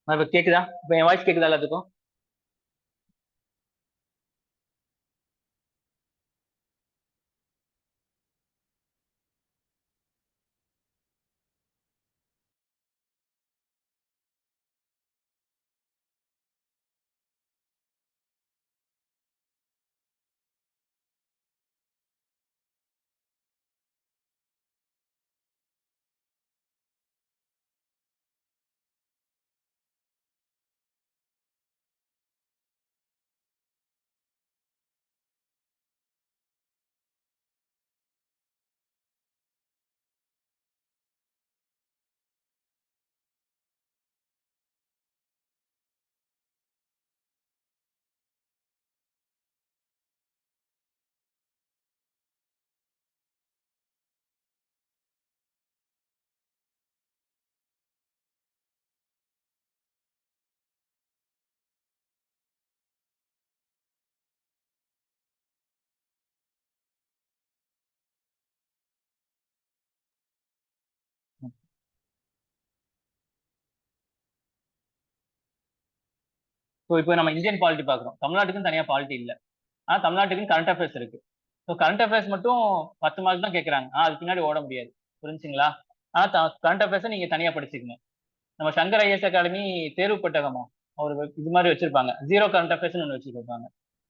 இப்ப கேக்குதா? இப்ப என் வாய்ஸ் கேக்குதா எல்லாத்துக்கும்? ஸோ இப்போ நம்ம இந்தியன் பாலிட்டி பார்க்குறோம். தமிழ்நாட்டுக்குன்னு தனியாக பாலிட்டி இல்லை. ஆனால் தமிழ்நாட்டுக்குன்னு கரண்ட் அஃபேர்ஸ் இருக்கு. ஸோ கரண்ட் அஃபேர்ஸ் மட்டும் 10 மார்க் தான் கேட்குறாங்க. அதுக்கு பின்னாடி ஓட முடியாது. புரிஞ்சுங்களா? ஆனால் கரண்ட் அஃபேர்ஸை நீங்கள் தனியாக படிச்சுக்கங்க. நம்ம சங்கர் ஐஎஸ் அகாடமி தேர்வு புத்தகமா ஒரு இது மாதிரி வச்சிருப்பாங்க. ஜீரோ கரண்ட் அஃபேர்ஸ் ஒன்று வச்சிருப்பாங்க.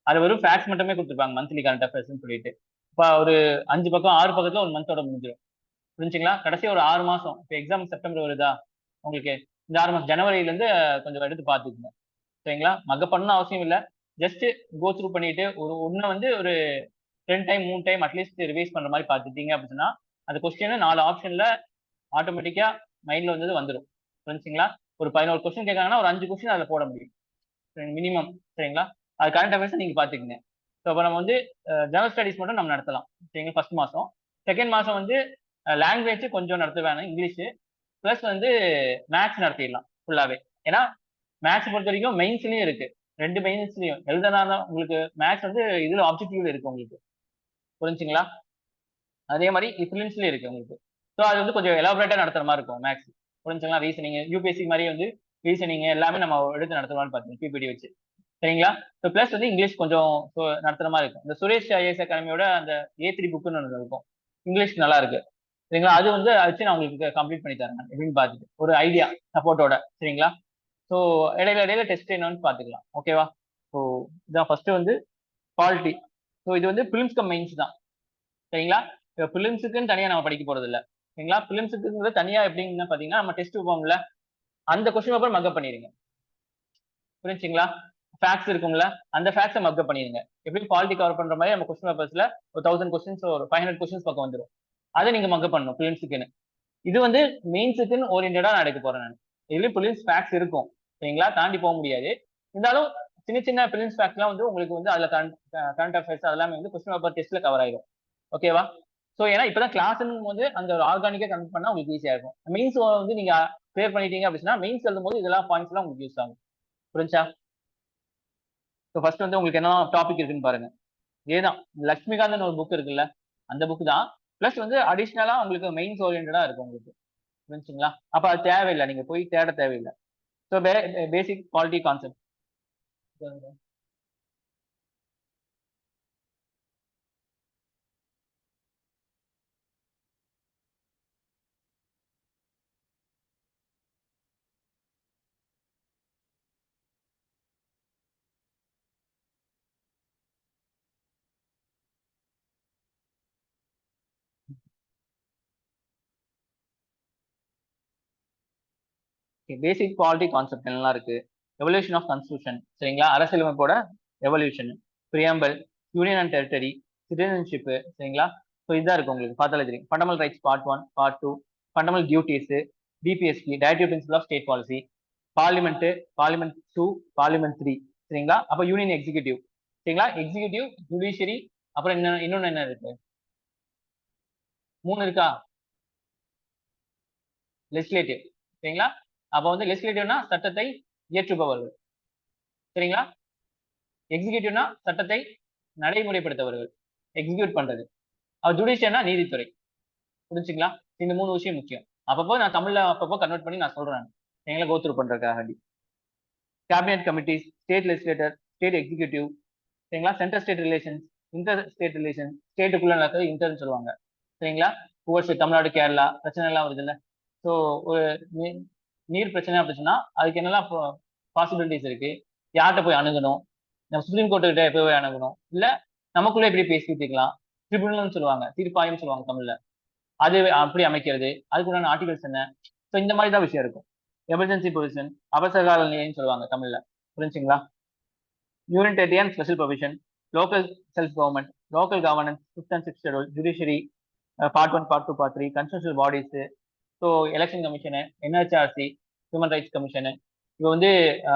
அது வெறும் ஃபேக்ட்ஸ் மட்டுமே கொடுத்துருப்பாங்க. மந்த்லி கரண்ட் அஃபேர்ஸ்னு சொல்லிட்டு இப்போ ஒரு 5 பக்கம் 6 பக்கத்துல ஒரு மந்தோட முடிஞ்சிடும். புரிஞ்சுங்களா? கடைசி ஒரு 6 மாசம். இப்போ எக்ஸாம் செப்டம்பர் வருதா உங்களுக்கு, இந்த 6 மாசம் ஜனவரியில இருந்து கொஞ்சம் எடுத்து பார்த்துக்குங்க. சரிங்களா? மக பண்ணணும் அவசியம் இல்லை. ஜஸ்ட் கோ த்ரூ பண்ணிட்டு ஒரு ஒன்னு வந்து ஒரு 2 டைம் 3 டைம் அட்லீஸ்ட் ரிவைஸ் பண்ற மாதிரி பார்த்துட்டீங்க அப்படின்னா அந்த கொஸ்டின் 4 ஆப்ஷன்ல ஆட்டோமேட்டிக்கா மைண்ட்ல வந்து வந்துடும். புரிஞ்சுங்களா? ஒரு 11 கொஸ்டின் கேட்கறாங்கன்னா ஒரு 5 கொஸ்டின் அதில் போட முடியும் மினிமம். சரிங்களா? அது கரண்ட் அஃபேர்ஸ் நீங்க பாத்துக்கங்க. ஸோ அப்போ நம்ம வந்து ஜெனரல் ஸ்டடிஸ் மட்டும் நம்ம நடத்தலாம். சரிங்களா? ஃபர்ஸ்ட் மாசம். செகண்ட் மாசம் வந்து லாங்குவேஜ் கொஞ்சம் நடத்த வேணும், இங்கிலீஷ் பிளஸ் வந்து மேத்ஸ் நடத்திடலாம் ஃபுல்லாவே. ஏன்னா மேத்ஸ் பொறுத்த வரைக்கும் மெயின்ஸ்லயும் இருக்கு. 2 மெயின்ஸ்லயும் எழுதுனா உங்களுக்கு மேத்ஸ் வந்து இதுல ஆப்ஜெக்டிவ்ல இருக்கு உங்களுக்கு. புரிஞ்சுங்களா? அதே மாதிரி ஃபிலிம்ஸ்லயும் இருக்கு உங்களுக்கு. ஸோ அது வந்து கொஞ்சம் எலாபரேட்டா நடத்துற மாதிரி இருக்கும் மேத்ஸ். புரிஞ்சுங்களா? ரீசனிங் யூபிஎஸ்சி மாதிரி வந்து ரீசனிங் எல்லாமே நம்ம எடுத்து நடத்துறோம்னு பார்த்தீங்க பிபிடி வச்சு. சரிங்களா? ஸோ பிளஸ் வந்து இங்கிலீஷ் கொஞ்சம் நடத்துற மாதிரி இருக்கும். இந்த சுரேஷ் ஐஎஸ் அகாடமியோட அந்த A3 புக்குன்னு ஒன்று இருக்கும். இங்கிலீஷ் நல்லா இருக்கு. சரிங்களா? அது வந்து வச்சு நான் உங்களுக்கு கம்ப்ளீட் பண்ணி தரேன் எப்படின்னு பார்த்துட்டு ஒரு ஐடியா சப்போர்ட்டோட. சரிங்களா? ஸோ இடையில இடையில டெஸ்ட் என்னன்னு பார்த்துக்கலாம். ஓகேவா? ஸோ இதான் ஃபர்ஸ்ட் வந்து குவாலிட்டி. ஸோ இது வந்து பிலிம்ஸ் கம் மெயின்ஸ் தான். சரிங்களா? இப்போ பிலிம்ஸுக்குன்னு தனியாக நம்ம படிக்க போறது இல்லை. சரிங்களா? பிலிம்ஸுக்கு தனியா எப்படின்னு பார்த்தீங்கன்னா நம்ம டெஸ்ட் வைப்போம்ல, அந்த கொஸ்டின் பேப்பர் மக்கப் பண்ணிடுங்க. புரிஞ்சுங்களா? ஃபேக்ட்ஸ் இருக்கும்ல, அந்த ஃபேக்ட்ஸை மக்கப் பண்ணிடுங்க. எப்படி குவாலிட்டி கவர் பண்ற மாதிரி நம்ம கொஸ்டின் பேப்பர்ஸ்ல ஒரு 1000 கொஸ்டின்ஸ் ஒரு 500 கொஸ்டின்ஸ் பக்கம் வந்துடும். அதை நீங்க மக்கப் பண்ணணும் பிலிம்ஸுக்குன்னு. இது வந்து மெயின்ஸுக்குன்னு ஓரியன்டா நான் எடுக்க போறேன் நான். இதுலயும் பிலிம்ஸ் ஃபேக்ட்ஸ் இருக்கும். சரிங்களா? தாண்டி போக முடியாது. இருந்தாலும் சின்ன சின்ன பிலிம்ஸ் ஃபேக்ட்ஸ்லாம் வந்து உங்களுக்கு வந்து அதுல கரண்ட் அஃபேர்ஸ் அதெல்லாமே வந்து கொஸ்டின் பேப்பர் டெஸ்ட்ல கவர் ஆயிடும். ஓகேவா? ஸோ ஏன்னா இப்பதான் கிளாஸ்னும் போது அந்த ஒரு ஆர்கானிக்கா கனெக்ட் பண்ணா உங்களுக்கு ஈஸியா இருக்கும். மெயின்ஸ் வந்து நீங்க கிளியர் பண்ணிட்டீங்க அப்படின்னா மெயின்ஸ் எழுதும் போது இதெல்லாம் பாயிண்ட்ஸ் எல்லாம் உங்களுக்கு யூஸ் ஆகும். புரிஞ்சா? ஸோ ஃபர்ஸ்ட் வந்து உங்களுக்கு என்ன டாபிக் இருக்குன்னு பாருங்க. இதேதான் லட்சுமிகாந்தன் ஒரு புக் இருக்குல்ல, அந்த புக் தான். பிளஸ் வந்து அடிஷ்னலா உங்களுக்கு மெயின்ஸ் ஓரியன்டா இருக்கும் உங்களுக்கு. புரிஞ்சுங்களா? அப்ப அது தேவையில்லை, நீங்க போய் தேட தேவையில்லை. So basic quality concept. Basic quality concept என்னெல்லாம் இருக்கு? Evolution of constitution. சரிங்களா? அரசியலமைப்போட evolution, preamble, union and territory, citizenship. சரிங்களா? ஸோ இதுதான் இருக்கு உங்களுக்கு பார்த்தாலே தெரியும். Fundamental rights part 1, part 2, fundamental duties, DPSP directive principle of state policy, parliament, parliament 2, parliament 3. சரிங்களா? அப்ப யூனியன் எக்ஸிகியூட்டிவ். சரிங்களா? எக்ஸிகியூட்டிவ், ஜுடிஷியரி, அப்புறம் இன்னொன்னு என்ன இருக்கு? 3 இருக்கா? லெஜிஸ்லேட்டிவ். சரிங்களா? அப்ப வந்து லெஜிஸ்லேட்டிவ்னா சட்டத்தை இயற்றுபவர்கள். சரிங்களா? எக்ஸிகியூட்டிவ்னா சட்டத்தை நடைமுறைப்படுத்தவர்கள், எக்ஸிக்யூட் பண்றது. அவர் ஜுடிஷியல்னா நீதித்துறை. புரிஞ்சுங்களா? இந்த 3 விஷயம் முக்கியம். அப்பப்போ நான் தமிழ்ல அப்பப்போ கன்வெர்ட் பண்ணி நான் சொல்றேன் எங்களை கோத்ரூ பண்றதுக்காக. Cabinet committees, state legislature, state executive, சரிங்களா, centre state relations, inter state relation, ஸ்டேட்டுக்குள்ள நடக்கிறது இன்டர்ன்னு சொல்லுவாங்க. சரிங்களா, ஓவர்ஸ் தமிழ்நாடு, கேரளா பிரச்சனை எல்லாம் வருது இல்ல. ஸோ ஒரு நீர் பிரச்சனை அப்படின்னா அதுக்கு என்னெல்லாம் பாசிபிலிட்டிஸ் இருக்கு, யார்கிட்ட போய் அணுகணும், நம்ம சுப்ரீம் கோர்ட்டு கிட்ட எப்போ போய் அணுகணும், இல்ல நமக்குள்ள எப்படி பேசிக்கலாம், ட்ரிபியூனல்னு சொல்லுவாங்க, தீர்ப்பாயம் சொல்லுவாங்க தமிழ்ல, அது அப்படி அமைக்கிறது, அதுக்குண்டான ஆர்டிகல்ஸ் என்ன. ஸோ இந்த மாதிரி தான் விஷயம் இருக்கும். எமர்ஜென்சி பொசிஷன், அவசரகால நிலைன்னு சொல்லுவாங்க தமிழ்ல. புரிஞ்சுங்களா. Unitarian and special provision, local self government, local governance, fifth and sixth schedule, judiciary, part 1, part 2, part 3, constitutional bodies, so election commission, NHRC, human rights commission, இப்போ வந்து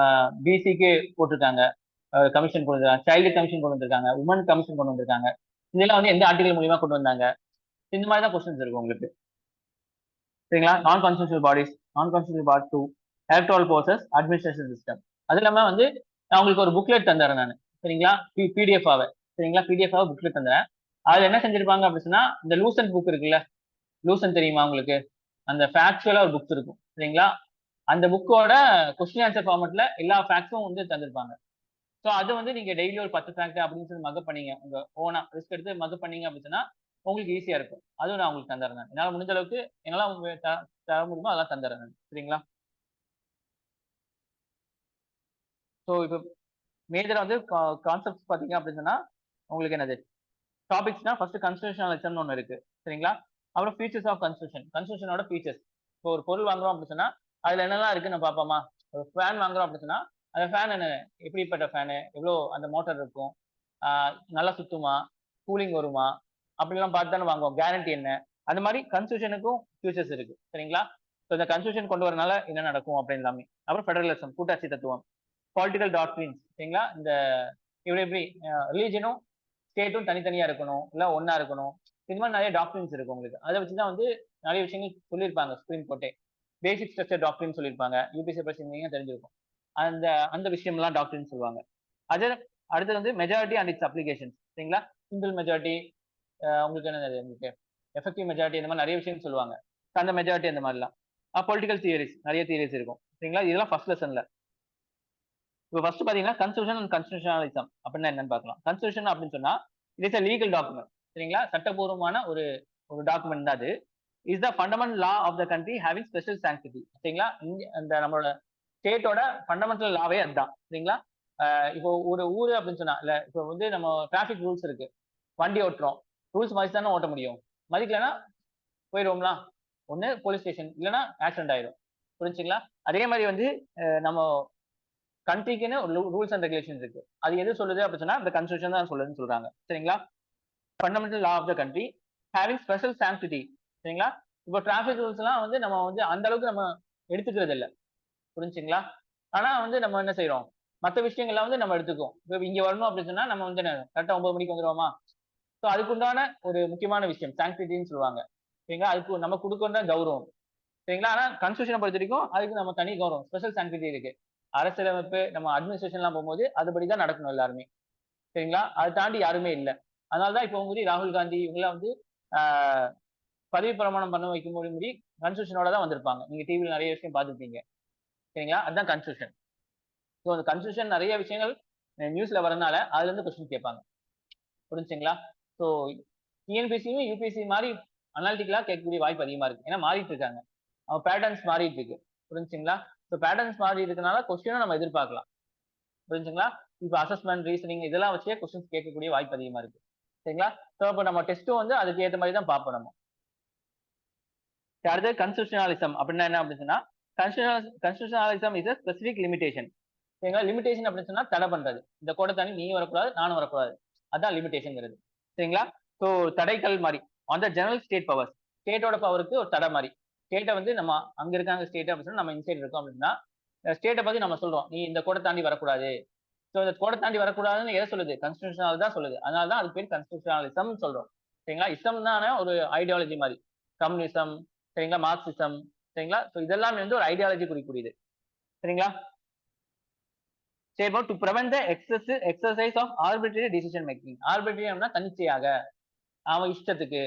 பிசிக்கு போட்டிருக்காங்க கமிஷன் கொண்டு வந்திருக்காங்க, சைல்டு கமிஷன் கொண்டு வந்திருக்காங்க, உமன் கமிஷன் கொண்டு வந்திருக்காங்க. இதெல்லாம் வந்து எந்த ஆர்டிகல் மூலியமா கொண்டு வந்தாங்க, இந்த மாதிரி தான் கொஸ்டின்ஸ் இருக்கும் உங்களுக்கு. சரிங்களா. நான் கான்ஸ்டியூஷனல் பாடிஸ், நான் constitutional part 2, electoral process, administration system. அது இல்லாம வந்து நான் உங்களுக்கு ஒரு புக்லெட் தந்துறேன் நான். சரிங்களா, பிடிஎஃப் ஆக. சரிங்களா, பிடிஎஃப் ஆக புக்லெட் தந்துறேன். அதுல என்ன செஞ்சிருப்பாங்க அப்படின்னா, இந்த லூசன்ட் புக் இருக்குல்ல, லூசன்ட் தெரியுமா உங்களுக்கு, அந்த ஃபேக்சுவலா ஒரு புக் இருக்கும். சரிங்களா, அந்த புக்கோட கொஸ்டின் ஆன்சர் ஃபார்மெட்ல எல்லா ஃபேக்ட்ஸும் வந்து தந்திருப்பாங்க. ஸோ அது வந்து நீங்க டெய்லி ஒரு 10 ஃபேக்ட் அப்படின்னு சொல்லி மகப் பண்ணீங்க, உங்க ஓனா ரிஸ்க் எடுத்து மகப் பண்ணீங்க அப்படின்னா உங்களுக்கு ஈஸியா இருக்கும். அதுவும் நான் உங்களுக்கு தந்துறேன். என்னால முடிஞ்ச அளவுக்கு என்னால தர முடியுமோ அதெல்லாம் தந்துறேன். சரிங்களா. ஸோ இப்போ மேஜரா வந்து கான்செப்ட்ஸ் பாத்தீங்க அப்படின்னு சொன்னா உங்களுக்கு என்னது டாபிக்ஸ்னா ஃபர்ஸ்ட் கான்ஸ்டிடியூஷனலிசம்னு ஒன்று இருக்கு. சரிங்களா. அப்புறம் ஃபீச்சர்ஸ் ஆஃப் கான்ஸ்டியூஷன், கான்ஸ்டியூஷனோட ஃபீச்சர்ஸ். இப்போ ஒரு பொருள் வாங்குறோம் அப்படின்னு சொன்னா அதுல என்னெல்லாம் இருக்குன்னு பார்ப்போமா. ஒரு ஃபேன் வாங்குறோம் அப்படின்னு சொன்னா அந்த ஃபேன் என்ன, எப்படிப்பட்ட ஃபேனு, எவ்வளோ அந்த மோட்டார் இருக்கும், நல்லா சுத்துமா, கூலிங் வருமா, அப்படிலாம் பார்த்து தானே வாங்குவோம். கேரண்டி என்ன, அந்த மாதிரி கன்ஸ்டியூஷனுக்கும் ஃபியூச்சர்ஸ் இருக்கு. சரிங்களா. ஸோ இந்த கன்ஸ்டியூஷன் கொண்டு வரனால என்ன நடக்கும் அப்படின்னு எல்லாமே. அப்புறம் ஃபெடரலிசம், கூட்டாட்சி தத்துவம், பொலிட்டிக்கல் டாக்ட்ரின்ஸ். சரிங்களா, இந்த இப்படி எப்படி ரிலீஜனும் ஸ்டேட்டும் தனித்தனியா இருக்கணும், இல்ல ஒன்னா இருக்கணும், இந்த மாதிரி நிறைய டாக்டரின்ஸ் இருக்கு உங்களுக்கு. அதை வச்சுதான் வந்து நிறைய விஷயங்கள் சொல்லியிருப்பாங்க சுப்ரீம் கோர்ட்டே. பேசிக் ஸ்ட்ரக்சர் டாக்டரின் சொல்லியிருப்பாங்க, யூபிசி படிச்சிருந்தீங்க தெரிஞ்சிருக்கும். அந்த அந்த விஷயம்லாம் டாக்டரின் சொல்லுவாங்க. அது அடுத்தது வந்து மெஜாரிட்டி அண்ட் இட்ஸ் அப்ளிகேஷன். சரிங்களா, சிங்கிள் மெஜாரிட்டி, உங்களுக்கு என்ன உங்களுக்கு எஃபெக்டிவ் மெஜாரிட்டி, இந்த மாதிரி நிறைய விஷயம் சொல்லுவாங்க. அந்த மெஜாரிட்டி அந்த மாதிரிலாம். பொலிட்டிக்கல் தியரிஸ், நிறைய தியரிஸ் இருக்கும். சரிங்களா, இதெல்லாம் ஃபர்ஸ்ட் லெசன்ல. இப்போ ஃபர்ஸ்ட் பாத்தீங்கன்னா கன்ஸ்டியூஷன் அண்ட் கான்ஸ்டிடியூஷனலிசம் அப்படின்னா என்னன்னு பார்க்கலாம். கன்ஸ்டியூஷன் அப்படின்னு சொன்னா it is a legal document. சரிங்களா, சட்டபூர்வமான ஒரு ஒரு டாக்குமெண்ட் தான் அது. Is the fundamental law of the country having special sanctity. சரிங்களா, இந்த நம்மளோட ஸ்டேட்டோட ஃபண்டமெண்டல் லாவே அதுதான். சரிங்களா. இப்போ ஒரு ஊரு அப்படின்னு சொன்னா இல்ல, இப்போ வந்து நம்ம டிராபிக் ரூல்ஸ் இருக்கு, வண்டி ஓட்டுறோம், ரூல்ஸ் மதிச்சு தானே ஓட்ட முடியும். மதிக்கலன்னா போயிடுவோம்லாம், ஒண்ணு போலீஸ் ஸ்டேஷன், இல்லைன்னா ஆக்சிடென்ட் ஆயிடும். புரிஞ்சுங்களா. அதே மாதிரி வந்து நம்ம கண்ட்ரிக்குன்னு ஒரு ரூல்ஸ் அண்ட் ரெகுலேஷன்ஸ் இருக்கு. அது எது சொல்லுது அப்படின்னு சொன்னா இந்த கான்ஸ்டிடியூஷன் தான் சொல்லுதுன்னு சொல்றாங்க. சரிங்களா. Fundamental law of the country having special sanctity. சரிங்களா. இப்போ டிராபிக் ரூல்ஸ் எல்லாம் வந்து நம்ம வந்து அந்த அளவுக்கு நம்ம எடுத்துக்கிறது இல்லை. புரிஞ்சுங்களா. ஆனா வந்து நம்ம என்ன செய்யறோம், மற்ற விஷயங்கள்லாம் வந்து நம்ம எடுத்துக்குவோம். இப்போ இங்க வரணும் அப்படின்னு சொன்னா நம்ம வந்து கரெக்டா 9 மணிக்கு வந்துருவோமா. ஸோ அதுக்குண்டான ஒரு முக்கியமான விஷயம் சாங்டிட்டின்னு சொல்லுவாங்க. சரிங்களா, அதுக்கு நம்ம கொடுக்கிற கௌரவம். சரிங்களா. ஆனா கான்ஸ்டியூஷனை பொறுத்த வரைக்கும் அதுக்கு நம்ம தனி கௌரவம், ஸ்பெஷல் சாங்டிட்டி இருக்கு. அரசியலமைப்பு நம்ம அட்மினிஸ்ட்ரேஷன் எல்லாம் போகும்போது அதுபடிதான் நடக்கணும் எல்லாருமே. சரிங்களா, அதை தாண்டி யாருமே இல்லை. அதனாலதான் இப்போ வந்து ராகுல் காந்தி இவங்கெல்லாம் வந்து ஆஹ் பதவி பிரமாணம் பண்ண வைக்கும் போது முடி கான்ஸ்டியூஷனோட தான் வந்திருப்பாங்க. நீங்க டிவியில் நிறைய விஷயம் பார்த்துருப்பீங்க. சரிங்களா, அதுதான் கான்ஸ்டியூஷன். ஸோ அந்த கான்ஸ்டியூஷன் நிறைய விஷயங்கள் நியூஸ்ல வரனால அதுல இருந்து கொஸ்டின் கேட்பாங்க. புரிஞ்சுங்களா. ஸோ டிஎன்பிசியும் யூபிஎஸ்சி மாதிரி அனாலிட்டிக்கலா கேட்கக்கூடிய வாய்ப்பு அதிகமா இருக்கு. ஏன்னா மாறிட்டு இருக்காங்க, அவங்க பேட்டர்ன்ஸ் மாறிட்டு இருக்கு. புரிஞ்சுங்களா. ஸோ பேட்டர்ன்ஸ் மாறி இருக்கனால கொஸ்டினும் நம்ம எதிர்பார்க்கலாம். புரிஞ்சுங்களா. இப்போ அசஸ்மெண்ட், ரீசனிங் இதெல்லாம் வச்சே கொஸ்டின்ஸ் கேட்கக்கூடிய வாய்ப்பு அதிகமா இருக்கு. சரிங்களா. ஸோ இப்போ நம்ம டெஸ்ட்டும் வந்து அதுக்கு ஏற்ற மாதிரி தான் பார்ப்போம் நம்ம. அடுத்தது கன்ஸ்டியூஷனலிசம் அப்படின்னா என்ன அப்படின்னு சொன்னா கன்ஸ்டியூஷனலிசம் இஸ் a ஸ்பெசிபிக் லிமிடேஷன். சரிங்களா, லிமிடேஷன் அப்படின்னு சொன்னா தடை பண்றது. இந்த கோடை தாண்டி நீ வரக்கூடாது, நானும் வரக்கூடாது, அதான் லிமிடேஷன்ங்கிறது. சரிங்களா. ஸோ தடைகள் மாதிரி அந்த ஜெனரல் ஸ்டேட் பவர்ஸ், ஸ்டேட்டோட பவருக்கு ஒரு தடை மாதிரி. ஸ்டேட்டை வந்து நம்ம அங்க இருக்காங்க ஸ்டேட் அப்படின்னு சொன்னா நம்ம இன்சைட் இருக்கோம் அப்படின்னா ஸ்டேட்டை பத்தி நம்ம சொல்றோம், நீ இந்த கோடை தாண்டி வரக்கூடாது. ஸோ இந்த கோடை தாண்டி வரக்கூடாதுன்னு எதை சொல்லுது, கான்ஸ்டியூஷனல் தான் சொல்லுது. அதனால தான் அதுக்கு பேர் கான்ஸ்டியூஷனலிசம் சொல்றோம். சரிங்களா. இசம் தானே ஒரு ஐடியாலஜி மாதிரி, கம்யூனிசம், சரிங்களா, மார்க்சிசம். சரிங்களா. ஸோ இதெல்லாம் வந்து ஒரு ஐடியாலஜி குறிக்கூடியது. சரிங்களா. சரி, to prevent the exercise of arbitrary decision making. Arbitrary அப்படின்னா தன்னிச்சையாக, அவன் இஷ்டத்துக்கு.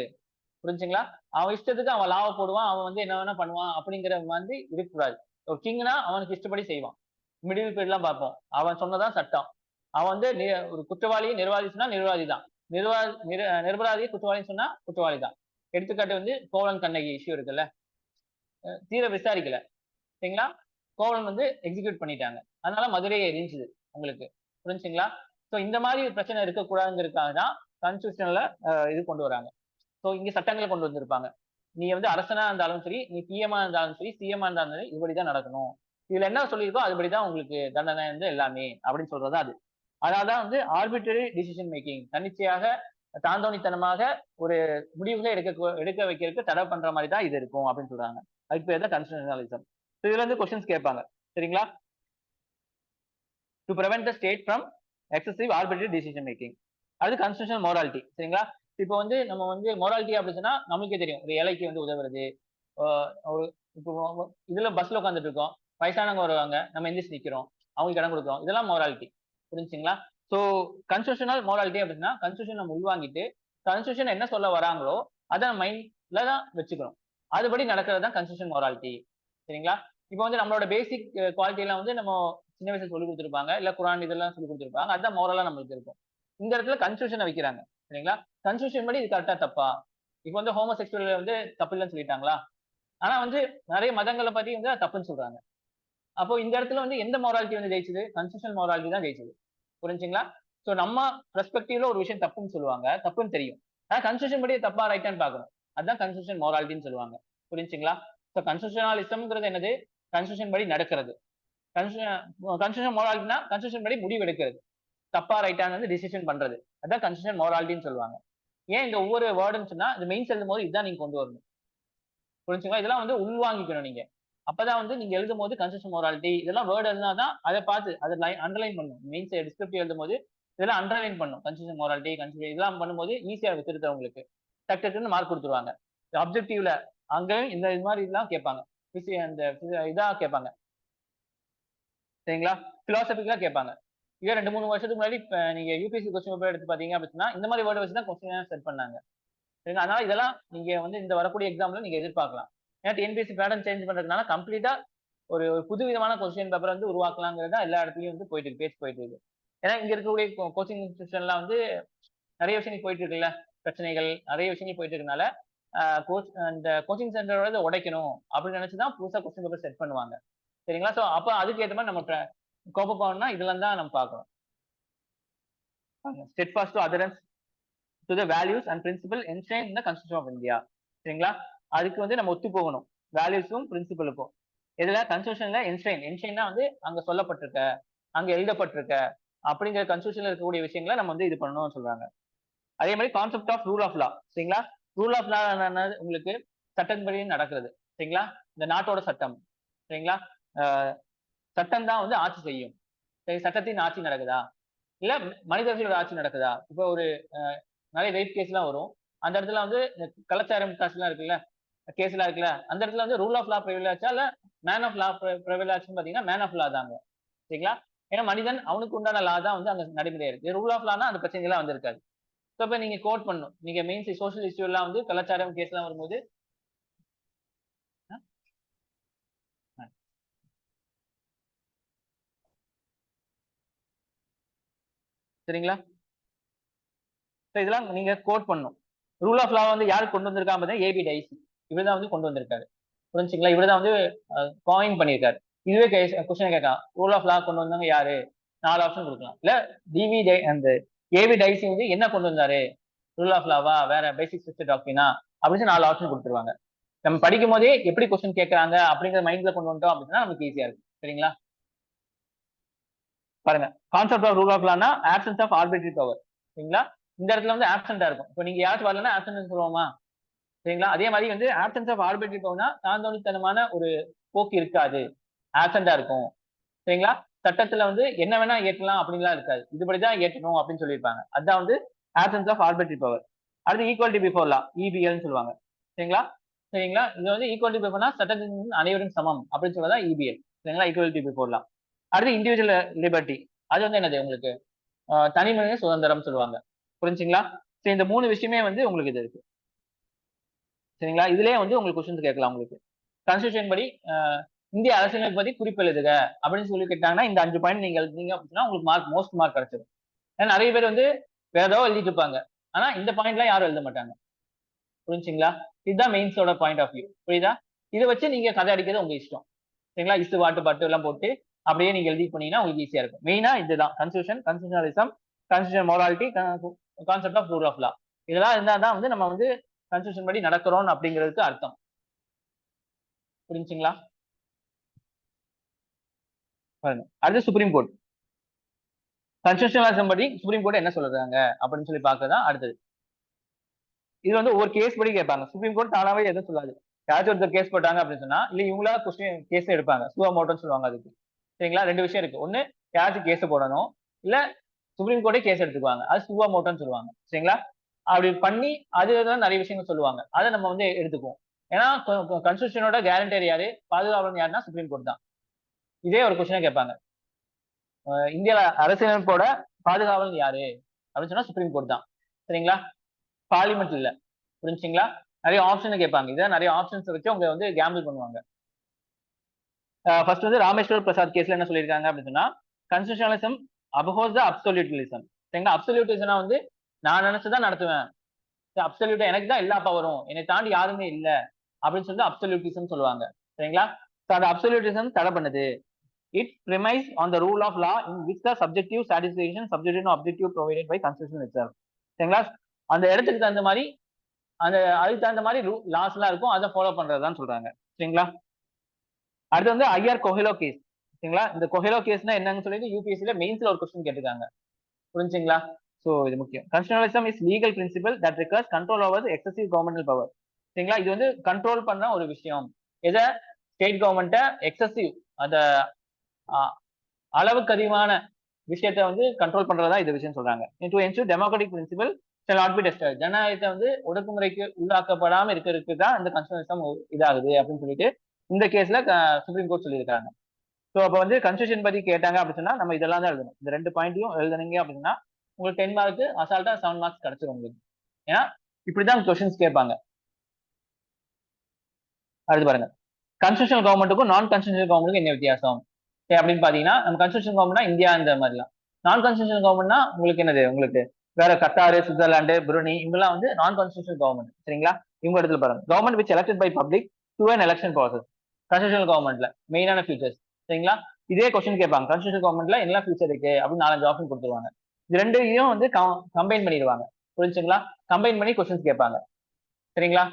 புரிஞ்சுங்களா. அவன் இஷ்டத்துக்கு அவன் லாவை போடுவான், அவன் வந்து என்ன வேணா பண்ணுவான் அப்படிங்கிற மாதிரி இருக்கக்கூடாது. ஒரு கிங்னா அவனுக்கு இஷ்டப்படி செய்வான். மிடில் பீரியட்லாம் பார்ப்போம். அவன் சொன்னதான் சட்டம். அவன் வந்து ஒரு குற்றவாளியை நிர்வாகி சொன்னா நிர்வாகி தான். நிரபராதியை குற்றவாளின்னு சொன்னா குற்றவாளி தான். எடுத்துக்காட்டு வந்து கோவலன் கண்ணகி இஷ்யூ இருக்குல்ல. தீர விசாரிக்கல. சரிங்களா? கோவலன் வந்து எக்ஸிக்யூட் பண்ணிட்டாங்க. அதனால மதுரையே எரிஞ்சுது உங்களுக்கு. புரிஞ்சுங்களா? சோ இந்த மாதிரி பிரச்சனை இருக்கக்கூடாதுங்கிறதுக்காக தான் கான்ஸ்டிடியூஷன்ல இது கொண்டு வராங்க. சோ இங்க சட்டங்களை கொண்டு வந்திருப்பாங்க. நீ வந்து அரசனா இருந்தாலும் சரி, நீ பிஎம்மா இருந்தாலும் சரி, சிஎம்மா இருந்தாலும் சரி, இப்படிதான் நடக்கணும். இதுல என்ன சொல்லியிருக்கோ அதுபடிதான் உங்களுக்கு தண்டனை வந்து எல்லாமே அப்படின்னு சொல்றது அது. அதனாலதான் வந்து ஆர்பிட்ரரி டிசிஷன் மேக்கிங் தன்னிச்சையாக தாந்தோணித்தனமாக ஒரு முடிவுகளை எடுக்க வைக்கிறதுக்கு தடை பண்ற மாதிரி தான் இது இருக்கும் அப்படின்னு சொல்றாங்க. அதுக்கு பேர் தான் கான்ஸ்டிடியூஷனலிசம். இதுல இருந்து கொஸ்டின்ஸ் கேட்பாங்க. சரிங்களா? To prevent the state from excessive arbitrary decision making. அது கான்ஸ்டிடியூஷனல் மோராலிட்டி. சரிங்களா? இப்போ வந்து நம்ம வந்து மோராலிட்டி அப்படின்னு சொன்னா நமக்கே தெரியும். ஒரு ஏழைக்கு வந்து உதவுறது, ஒரு இப்போ இதுல பஸ்ல உட்காந்துட்டு இருக்கோம், வயசானவங்க வருவாங்க, நம்ம எந்திரிச்சு நிக்கிறோம், அவங்களுக்கு இடம் கொடுக்குறோம், இதெல்லாம் மோராலிட்டி. புரிஞ்சுங்களா? சோ கான்ஸ்டிடியூஷனல் மோராலிட்டி அப்படின்னா கான்ஸ்டிடியூஷன் நம்ம உள்வாங்கிட்டு கான்ஸ்டிடியூஷன் என்ன சொல்ல வராங்களோ அதை நம்ம மைண்ட்ல தான் வச்சுக்கணும். அதுபடி நடக்கிறது தான் கான்ஸ்டிடியூஷன் மோராலிட்டி. சரிங்களா? இப்போ வந்து நம்மளோட பேசிக் குவாலிட்டி எல்லாம் வந்து நம்ம சின்ன வயசுல சொல்லி கொடுத்துருப்பாங்க, இல்ல குரான் இதெல்லாம் சொல்லி கொடுத்துருப்பாங்க, அதுதான் மோரலா நம்மளுக்கு இருக்கும். இந்த இடத்துல கன்ஸ்டிடியூஷனை வைக்கிறாங்க. சரிங்களா? கன்ஸ்டிடியூஷன் படி இது கரெக்டா தப்பா? இப்போ வந்து ஹோமோசெக்சுவல் வந்து தப்பு இல்லைன்னு சொல்லிட்டாங்களா? ஆனா வந்து நிறைய மதங்களை பத்தி வந்து தப்புன்னு சொல்றாங்க. அப்போ இந்த இடத்துல வந்து எந்த மோராலிட்டி வந்து ஜெயிச்சது? கான்ஸ்டிடியூஷனல் மோராலிட்டி தான் ஜெயிச்சது. புரிஞ்சுங்களா? சோ நம்ம பெர்ஸ்பெக்டிவ்ல ஒரு விஷயம் தப்புன்னு சொல்லுவாங்க, தப்புன்னு தெரியும். ஆனா கான்ஸ்டிடியூஷன் படி தப்பா ரைட்டான்னு பார்க்கணும். அதுதான் கான்ஸ்டிடியூஷன் மோராலிட்டின்னு சொல்லுவாங்க. புரிஞ்சுங்களா? சோ கான்ஸ்டிடியூஷனலிசம்ங்கிறது என்னது? கான்ஸ்டிடியூஷன் படி நடக்கிறது. கான்ஸ்டிடியூஷன் மோராலிட்டினா கான்ஸ்டிடியூஷன் படி முடிவு எடுக்கிறது. தப்பா ரைட்டான்னு வந்து டிசிஷன் பண்றது. அதான் கான்ஸ்டிடியூஷன் மோராலிட்டின்னு சொல்லுவாங்க. ஏன் இந்த ஒவ்வொரு வேர்டுன்னு சொன்னா இந்த மெயின்ஸ் எழுதும் போது இதுதான் நீங்க கொண்டு வரணும். புரிஞ்சுங்களா? இதெல்லாம் வந்து உள்வாங்கிக்கணும் நீங்க. அப்பதான் வந்து நீங்க எழுதும் போது கன்ஸ்டிடியூஷன் மோராலிட்டி இதெல்லாம் வேர்டு எழுதினாதான் அதை பார்த்து அதை அண்டர்லைன் பண்ணும். மெயின்ஸ் டிஸ்கிரிப்டிவ் எழுதும் போது இதெல்லாம் அண்டர்லைன் பண்ணும். கன்ஸ்டிடியூஷன் மோராலிட்டி கன்ஸ்டிடியூஷன் இதெல்லாம் பண்ணும்போது ஈஸியா திருத்தவங்களுக்கு டக்கு டக்குன்னு மார்க் கொடுத்துருவாங்க. அப்ஜெக்டிவ்ல அங்கேயும் இந்த இது மாதிரி இதெல்லாம் கேட்பாங்க. அந்த இதா கேட்பாங்க. சரிங்களா? பிலாசபிக்கலா கேட்பாங்க. இதே 2, 3 வருஷத்துக்கு முன்னாடி நீங்க யூபிஎஸ்சி கொஸ்டின் பேப்பர் எடுத்து பாத்தீங்க அப்படின்னா இந்த மாதிரி வேர்டு வச்சு தான் கொஸ்டின் செட் பண்ணாங்க. சரிங்களா? அதனால இதெல்லாம் நீங்க வந்து இந்த வரக்கூடிய எக்ஸாம்ல நீங்க எதிர்பார்க்கலாம். ஏன்னா டிஎன்பிஎஸ்சி பேட்டர்ன் சேஞ்ச் பண்றதுனால கம்ப்ளீட்டா ஒரு புது விதமான கொஸ்டின் பேப்பர் வந்து உருவாக்கலாங்கிறது தான் எல்லா இடத்துலயும் வந்து போயிட்டு இருக்கு, பேச்சு போயிட்டு இருக்கு. ஏன்னா இங்க இருக்கக்கூடிய கோச்சிங் இன்ஸ்டியூஷன்லாம் வந்து நிறைய விஷயங்கள் போயிட்டு இருக்குல்ல, பிரச்சனைகள் நிறைய விஷயங்கள் போயிட்டு இருக்கனால இந்த கோச்சிங் சென்டரோட உடைக்கணும் அப்படின்னு நினைச்சுதான் புதுசா கொஸ்டின் பேப்பர் செட் பண்ணுவாங்க. சரிங்களா? சோ அப்ப அதுக்கு ஏற்ற மாதிரி நம்ம கோப்ப போகணும்னா இதுல தான் நம்ம பார்க்கணும். Steadfast to adherence to the values and principle enshrined in the constitution of India. சரிங்களா? அதுக்கு வந்து நம்ம ஒத்து போகணும் வேல்யூஸும் பிரின்சிபலுக்கும். இதுல கான்ஸ்டிடியூஷன்ல என்ஷைன்னா வந்து அங்க சொல்லப்பட்டிருக்க, அங்க எழுதப்பட்டிருக்க அப்படிங்கிற கான்ஸ்டிடியூஷன்ல இருக்கக்கூடிய விஷயங்களை நம்ம வந்து இது பண்ணணும்னு சொல்றாங்க. அதே மாதிரி concept of rule of law. சரிங்களா? ரூல் ஆஃப் லா உங்களுக்கு சட்டப்படி நடக்கிறது. சரிங்களா? இந்த நாட்டோட சட்டம். சரிங்களா? சட்டம் தான் வந்து ஆட்சி செய்யும். சரி, சட்டத்தின் ஆட்சி நடக்குதா இல்ல மனிதர்களோட ஆட்சி நடக்குதா? இப்போ ஒரு நிறைய ரேப் கேஸ் எல்லாம் வரும். அந்த இடத்துல வந்து கலாச்சாரம் காசு எல்லாம் இருக்குல்ல, கேஸ் எல்லாம் இருக்குல்ல, அந்த இடத்துல வந்து ரூல் ஆஃப் லா ப்ரிவைல் ஆச்சா இல்ல மேன் ஆஃப் லா ப்ரிவைல் ஆச்சுன்னு பாத்தீங்கன்னா மேன் ஆஃப் லா தாங்க. சரிங்களா? ஏன்னா மனிதன் அவனுக்கு உண்டான லா தான் வந்து அங்க நடைமுறையா இருக்கு. ரூல் ஆஃப் லானா அந்த பிரச்சனை எல்லாம் வந்திருக்காது. ஸோ இப்ப நீங்க கோட் பண்ணணும். நீங்க மெயின்ஸ் சோஷியல் இஷ்யூ எல்லாம் வந்து கலாச்சாரம் கேஸ் எல்லாம் வரும்போது சரிங்களா? இதெல்லாம் நீங்க கோட் பண்ணணும். ரூல் ஆஃப் லா வந்து யாரு கொண்டு வந்திருக்காங்க பார்த்தீங்கன்னா ஏபி டைசி. இவர்தான் வந்து கொண்டு வந்திருக்காரு. புரிஞ்சுங்களா? இவர்தான் வந்து காயின் பண்ணியிருக்காரு. இதுவே கொஸ்டின் கேட்கலாம். ரூல் ஆஃப் லா கொண்டு வந்தவங்க யாரு? 4 ஆப்ஷன் கொடுக்கலாம். இல்ல டிவி அந்த ஏபி டைசி வந்து என்ன கொண்டு வந்தாரு? ரூல் ஆஃப் லாவா வேற பேசிக் ஸ்ட்ரக்சர் டாக்டரினா அப்படின்னு 4 ஆப்ஷன் கொடுத்துருவாங்க. நம்ம படிக்கும் போதே எப்படி கொஸ்டின் கேட்கறாங்க அப்படிங்கிற மைண்ட்ல கொண்டு வந்துட்டோம் அப்படின்னா நமக்கு ஈஸியா இருக்கும். சரிங்களா? பாருங்க, கான்செப்ட் ஆஃப் ரூல் ஆஃப் லானா ஆப்சன்ஸ் ஆஃப் ஆர்பிட்ரரி பவர். சரிங்களா? இந்த இடத்துல வந்து ஆப்சண்டா இருக்கும். இப்போ நீங்க யாராச்சும் வரலன்னா ஆப்சன்ட் சொல்லுவோமா? சரிங்களா? அதே மாதிரி வந்து ஆப்சன்ஸ் ஆஃப் ஆர்பிட்ரரி பவர்னா தாந்தோணித்தனமான ஒரு போக்கு இருக்காது, ஆப்சண்டா இருக்கும். சரிங்களா? சட்டத்துல வந்து என்ன வேணா ஏற்றலாம் அப்படின்லாம் இருக்காது. இதுபடிதான் ஏற்றணும் அப்படின்னு சொல்லியிருப்பாங்க. அதுதான் வந்து ஆப்சன்ஸ் ஆஃப் ஆர்பிட்ரரி பவர். அடுத்து ஈக்குவாலிட்டி பிஃபோர் லா, இபிஎல் சொல்லுவாங்க. சரிங்களா? சரிங்களா? இது வந்து ஈக்குவாலிட்டி பிஃபோர்னா சட்டத்தின் அனைவரும் சமம் அப்படின்னு சொல்லதான் இபிஎல். சரிங்களா? Equality before law. அடுத்து இண்டிவிஜுவல் லிபர்ட்டி. அது வந்து என்னது உங்களுக்கு தனி மனித சுதந்திரம் சொல்லுவாங்க. புரிஞ்சுங்களா? சரி, இந்த 3 விஷயமே வந்து உங்களுக்கு இது இருக்கு. சரிங்களா? இதுலயே வந்து உங்களுக்கு கொஸ்டின்ஸ் கேட்கலாம் உங்களுக்கு. கான்ஸ்டிடியூஷன் படி இந்திய அரசியலமைப்பு பத்தி குறிப்பு எழுதுக அப்படின்னு சொல்லி கேட்டாங்கன்னா இந்த 5 பாயிண்ட் நீங்க எழுதுனீங்க அப்படின்னா உங்களுக்கு மோஸ்ட் மார்க் கிடைச்சிடும். ஏன்னா நிறைய பேர் வந்து வேற ஏதோ எழுதிட்டு இருப்பாங்க. ஆனா இந்த பாயிண்ட்லாம் யாரும் எழுத மாட்டாங்க. புரிஞ்சுங்களா? இதுதான் மெயின்ஸோட பாயிண்ட் ஆஃப் வியூ. புரியுதா? இதை வச்சு நீங்க கதை அடிக்கிறது உங்க இஷ்டம். சரிங்களா? இஸ்டு வாட்டு பட்டு எல்லாம் போட்டு அப்படியே நீங்க எழுதி பண்ணீங்கன்னா உங்களுக்கு ஈஸியா இருக்கும். மெயினா இதுதான் constitutionalism, constitution morality, concept of rule of law. இதெல்லாம் இருந்தா தான் வந்து நம்ம வந்து கான்ஸ்டிடியூஷன் படி நடக்கிறோம் அப்படிங்கிறதுக்கு அர்த்தம். புரிஞ்சுங்களா? அடுத்து சுப்ரீம் கோர்ட். கான்ஸ்டிடியூஷனலிசம் படி சுப்ரீம் கோர்ட் என்ன சொல்றாங்க அப்படின்னு சொல்லி பார்க்கதான் அடுத்தது. இது வந்து ஒவ்வொரு கேஸ் படி கேட்பாங்க. சுப்ரீம் கோர்ட் தானாவே எதுவும் சொல்லாது. யாராச்சும் ஒருத்தர் கேஸ் போட்டாங்க அப்படின்னு சொன்னா இல்ல இவங்களா கேஸ் எடுப்பாங்க. சுவா மோட்டோன்னு சொல்லுவாங்க அதுக்கு. சரிங்களா? 2 விஷயம் இருக்கு. ஒண்ணு யாராச்சும் கேஸ் போடணும். இல்ல சுப்ரீம் கோர்ட்டே கேஸ் எடுத்துக்குவாங்க. அது சுவா மோட்டோன்னு சொல்லுவாங்க. சரிங்களா? அப்படி பண்ணி அதுதான் நிறைய விஷயங்கள் சொல்லுவாங்க. அதை நம்ம வந்து எடுத்துக்குவோம். ஏன்னா கான்ஸ்டிடியூஷனோட கேரண்டர் யாரு, பாதுகாவலன் யாருன்னா சுப்ரீம் கோர்ட் தான். இதே ஒரு கொஸ்டினா கேட்பாங்க. இந்தியால அரசியலமைப்போட பாதுகாவலன் யாரு அப்படின்னு சொன்னா சுப்ரீம் கோர்ட் தான். சரிங்களா? பார்லிமெண்ட் இல்ல. புரிஞ்சுங்களா? நிறைய ஆப்ஷன் கேட்பாங்க. இதான் நிறைய ஆப்ஷன்ஸ் வச்சு அவங்க வந்து கேம்பிள் பண்ணுவாங்க. ஃபர்ஸ்ட் வந்து ராமேஸ்வர் பிரசாத் கேஸ்ல என்ன சொல்லியிருக்காங்க அப்படின்னு சொன்னா கான்ஸ்டிடியூஷனலிசம் அபோஸ் த அப்சொல்யூட்டிலிசம். சரிங்களா? அப்சொல்யூட்டிசம்னா வந்து நான் நினைச்சுதான் நடத்துவேன். அப்சொல்யூட்டா எனக்கு தான் எல்லா பவரும், என்னை தாண்டி யாருமே இல்ல அப்படின்னு சொல்லி அப்சொல்யூட்டிசம் சொல்லுவாங்க. சரிங்களா? அந்த அப்சொல்யூட்டிசம் தடை பண்ணுது. It premise on the rule of law in which the subjective satisfaction subjective and objective provided by constitution itself. சரிங்களா? அந்த இடத்துக்கு தகுந்த மாதிரி அதுக்கு தகுந்த மாதிரி லாஸ் எல்லாம் இருக்கும். அதை ஃபாலோ பண்றதுதான் சொல்றாங்க. சரிங்களா? அடுத்து வந்து ஐஆர் கொஹெலோ கேஸ். சரிங்களா? இந்த கொஹெலோ கேஸ்னா என்னன்னு சொல்லிட்டு யூபிஎஸ்சில மெயின்ஸ்ல ஒரு கொஸ்டின் கேட்டிருக்காங்க. புரிஞ்சுங்களா? சோ இது முக்கியம். Constitutionalism is legal principle that requires control over excessive governmental power. சரிங்களா? இது வந்து கண்ட்ரோல் பண்ண ஒரு விஷயம். எதை? ஸ்டேட் கவர்மெண்ட்டை எக்ஸசிவ் அந்த அளவுக்கு அதிகமான விஷயத்தை வந்து கண்ட்ரோல் பண்றதா இந்த விஷயம் சொல்றாங்க. To ensure democratic principle shall not be destroyed. ஜனநாயகத்தை வந்து ஒடுக்குமுறைக்கு உள்ளாக்கப்படாம இருக்கிறதுக்கு தான் இந்த கான்ஸ்டிடியூஷன் இதாகுது அப்படின்னு சொல்லிட்டு இந்த கேஸ்ல சுப்ரீம் கோர்ட் சொல்லியிருக்காங்க. ஸோ அப்போ வந்து கான்ஸ்டிடியூஷன் பத்தி கேட்டாங்க அப்படின்னு சொன்னா நம்ம இதெல்லாம் தான் எழுதணும். இந்த 2 பாயிண்ட்டையும் எழுதுனீங்க அப்படின்னா உங்களுக்கு 10 மார்க்கு அசால்ட்டா 7 மார்க்ஸ் கிடைச்சிரும் உங்களுக்கு. ஏன்னா இப்படிதான் கொஸ்டின்ஸ் கேட்பாங்க. அடுத்து பாருங்க, கான்ஸ்டிடியூஷனல் கவர்மெண்ட்டுக்கும் நான் கான்ஸ்டிடியூஷனல் கவர்மெண்ட்டுக்கும் என்ன வித்தியாசம் அப்படின்னு பாத்தீங்கன்னா நம்ம கான்ஸ்டிடியூஷன் கவர்மெண்ட்னா இந்தியா இந்த மாதிரிலாம். நான் கான்ஸ்டிடியூஷனல் கவர்மெண்ட்னா உங்களுக்கு என்னது, உங்களுக்கு வேற கத்தாரு, சுவிட்சர்லாந்து, புருனி இவங்கெல்லாம் வந்து நான் கான்ஸ்டிடியூஷனல் கவர்மெண்ட். சரிங்களா? இவங்க இடத்துல பாருங்க, government which elected by public through an election process. Constitutional கவர்மெண்ட்ல மெயினான ஃபீச்சர்ஸ். சரிங்களா? இதே கொஸ்டின் கேட்பாங்க, கான்ஸ்டிடியூஷனல் கவர்மெண்ட்ல என்ன ஃபீச்சர் இருக்கு அப்படின்னு 4-5 ஆப்ஷன் கொடுத்துருவாங்க. இது ரெண்டையும் வந்து கம்பைன் பண்ணிடுவாங்க. புரிஞ்சுங்களா? கம்பைன் பண்ணி கொஸ்டின்ஸ் கேட்பாங்க. சரிங்களா?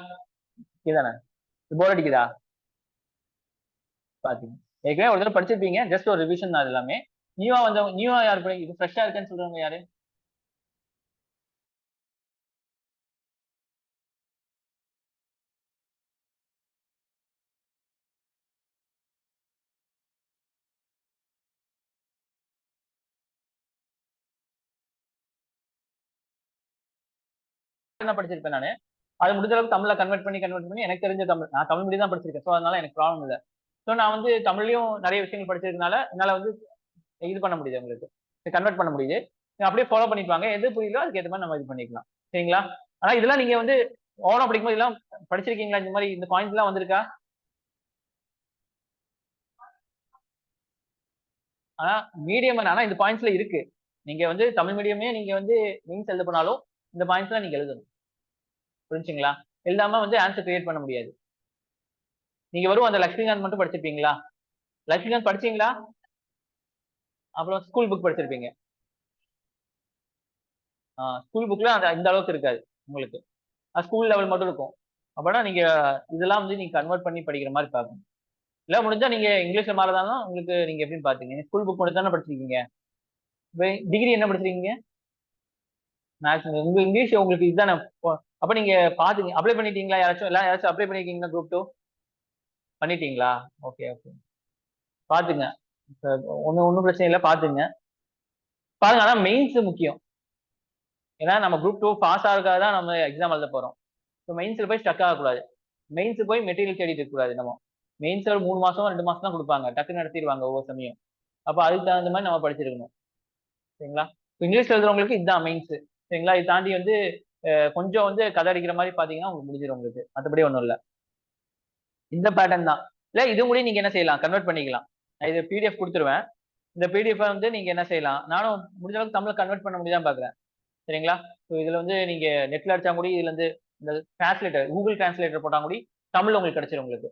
இதுதானே, போர் அடிக்குதா? பாத்தீங்க ஏற்கனவே ஒரு தடவை படிச்சிருப்பீங்க, ஜஸ்ட் ஒரு ரிவிஷன் தான். எல்லாமே நியூவா யாரு இது ஃப்ரெஷ்ஷா இருக்குன்னு சொல்றவங்க யாரு? என்ன படிச்சிருப்பேன் நானு, அது முடிஞ்ச அளவுக்கு தமிழ்ல கன்வெர்ட் பண்ணி எனக்கு தெரிஞ்ச தமிழ், நான் தமிழ் மீடியம் தான் படிச்சிருக்கேன். ஸோ அதனால எனக்கு ப்ராப்ளம் இல்லை. ஸோ நான் வந்து தமிழ்லயும் நிறைய விஷயங்கள் படிச்சிருக்கனால என்னால வந்து இது பண்ண முடியுது, உங்களுக்கு கன்வெர்ட் பண்ண முடியுது. அப்படியே ஃபாலோ பண்ணிட்டு வாங்க. எது புரியலோ அதுக்கு ஏற்ற மாதிரி நம்ம இது பண்ணிக்கலாம். சரிங்களா? ஆனா இதெல்லாம் நீங்க வந்து ஓனா படிக்கும்போது இதெல்லாம் படிச்சிருக்கீங்களா? இந்த மாதிரி இந்த பாயிண்ட்ஸ் எல்லாம் வந்திருக்கா? ஆனா மீடியம், ஆனா இந்த பாயிண்ட்ஸ்ல இருக்கு. நீங்க வந்து தமிழ் மீடியமே நீங்க வந்து மீன்ஸ் எழுத போனாலும் இந்த பாயிண்ட்ஸ்லாம் நீங்க எழுதணும். புரிஞ்சுங்களா? எழுதாம வந்து ஆன்சர் கிரியேட் பண்ண முடியாது. நீங்க வெறும் அந்த லட்சுமிகாந்த் மட்டும் படிச்சிருப்பீங்களா? லட்சுமிகாந்த் படிச்சீங்களா? அப்புறம் ஸ்கூல் புக் படிச்சிருப்பீங்க. ஸ்கூல் புக்ல அந்த இந்த அளவுக்கு இருக்காது உங்களுக்கு. ஸ்கூல் லெவல் மட்டும் இருக்கும். அப்பனா நீங்க இதெல்லாம் வந்து நீங்க கன்வெர்ட் பண்ணி படிக்கிற மாதிரி பார்க்கணும். இல்ல முடிஞ்சா நீங்க இங்கிலீஷ்ல மாறதாலும் உங்களுக்கு நீங்க எப்படின்னு பாத்தீங்க. ஸ்கூல் புக் மட்டும் தானே படிச்சிருக்கீங்க. டிகிரி என்ன படிச்சிருக்கீங்க? மேக்ஸ். உங்க இங்கிலீஷ் உங்களுக்கு இதுதானே. அப்ப நீங்க பாத்துங்க, அப்ளை பண்ணிட்டீங்களா? யாராச்சும் அப்ளை பண்ணிருக்கீங்களா குரூப் 2? பண்ணிட்டீங்களா? Okay okay. பாத்துங்க, ஒன்னும் பிரச்சனை இல்லை, பாத்துங்க. பாருங்க, ஆனா மெயின்ஸ் முக்கியம். ஏன்னா நம்ம குரூப் 2 பாஸ் ஆகிறதுக்காக தான் நம்ம எக்ஸாம் எழுத போறோம். ஸோ மெயின்ஸ்ல போய் ஸ்டக் ஆகக்கூடாது. மெயின்ஸ் போய் மெட்டீரியல் தேடிட்டு இருக்கக்கூடாது. நம்ம மெயின்ஸ்ல 3 மாசம் 2 மாசம் தான் கொடுப்பாங்க, டக்குன்னு நடத்திடுவாங்க ஒவ்வொரு சமயம். அப்ப அதுக்கு தகுந்த மாதிரி நம்ம படிச்சிருக்கணும். சரிங்களா? இங்கிலீஷ்ல எழுதுறவங்களுக்கு இதுதான் மெயின்ஸ். சரிங்களா? இது தாண்டி வந்து கொஞ்சம் வந்து கதை அடிக்கிற மாதிரி பாத்தீங்கன்னா உங்களுக்கு முடிஞ்சிடும் உங்களுக்கு. மற்றபடி ஒன்றும் இல்லை. இந்த பேட்டர்ன் தான். இல்ல இது கூட நீங்க என்ன செய்யலாம், கன்வெர்ட் பண்ணிக்கலாம். நான் இது பிடிஎஃப் கொடுத்துருவேன். இந்த பிடிஎஃப் வந்து நீங்க என்ன செய்யலாம், நானும் முடிஞ்ச அளவுக்கு தமிழ்ல கன்வெர்ட் பண்ண முடியுதான் பாக்குறேன். சரிங்களா? ஸோ இதுல வந்து நீங்க நெட்ல அடிச்சா கூட இதுல இருந்து இந்த டிரான்ஸ்லேட்டர் கூகுள் டிரான்ஸ்லேட்டர் போட்டா கூட தமிழ்ல உங்களுக்கு கிடைச்சிரும் உங்களுக்கு.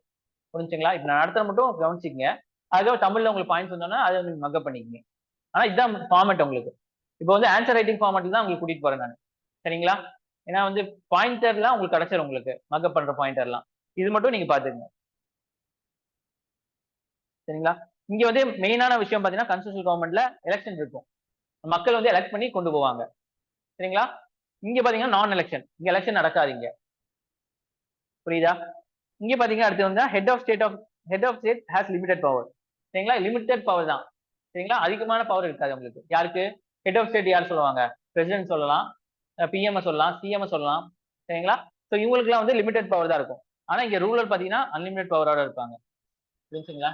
புரிஞ்சுங்களா? இப்ப நான் நடத்துறது மட்டும் கவனிச்சுக்கங்க. அதுக்கப்புறம் தமிழ்ல உங்களுக்கு பாயிண்ட்ஸ் வந்தோம்னா அதை நீங்க மக்கப் பண்ணிக்கங்க. ஆனா இதுதான் ஃபார்மேட் உங்களுக்கு. இப்போ வந்து ஆன்சர் ரைட்டிங் ஃபார்மேட் தான் உங்களுக்கு கூட்டிட்டு போறேன் நான். சரிங்களா? ஏன்னா வந்து பாயிண்டர்லாம் உங்களுக்கு கிடைச்சிரும் உங்களுக்கு. மக்கப் பண்ற பாயிண்டர்லாம். இது மட்டும் நீங்க பாத்துக்கங்க. சரிங்களா? இங்க வந்து மெயினான விஷயம் பாத்தீங்கன்னா கான்ஸ்டிடியூஷனல் கவர்மெண்ட்ல எலெக்ஷன் இருக்கும். மக்கள் வந்து எலெக்ட் பண்ணி கொண்டு போவாங்க. சரிங்களா? இங்க பாத்தீங்கன்னா நான் எலெக்ஷன். இங்க எலெக்ஷன் நடக்காது இங்க. புரியுதா? இங்க பாத்தீங்கன்னா அடுத்து வந்து head of state has limited power. சரிங்களா? லிமிடெட் பவர் தான். சரிங்களா? அதிகமான பவர் இருக்காது உங்களுக்கு. யாருக்கு? ஹெட் ஆஃப் ஸ்டேட் யார் சொல்லுவாங்க? பிரசிடென்ட் சொல்லலாம், பிஎம் சொல்லலாம், சிஎம் சொல்லலாம். சரிங்களா? சோ இவங்களுக்குலாம் வந்து லிமிடெட் பவர் தான் இருக்கும். ஆனா இங்க ரூலர் பாத்தீங்கன்னா அன்லிமிடெட் பவரோட இருப்பாங்க. புரிஞ்சுங்களா?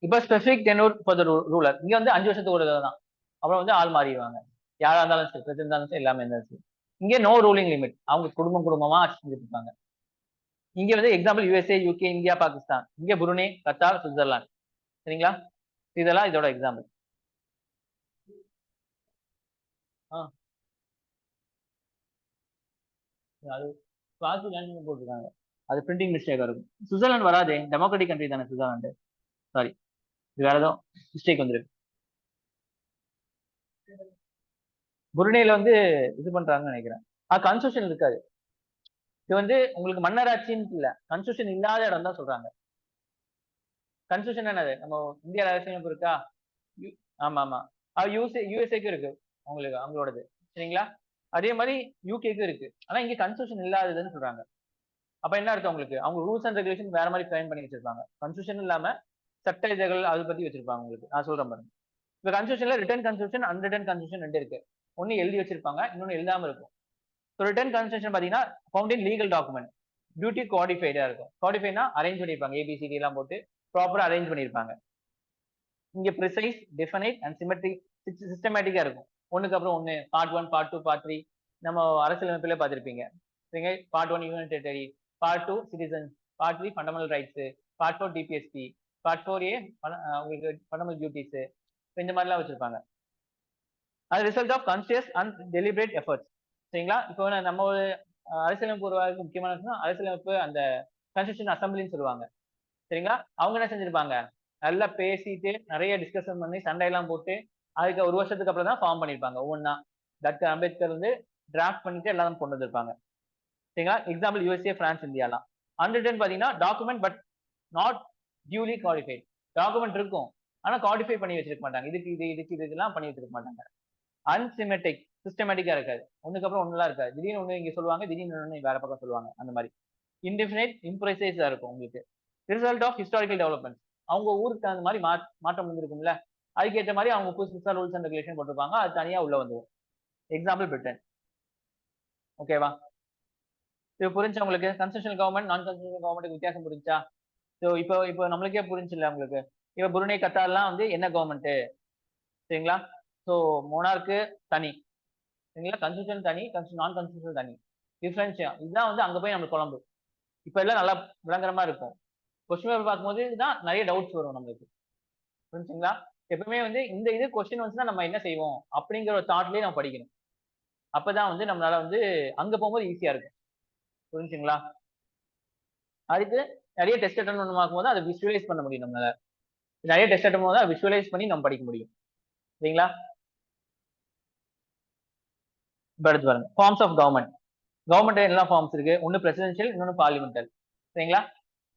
இப்ப specific tenure for the ruler. இங்க வந்து 5 வருஷத்துக்கு ஒரு தடவை தான். அப்புறம் வந்து ஆள் மாறிடுவாங்க. யாரா இருந்தாலும் சரி, பிரசிடென்ட் இருந்தாலும் சரி, எல்லாமே இருந்தாலும் சரி. இங்க நோ ரூலிங் லிமிட். அவங்க குடும்பமா ஆட்சி செஞ்சுட்டு இருப்பாங்க. இங்க வந்து example USA, UK, India, Pakistan. இங்க புருனே, கத்தார், சுவிட்சர்லாந்து. சரிங்களா? இதெல்லாம் இதோட எக்ஸாம்பிள். அது ஸ்வாசிலேண்ட் போட்டிருக்காங்க. அது பிரிண்டிங் மிஸ்டேக்கா இருக்கும். சுவிட்சர்லாந்து வராதே, டெமோக்ராட்டிக் கண்ட்ரி தானே சுவிட்சர்லாந்து. சாரி, இது வேற ஏதோ மிஸ்டேக் வந்துருக்கு. புருனேல வந்து இது பண்றாங்கன்னு நினைக்கிறேன். கான்ஸ்டியூஷன் இருக்காது. இது வந்து உங்களுக்கு மன்னராட்சின்னு இல்ல, கான்ஸ்டியூஷன் இல்லாத இடம் தான் சொல்றாங்க. கான்ஸ்டியூஷன் என்னது? நம்ம இந்திய அரசியலமைப்பு இருக்கா? யு- ஆமா ஆமா. யுஎஸ்ஏக்கு இருக்கு. உங்களுக்கு அவங்களோடது. சரிங்களா? அதே மாதிரி யூகேக்கு இருக்கு. ஆனா இங்க கான்ஸ்டியூஷன் இல்லாததுன்னு சொல்றாங்க. அப்ப என்ன அர்த்தம் உங்களுக்கு? அவங்க ரூல்ஸ் அண்ட் ரெகுலேஷன் வேற மாதிரி ஃப்ரேம் பண்ணி வச்சிருப்பாங்க. கான்ஸ்டியூஷன் இல்லாம சட்ட இதழ்கள் அதை பத்தி வச்சிருப்பாங்க உங்களுக்கு. நான் சொல்றேன் பாருங்க. இப்ப கான்ஸ்டியூஷன்ல ரிட்டன் கான்ஸ்டியூஷன், அன்ரிட்டன் கான்ஸ்டியூஷன் 2 இருக்கு. ஒன்னு எழுதி வச்சிருப்பாங்க, இன்னொன்னு எழுதாம இருக்கும். ஸோ ரிட்டன் கான்ஸ்டியூஷன் பாத்தீங்கன்னா found in legal document. Duty கோடிஃபைடா இருக்கும். கோடிஃபைனா அரேஞ்ச் பண்ணிருப்பாங்க. ஏபிசிடி எல்லாம் போட்டு ப்ராப்பரா அரேஞ்ச் பண்ணிருப்பாங்க. இங்க ப்ரிசைஸ், டெஃபனைட் அண்ட் சிமெட்ரிக் சிஸ்டமேட்டிக்கா இருக்கும். ஒண்ணுக்கு அப்புறம் ஒண்ணு, பார்ட் 1, பார்ட் 2, பார்ட் 3. நம்ம அரசியலமைப்புல பார்த்திருப்பீங்க. சரிங்க? Part 1 union territory, part 2 citizens, part 3 fundamental rights, part 4 DPSP, part 4A உங்களுக்கு ஃபண்டமெண்டல் டியூட்டிஸ். இந்த மாதிரிலாம் வச்சிருப்பாங்க. அது result of conscious and deliberate efforts. சரிங்களா? இப்போ நம்ம ஒரு அரசியலமைப்பு உருவாக்க முக்கியமான விஷயம் அரசியலமைப்பு அந்த கான்ஸ்டியூஷன் அசம்பிளின்னு சொல்லுவாங்க. சரிங்களா? அவங்க என்ன செஞ்சிருப்பாங்க? நல்லா பேசிட்டு நிறைய டிஸ்கஷன் பண்ணி சண்டையெல்லாம் போட்டு அதுக்கு ஒரு வருஷத்துக்கு அப்புறம் தான் ஃபார்ம் பண்ணிருப்பாங்க ஒவ்வொன்னா. டாக்டர் அம்பேத்கர் வந்து டிராஃப்ட் பண்ணிட்டு எல்லாரும் கொண்டு வந்திருப்பாங்க. சரிங்களா? எக்ஸாம்பிள் யுஎஸ்ஏ, பிரான்ஸ், இந்தியாலாம். அன்ரிட்டன் பாத்தீங்கன்னா document but not duly qualified. Document இருக்கும். ஆனா குவாலிஃபை பண்ணி வச்சிருக்க மாட்டாங்க. இதுக்கு இதெல்லாம் பண்ணி வச்சிருக்க மாட்டாங்க. அன்சிமெட்ரிக், சிஸ்டமேட்டிக்கா இருக்காது. ஒண்ணுக்கு அப்புறம் ஒண்ணுலாம் இருக்காது. திடீர்னு ஒண்ணு இங்க சொல்லுவாங்க, திடீர்னு ஒண்ணு வேற பக்கம் சொல்லுவாங்க. அந்த மாதிரி இன்டெஃபினைட், இம்ப்ரைசைஸா இருக்கும் உங்களுக்கு. Result of historical development. அவங்க ஊருக்கு தகுந்த மாதிரி மாற்றம் வந்திருக்கும்ல, அதுக்கேற்ற மாதிரி அவங்க புதுசு புதுசா ரூல்ஸ் அண்ட் ரெகுலேஷன் போட்டிருப்பாங்க. அது தனியா உள்ள வந்துடும். Example Britain. ஓகேவா? இது புரிஞ்சா உங்களுக்கு? கன்ஸ்டியூஷனல் கவர்மெண்ட், நான் கன்ஸ்டியூஷனல் கவர்மெண்ட் வித்தியாசம் புரிஞ்சா? ஸோ இப்போ நம்மளுக்கே புரிஞ்சுல உங்களுக்கு. இப்போ புருனே, கத்தார்லாம் வந்து என்ன கவர்மெண்ட்? சரிங்களா? ஸோ மோனார்க்கு தனி. சரிங்களா? கன்ஸ்டியூஷன் தனி, நான் கன்ஸ்டியூஷன் தனி. டிஃபரன்ஸ் இதுதான் வந்து அங்க போய் நம்மளுக்கு குழம்பு. இப்ப எல்லாம் நல்லா விளங்குறமா இருக்கும். கொஸ்டின் பேப்பர் பார்க்கும்போது தான் நிறைய டவுட்ஸ் வரும் நம்மளுக்கு. புரிஞ்சுங்களா? எப்பவுமே வந்து இந்த இது கொஸ்டின் வந்துச்சுன்னா நம்ம என்ன செய்வோம் அப்படிங்கிற ஒரு தாட்லயே நம்ம படிக்கணும். அப்பதான் வந்து நம்மளால வந்து அங்க போகும்போது ஈஸியா இருக்கும். புரிஞ்சுங்களா? அதுக்கு நிறைய டெஸ்ட் அட்டன் பண்ண பார்க்கும்போது அதை விஷுவலைஸ் பண்ண முடியும் நம்மளால. நிறைய டெஸ்ட் அட்டன் போது அதை விஷுவலைஸ் பண்ணி நம்ம படிக்க முடியும். சரிங்களா? இப்ப எடுத்து பாருங்க. Forms of government. கவர்மெண்ட் என்ன ஃபார்ம்ஸ் இருக்கு? ஒன்னு பிரசிடென்ஷியல், இன்னொன்னு பார்லிமெண்டல். சரிங்களா?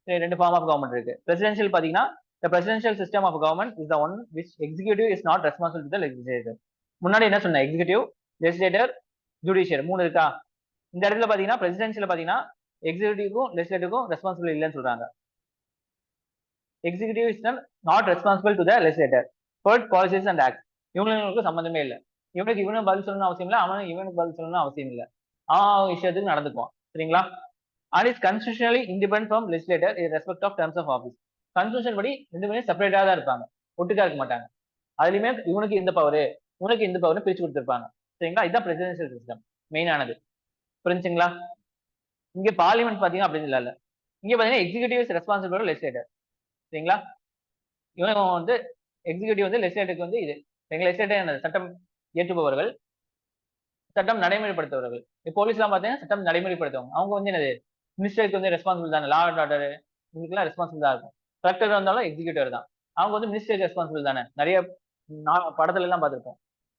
ரெண்டு ஃபார்ம் ஆஃப் கவர்மெண்ட் இருக்கு. பிரசிடென்ஷியல் பாத்தீங்கன்னா the presidential system of government is the one which executive is not responsible to the legislature. முன்னாடி என்ன சொன்னேன்? எக்ஸிகியூட்டிவ், லெஜிஸ்லேட்டர், ஜுடிஷியர் 3 இருக்கா? இந்த இடத்துல பாத்தீங்கன்னா பிரசிடென்ஷியல் பாத்தீங்கன்னா எக்ஸிகியூட்டிவ்க்கும் லெஜிஸ்லேட்டிவ்க்கும் ரெஸ்பான்சிபிள் இல்லைன்னு சொல்றாங்க. Executive is not responsible to the legislator for policies and act. இவங்களுக்கு சம்பந்தமே இல்லை. இவனுக்கு பதில் சொல்லணும்னு அவசியம் இல்லை, இவனுக்கு பதில் சொல்லணும்னு அவசியம் இல்லை. அவன் விஷயத்துக்கு நடந்துக்குவான். சரிங்களா? and is constitutionally independent from legislator in respect of terms of office. Constitution படி ரெண்டு பேரும் செப்பரேட்டா தான் இருப்பாங்க, ஒட்டுக்கா இருக்க மாட்டாங்க. அதுலயுமே இவனுக்கு இந்த பவர், உனக்கு இந்த பவர் பிரிச்சு கொடுத்திருப்பாங்க. சரிங்களா? இதுதான் பிரசிடென்சியல் சிஸ்டம் மெயின் ஆனது. புரிஞ்சுங்களா? இங்க பார்லிமெண்ட் பாத்தீங்கன்னா அப்படி இல்ல. இங்க பாத்தீங்கன்னா எக்ஸிகூட்டிவ் இஸ் ரெஸ்பான்சிபிள் லெஜிஸ்லேட்டர். சரிங்களா? இவன் வந்து எக்ஸிகூட்டிவ் வந்து லெஜிஸ்லேட்டருக்கு வந்து இது எங்க லெஜிஸ்லேட்டர் சட்டம் இயற்றுபவர்கள், சட்டம் நடைமுறைப்படுத்துபவர்கள். போலீஸ்லாம் பாத்தீங்கன்னா சட்டம் நடைமுறைப்படுத்துவாங்க. அவங்க வந்து என்னது மினிஸ்டருக்கு வந்து ரெஸ்பான்சிபிள் தானே, லா அண்ட் ஆர்டர் இதுக்கெல்லாம் ரெஸ்பான்சிபிள் தான் இருக்கும். கலெக்டர் வந்தாலும் எக்ஸிகூட்டிவ் தான். அவங்க வந்து மினிஸ்டருக்கு ரெஸ்பான்சிபிள் தானே. நிறைய படத்துல எல்லாம் பார்த்திருப்போம்.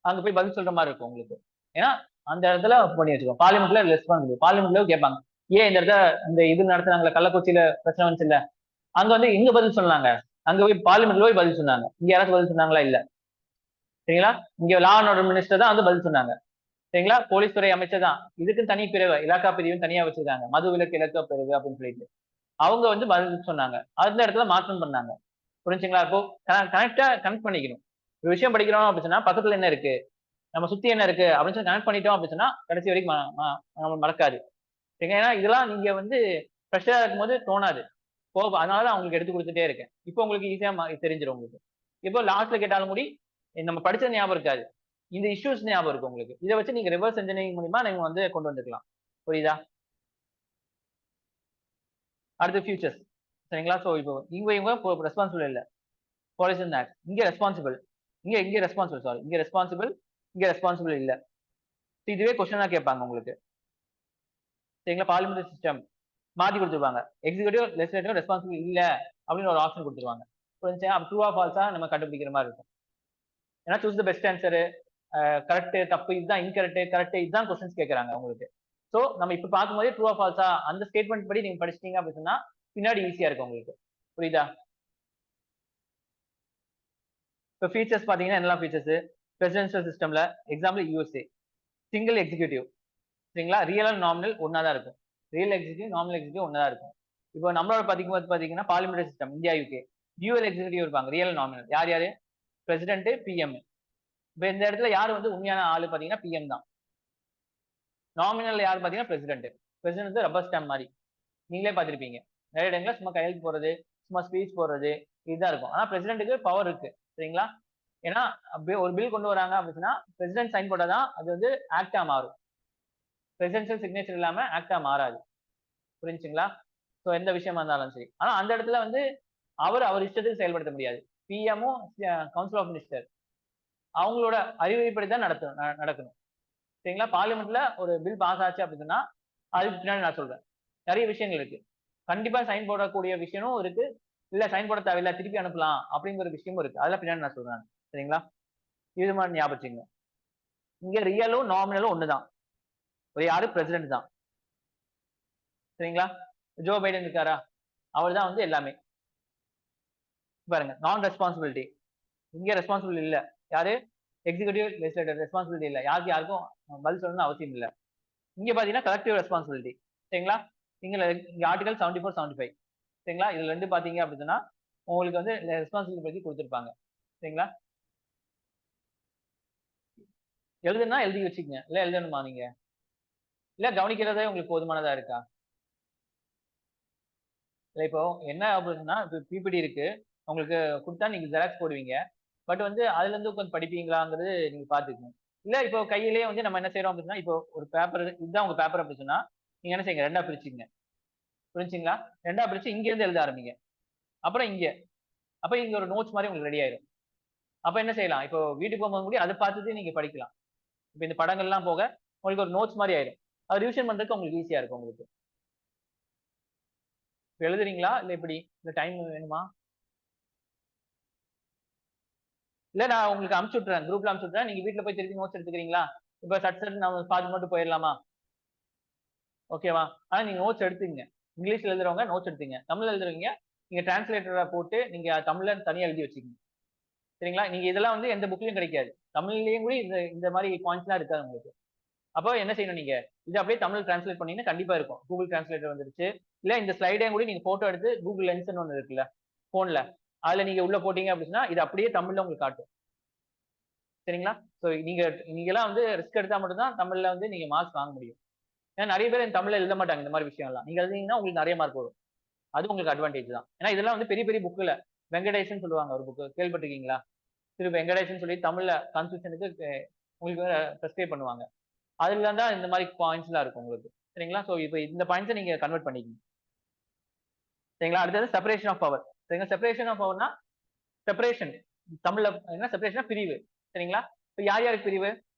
அங்க போய் பதில் சொல்ற மாதிரி இருக்கும் உங்களுக்கு. ஏன்னா அந்த இடத்துல பண்ணி வச்சுக்கோம். பார்லிமெண்ட்ல ரெஸ்பான்சிபிள். பார்லிமெண்ட்ல கேட்பாங்க. ஏன் இந்த இடத்துல இந்த இது நடத்துனாங்களே கள்ளக்குறிச்சியில பிரச்சனை வந்துச்சு இல்ல, அங்க வந்து எங்க பதில் சொன்னாங்க, அங்க போய் பார்லிமெண்ட்ல போய் பதில் சொன்னாங்க. இங்க யாராச்சும் பதில் சொன்னாங்களா? இல்ல. சரிங்களா? இங்க லா அண்ட் ஆர்டர் மினிஸ்டர் தான் வந்து பதில் சொன்னாங்க. சரிங்களா? போலீஸ் துறை அமைச்சர் தான். இதுக்கு தனி பிரிவு, இலாக்கா பிரிவுன்னு தனியா வச்சிருக்காங்க. மது விலக்கு இலக்கா பிரிவு அப்படின்னு சொல்லிட்டு. அவங்க வந்து பதில் சொன்னாங்க. அந்த இடத்துல மாற்றம் பண்ணாங்க. புரிஞ்சுங்களா? இப்போ கனெக்டா கனெக்ட் பண்ணிக்கணும். ஒரு விஷயம் படிக்கிறோம் அப்படின்னு சொன்னா பக்கத்துல என்ன இருக்கு, நம்ம சுத்தி என்ன இருக்கு அப்படின்னு சொல்லி கனெக்ட் பண்ணிட்டோம் அப்படின்னு சொன்னா கடைசி வரைக்கும் நம்ம மறக்காது. ஏன்னா இதெல்லாம் நீங்க வந்து ஃப்ரெஷ்ஷா இருக்கும்போது தோணாது. அதனாலதான் அவங்களுக்கு எடுத்து கொடுத்துட்டே இருக்கேன். இப்போ உங்களுக்கு ஈஸியா தெரிஞ்சிடும் உங்களுக்கு. இப்போ லாஸ்ட்ல கேட்டாலும் கூடி நம்ம படிச்சது ஞாபகம் இருக்காது. இந்த இஷ்யூஸ் ஞாபகம் இருக்கு உங்களுக்கு. இதை வச்சு நீங்க ரிவர்ஸ் இன்ஜினியரிங் மூலியமா நீங்க வந்து கொண்டு வந்துக்கலாம். புரியுதா? அடுத்து ஃபியூச்சர்ஸ். சரிங்களா? சோ இப்போ இவங்க ரெஸ்பான்சிபிள் இல்ல. பாலிசன் ஆக்ட் இங்க ரெஸ்பான்சிபிள். இங்க ரெஸ்பான்சிபிள், சாரி, இங்க ரெஸ்பான்சிபிள், இங்க ரெஸ்பான்சிபிள் இல்ல. இதுவே கொஸ்டினா கேட்பாங்க உங்களுக்கு. சரிங்களா? பார்லிமெண்டரி சிஸ்டம் மாத்தி கொடுத்துருவாங்க. எக்ஸிகூட்டிவ் லெஜிஸ்லேட்டிவ் ரெஸ்பான்சிபிள் இல்ல அப்படின்னு ஒரு ஆப்ஷன் கொடுத்துருவாங்க. புரிஞ்சுச்சா? ட்ரூவா ஃபால்ஸா நம்ம கண்டுபிடிக்கிற மாதிரி இருக்கும். ஏன்னா choose the best answer, correct தப்பு இதுதான், இன்கரெக்ட் கரெக்ட் இதுதான் கொஸ்டின்ஸ் கேட்கறாங்க உங்களுக்கு. சோ நம்ம இப்ப பார்க்கும்போதே ட்ரூவா ஃபால்ஸா அந்த ஸ்டேட்மெண்ட் படி நீங்க படிச்சிட்டீங்க அப்படின்னு சொன்னா பின்னாடி ஈஸியா இருக்கும் உங்களுக்கு. புரியுதா? இப்போ ஃபீச்சர்ஸ் பாத்தீங்கன்னா என்னெல்லாம் ஃபீச்சர்ஸ்? பிரசிடென்ஷியல் சிஸ்டம்ல எக்ஸாம்பிள் யூஎஸ்ஏ சிங்கிள் எக்ஸிகியூட்டிவ். சரிங்களா? ரியல் அண்ட் நாமினல் ஒன்னா தான் இருக்கும். ரியல் எக்ஸிகியூட்டிவ் நாமினல் எக்ஸிகியூட்டிவ் ஒன்னா தான் இருக்கும். இப்போ நம்மளோட பாத்தீங்கன்னா parliamentary system India UK dual executive இருப்பாங்க. ரியல் நாமினல் யார் யாரு? President, PM. இப்போ இந்த இடத்துல யார் வந்து உண்மையான ஆளு பாத்தீங்கன்னா பிஎம் தான். நாமினல் யார் பாத்தீங்கன்னா பிரசிடென்ட். பிரசிடென்ட் ரப்பர் ஸ்டாம்ப் மாதிரி நீங்களே பாத்திருப்பீங்க. நிறைய இடங்கள்ல சும்மா கையெழுத்து போடுறது, சும்மா ஸ்பீச் போடுறது இதுதான் இருக்கும். ஆனா பிரசிடென்ட்டுக்கு பவர் இருக்கு. சரிங்களா? ஏன்னா ஒரு பில் கொண்டு வராங்க அப்படின்னா பிரசிடென்ட் சைன் போட்டாதான் அது வந்து ஆக்டா மாறும். பிரசிடென்ஷியல் சிக்னேச்சர் இல்லாம ஆக்டா மாறாது. புரிஞ்சுங்களா? சோ எந்த விஷயமா இருந்தாலும் சரி. ஆனா அந்த இடத்துல வந்து அவர் இஷ்டத்துக்கு செயல்படுத்த முடியாது. பிஎம்மும் கவுன்சில் ஆஃப் மினிஸ்டர் அவங்களோட அறிவுரைப்படி தான் நடக்கணும். சரிங்களா? பார்லிமெண்ட்ல ஒரு பில் பாஸ் ஆச்சு அப்படின்னா அதுக்கு பின்னாடி நான் சொல்றேன். நிறைய விஷயங்கள் இருக்கு. கண்டிப்பா சைன் போடக்கூடிய விஷயமும் இருக்கு. இல்ல சைன் போட தேவையில்ல திருப்பி அனுப்பலாம் அப்படிங்கிற விஷயமும் இருக்கு. அதெல்லாம் பின்னாடி நான் சொல்றேன். சரிங்களா? இது மாதிரி ஞாபகம் வச்சுங்க. இங்க ரியலும் நாமினலும் ஒண்ணுதான். ஒரு யாரு பிரசிடென்ட் தான். சரிங்களா? ஜோ பைடன் இருக்காரா? அவர் தான் வந்து எல்லாமே. பாருங்க நான் ரெஸ்பான்சிபிலிட்டி இங்க ரெஸ்பான்சிபிள் இல்ல. யாரு? எக்ஸிகியூட்டிவ் லெஜிஸ்லேட்டர் ரெஸ்பான்சிபிலிட்டி இல்ல. யாருக்கும் பதில் சொல்லணும்னு அவசியம் இல்ல. இங்க பாத்தீங்கன்னா கலெக்டிவ் ரெஸ்பான்சிபிலிட்டி. சரிங்களா? இங்க ஆர்டிகல் 74, 75. சரிங்களா? இதுல ரெண்டு பாத்தீங்க அப்படின்னா உங்களுக்கு வந்து ரெஸ்பான்சிபிலிட்டி பத்தி கொடுத்திருப்பாங்க. சரிங்களா? எழுதுனா எழுதி வச்சுக்கங்க. இல்ல எழுதணுமா நீங்க? இல்ல கவனிக்கிறதே உங்களுக்கு போதுமானதா இருக்கா? இல்ல இப்போ என்ன அப்படின்னா இப்போ பிபிடி இருக்கு. உங்களுக்கு குடுத்தா நீங்க ஜெராக்ஸ் போடுவீங்க. பட் வந்து அதுல இருந்து கொஞ்சம் படிப்பீங்களாங்கிறது நீங்க பாத்துக்கணும். இல்ல இப்போ கையிலேயே வந்து நம்ம என்ன செய்றோம் அப்படின்னா, இப்போ ஒரு பேப்பர் இதுதான் உங்க பேப்பர் அப்படி சொன்னா, நீங்க என்ன செய்யுங்க 2ஆ பிரிச்சுக்கங்க. புரிஞ்சுங்களா? 2ஆ பிரிச்சு இங்க இருந்து எழுத ஆரம்பிங்க. அப்புறம் இங்க. அப்ப இங்க ஒரு நோட்ஸ் மாரி உங்களுக்கு ரெடி ஆயிரும். அப்ப என்ன செய்யலாம்? இப்போ வீட்டுக்கு போகும்போது கூட அத பார்த்துட்டு நீங்க படிக்கலாம். இப்ப இந்த படங்கள்லாம் போக உங்களுக்கு ஒரு நோட்ஸ் மாரி ஆயிரும். அது ரிவிஷன் பண்றதுக்கு உங்களுக்கு ஈஸியா இருக்கும் உங்களுக்கு. இப்ப எழுதுறீங்களா? இல்ல எப்படி? இல்ல டைம் வேணுமா? இல்ல நான் உங்களுக்கு அனுப்பிச்சு விட்டுறேன். குரூப்ல அனுப்பிச்சு விட்டுறேன். நீங்க வீட்ல போய் திருப்பி நோட்ஸ் எடுத்துக்கிறீங்களா? இப்ப சட் சட்ன்னு நம்ம பார்த்து மட்டும் போயிரலாமா? ஓகேவா? ஆனா நீங்க நோட்ஸ் எடுத்துக்கங்க. இங்கிலீஷ்ல எழுதுறவங்க நோட்ஸ் எடுத்துக்கங்க. தமிழ்ல எழுதுறவங்க நீங்க டிரான்ஸ்லேட்டர போட்டு நீங்க தமிழ்ல தனியா எழுதி வச்சுக்கங்க. சரிங்களா? நீங்க இதெல்லாம் வந்து எந்த புக்லயும் கிடைக்காது. தமிழ்லயும் கூட இந்த இந்த மாரி பாயிண்ட்ஸ்லாம் இருக்காது உங்களுக்கு. அப்போ என்ன செய்யணும் நீங்க? இத அப்படியே தமிழ் டிரான்ஸ்லேட் பண்ணீங்கன்னா கண்டிப்பா இருக்கும். கூகுள் டிரான்ஸ்லேட்டர் வந்துருச்சு. இல்ல இந்த ஸ்லைடையும் கூட நீங்க போட்டோ எடுத்து கூகுள் லென்ஸ்ன்னு ஒண்ணு இருக்குல்ல, ஃபோன்ல. அதுல நீங்க உள்ள போட்டீங்க அப்படின்னா, இது அப்படியே தமிழ்ல உங்களுக்கு காட்டும். சரிங்களா? சோ நீங்கலாம் வந்து ரிஸ்க் எடுத்தா மட்டும் தான் தமிழ்ல வந்து நீங்க மார்க்ஸ் வாங்க முடியும். ஏன்னா நெறைய பேர் தமிழ்ல எழுத மாட்டாங்க இந்த மாரி விஷயம்லாம். நீங்க எழுதினீங்கன்னா உங்களுக்கு நெறைய மார்க் வரும். அது உங்களுக்கு அட்வான்டேஜ் தான். ஏன்னா இதெல்லாம் வந்து பெரிய பெரிய புக்ல வெங்கடேஷன் சொல்லுவாங்க ஒரு புக். கேள்விப்பட்டிருக்கீங்களா? திரு வெங்கடேஷன் சொல்லி தமிழ்ல கான்ஸ்டிடியூஷனுக்கு உங்களுக்கு பிரிஸ்கிரைப் பண்ணுவாங்க. அதுல தான் இந்த மாரி பாயிண்ட்ஸ்லாம் இருக்கும் உங்களுக்கு. சரிங்களா? சோ இப்ப இந்த பாயிண்ட்ஸ நீங்க கன்வெர்ட் பண்ணிக்கணும். சரிங்களா. அடுத்தது செப்பரேஷன் ஆஃப் பவர். சரிங்களா. செப்பரேஷன் ஆஃப் பவர்னா செப்பரேஷன் தமிழ்ல என்ன செப்பரேஷன் பிரிவு. சரிங்களா. இப்போ யார் யாருக்கு பிரிவு?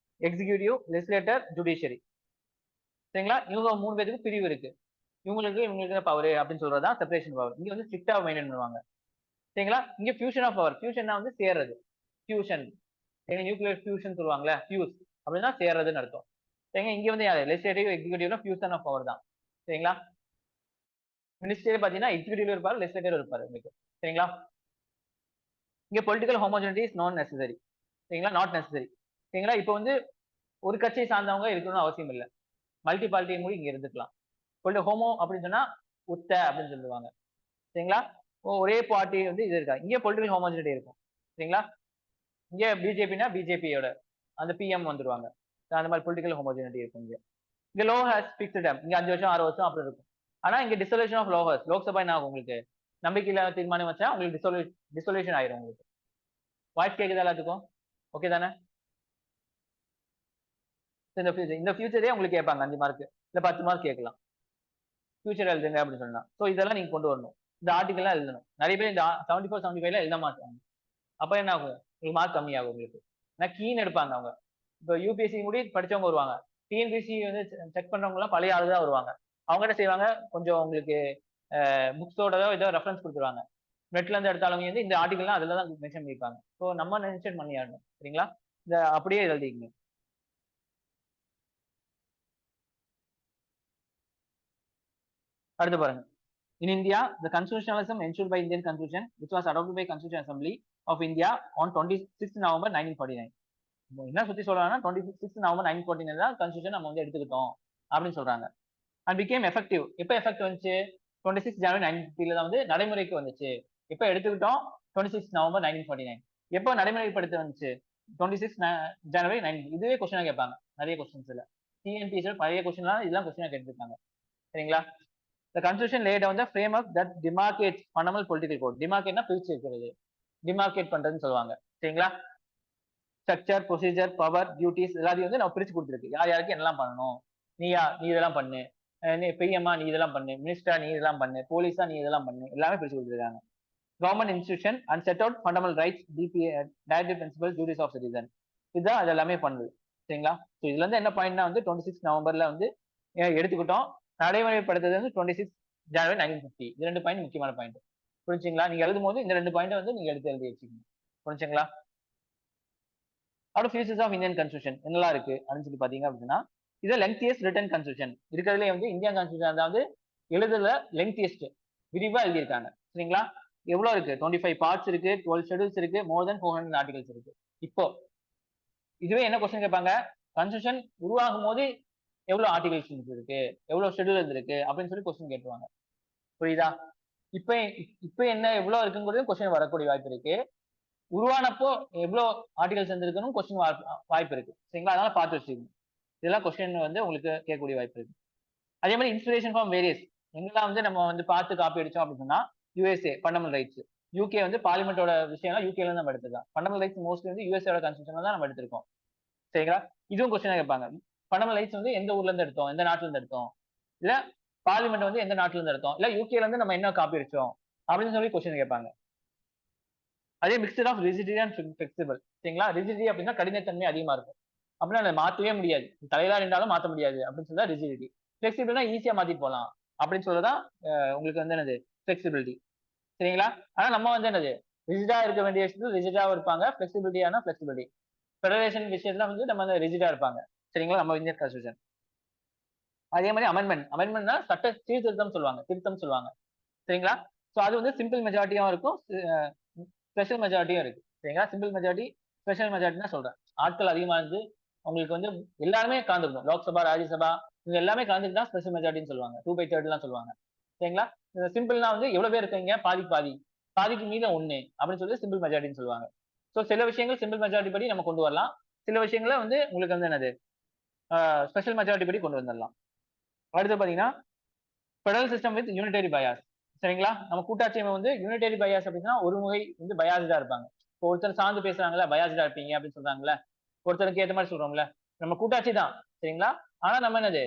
Executive, legislator, judiciary. சரிங்களா. இவங்க 3 பேருக்கு பிரிவு இருக்கு. இவங்களுக்கு பவர் அப்படின்னு சொல்றதுதான் செப்பரேஷன் பவர். இங்க வந்து ஸ்ட்ரிக்டா மெயின்டைன் பண்ணுவாங்க. சரிங்களா. இங்க ஃபியூஷன் ஆஃப் பவர். ஃபியூஷன்னா வந்து சேர்றது. ஃபியூஷன் நியூக்ளியர் ஃபியூஷன் சொல்லுவாங்கல்ல, ஃபியூஸ் அப்படின்னா சேர்றதுன்னு அர்த்தம். சரிங்க. இங்க வந்து யாரு? லெஜிஸ்லேட்டிவ், எக்ஸிகியூட்டிவ்னா ஃபியூஷன் ஆஃப் பவர் தான். சரிங்களா. மினிஸ்டர் பாத்தீங்கன்னா எக்ஸிகியூட்டிவ் இருப்பாரு, லெஜிஸ்லேட்டிவ் இருப்பாரு உங்களுக்கு. சரிங்களா. இங்க political homogeneity is not necessary. சரிங்களா. Not necessary. சரிங்களா. இப்போ வந்து ஒரு கட்சியை சார்ந்தவங்க இருக்கணும்னு அவசியம் இல்லை. மல்டி பார்ட்டி கூட இங்க இருந்துக்கலாம். ஹோமோ அப்படின்னு சொன்னா உத்த அப்படின்னு சொல்லுவாங்க. சரிங்களா. ஒரே பார்ட்டி வந்து இது இருக்கா. இங்க பொலிட்டிக்கல் ஹோமோஜெனிட்டி இருக்கும். சரிங்களா. இங்க பிஜேபினா பிஜேபியோட அந்த பிஎம் வந்துருவாங்க. அந்த மாதிரி பொலிட்டிக்கல் ஹோமோஜெனிட்டி இருக்கும் இங்க. இங்க லோ ஹாஸ் பிக்ஸ்டு டேம். இங்க 5 வருஷம் 6 வருஷம் அப்படி இருக்கும். ஆனா இங்க டிசொல்யூஷன் ஆஃப் லோஹர்ஸ். லோக்சபா என்ன ஆகும் உங்களுக்கு? நம்பிக்கையில தீர்மானம் வச்சா உங்களுக்கு டிசொல்யூஷன் ஆயிரும் உங்களுக்கு. வாய்ஸ் கேக்குதா எல்லாத்துக்கும்? ஓகே தானே? இந்த ஃபியூச்சரே உங்களுக்கு கேட்பாங்க 5 மார்க் இல்ல 10 மார்க் கேட்கலாம். ஃபியூச்சர் எழுதுங்க அப்படின்னு சொன்னா. சோ இதெல்லாம் நீங்க கொண்டு வரணும். இந்த ஆர்டிகல்லாம் எழுதணும். நிறைய பேர் இந்த 74, 75 எழுத மாட்டாங்க. அப்ப என்ன ஆகும்? உங்களுக்கு மார்க் கம்மியாகும் உங்களுக்கு. ஏன்னா கீன் எடுப்பாங்க அவங்க. இப்போ யூபிஎஸ்சி முடி படிச்சவங்க வருவாங்க. டிஎன்பிஎஸ்சி வந்து செக் பண்றவங்க எல்லாம் பழைய ஆளு தான் வருவாங்க. அவங்க என்ன செய்வாங்க? கொஞ்சம் உங்களுக்கு புக்ஸோட ஏதோ ரெஃபரன்ஸ் கொடுத்துருவாங்க. நெட்ல இருந்து எடுத்தாலும் வந்து இந்த ஆர்டிகல்லாம் அதுல தான் மென்ஷன் பண்ணிருப்பாங்க. ஸோ நம்ம மென்ஷன் பண்ணியாடணும். சரிங்களா. இந்த அப்படியே எழுதிக்கணும். அடுத்து பாருங்க. In India, the constitutionalism ensured by Indian Constitution, which was adopted by Constitutional Assembly of India on 26 November 1949. என்ன சுத்தி சொல்றாங்கன்னா 26 நவம்பர் 1949 தான் கான்ஸ்டிடியூஷன் நம்ம வந்து எடுத்துக்கிட்டோம் அப்படின்னு சொல்றாங்க. And became effective. எப்ப எஃபெக்ட் வந்துச்சு? 26 ஜனவரி 1950 தான் வந்து நடைமுறைக்கு வந்துச்சு. எப்ப எடுத்துக்கிட்டோம்? 26 நவம்பர் 1949. எப்போ நடைமுறைப்படுத்த வந்துச்சு? 26 ஜனவரி 19. இதுவே கொஸ்டினா கேட்பாங்க நிறைய கொஸ்டின்ஸ் இல்ல. டிஎன்பிஎஸ்சி பழைய கொஸ்டின்லாம் இதெல்லாம் கொஸ்டினா கேட்டுருக்காங்க. சரிங்களா. The constitution laid down the framework that demarcates fundamental political code. Demarcateனா பிரிச்சு வைக்கிறது. டிமார்கேட் பண்றதுன்னு சொல்லுவாங்க. சரிங்களா. ஸ்ட்ரக்சர், ப்ரொசீஜர், பவர், டியூட்டிஸ் எல்லாத்தையும் வந்து நம்ம பிரிச்சு கொடுத்துருக்கு. யார் யாருக்கு என்னெல்லாம் பண்ணணும். நீ இதெல்லாம் பண்ணு. நீ பிஎம்ஆ நீ இதெல்லாம் பண்ணு. மினிஸ்டரா நீ இதெல்லாம் பண்ணு. போலீஸா நீ இதெல்லாம் பண்ணு. எல்லாமே பிரிச்சு கொடுத்துருக்காங்க. Government institution and set out fundamental rights, directive principle, duties of citizen. இதுதான் அது எல்லாமே பண்ணுது. சரிங்களா. ஸோ இதுல இருந்து என்ன பாயிண்ட்னா வந்து 26 நவம்பர்ல வந்து எடுத்துக்கிட்டோம். நடைமுறைப்படுத்துறது வந்து 26 ஜனவரி 1950. இது 2 பாயிண்ட் முக்கியமான பாயிண்ட். புரிஞ்சுங்களா. நீங்க எழுதும் போது இந்த 2 பாயிண்ட் வந்து நீங்க எழுதி வச்சுக்கணும். புரிஞ்சுங்களா. ஃபீச்சர்ஸ் ஆஃப் இந்தியன் கான்ஸ்டிடியூஷன் என்னெல்லாம் இருக்கு அப்படின்னு சொல்லி பாத்தீங்க அப்படின்னா, இது லெங்தியஸ்ட் ரிட்டன் கான்ஸ்டிடியூஷன் இருக்கிறதுலே வந்து இந்தியன் கான்ஸ்டிடியூஷன் அதாவது எழுதுல லெங்தியஸ்ட் விரிவா எழுதியிருக்காங்க. சரிங்களா. எவ்வளவு இருக்கு? 25 பார்ட்ஸ் இருக்கு, 12 ஷெடியூல்ஸ் இருக்கு, மோர் தென் 400 ஆர்டிகல்ஸ் இருக்கு. இப்போ இதுவே என்ன கொஸ்டின் கேட்பாங்க? கான்ஸ்டிடியூஷன் உருவாகும் போது எவ்வளவு ஆர்டிகல்ஸ் இருக்கு, எவ்வளவு ஷெடியூல் இருக்கு அப்படின்னு சொல்லி கொஸ்டின் கேட்டுருவாங்க. புரியுதா. இப்ப இப்ப என்ன எவ்வளவு இருக்குங்கிறது கொஸ்டின் வரக்கூடிய வாய்ப்பு இருக்கு. உருவானப்போ எவ்வளவு ஆர்டிகல்ஸ் இருந்திருக்கணும் கொஸ்டின் வாய்ப்பு இருக்கு. சரிங்களா. அதனால பார்த்து வச்சுக்கணும். இதெல்லாம் கொஸ்டின் வந்து உங்களுக்கு கேட்கக்கூடிய வாய்ப்பு இருக்கு. அதே மாதிரி இன்ஸ்பிரேஷன் ஃப்ரம் வேரியஸ் எங்கெல்லாம் வந்து நம்ம வந்து பார்த்து காப்பி அடிச்சோம் அப்படின்னு சொன்னா, யூஎஸ்ஏ ஃபண்டமெண்டல் ரைட்ஸ். யூகே வந்து பார்லிமெண்டோட விஷயம்லாம் யூகேல நம்ம எடுத்துக்கலாம். ஃபண்டமெண்டல் ரைட்ஸ் மோஸ்ட்லி வந்து யூஎஸ்ஏட கான்ஸ்டிடியூஷன் தான் நம்ம எடுத்திருக்கோம். சரிங்களா. இதுவும் கொஸ்டின் கேட்பாங்க. ஃபண்டமெண்டல் ரைட்ஸ் வந்து எந்த ஊர்ல இருந்து எடுத்தோம், எந்த நாட்டுல இருந்து எடுத்தோம், இல்ல பார்லிமெண்ட் வந்து எந்த நாட்டுல இருந்து எடுத்தோம், இல்ல யூகேல இருந்து நம்ம என்ன காப்பி அடிச்சோம் அப்படின்னு சொல்லி கொஸ்டின் கேட்பாங்க. அதே mixture of rigidity and flexible. சரிங்களா. ரிஜிடிட்டி அப்படின்னா கடினத்தன்மை அதிகமா இருக்கும். அப்படின்னா அதை மாற்றவே முடியாது. தலையில இருந்தாலும் மாற்ற முடியாது அப்படின்னு சொல்லி ரிஜிடிட்டி. ஃபிளெக்சிபிள்னா ஈஸியா மாத்திட்டு போகலாம் அப்படின்னு சொல்லதான் உங்களுக்கு வந்து என்னது ஃபிளெக்சிபிலிட்டி. சரிங்களா. ஆனா நம்ம வந்து என்னது ரிஜிடா இருக்க வேண்டிய விஷயத்துல ரிஜிடாவும் இருப்பாங்க, ஃபிளெக்சிபிலிட்டியான ஃபிளெக்சிபிலிட்டி. ஃபெடரேஷன் விஷயத்துல வந்து நம்ம வந்து ரிஜிடா இருப்பாங்க. சரிங்களா. நம்ம இந்தியன் கான்ஸ்டிடியூஷன். அதே மாதிரி அமெண்ட்மெண்ட்னா சட்ட சீர்திருத்தம் சொல்லுவாங்க, திருத்தம் சொல்லுவாங்க. சரிங்களா. ஸோ அது வந்து சிம்பிள் மெஜாரிட்டியும் இருக்கும், ஸ்பெஷல் மெஜாரிட்டியும் இருக்கு. சரிங்களா. சிம்பிள் மெஜாரிட்டி, ஸ்பெஷல் மெஜாரிட்டி சொல்றேன். ஆட்கள் அதிகமா இருந்து உங்களுக்கு வந்து எல்லாருமே கலந்துக்கணும். லோக்சபா, ராஜ்யசபா இவங்க எல்லாமே கலந்துட்டு தான் ஸ்பெஷல் மெஜாரிட்டின்னு சொல்லுவாங்க. 2/3 எல்லாம் சொல்லுவாங்க. சரிங்களா. சிம்பிள்னா வந்து எவ்வளவு பேர் இருக்கீங்க? பாதிக்கு மீத 1 அப்படின்னு சொல்லி சிம்பிள் மெஜாரிட்டின்னு சொல்லுவாங்க. ஸோ சில விஷயங்கள் சிம்பிள் மெஜாரிட்டி படி நம்ம கொண்டு வரலாம். சில விஷயங்களை வந்து உங்களுக்கு வந்து என்னது ஸ்பெஷல் மெஜாரிட்டி படி கொண்டு வந்துடலாம். அடுத்து பாத்தீங்கன்னா federal system with unitary bias. சரிங்களா. நம்ம கூட்டாட்சி வந்து யூனிட்டரி பயாஸ் அப்படின்னா ஒரு முறை வந்து பயாஸ்டா இருப்பாங்க. இப்போ ஒருத்தர் சார்ந்து பேசுறாங்களா பயாஸ்டா இருப்பீங்க அப்படின்னு சொல்றாங்கல்ல, ஒருத்தருக்கு ஏற்ற மாதிரி சொல்றோம்ல. நம்ம கூட்டாட்சி தான். சரிங்களா. ஆனா நம்ம என்னது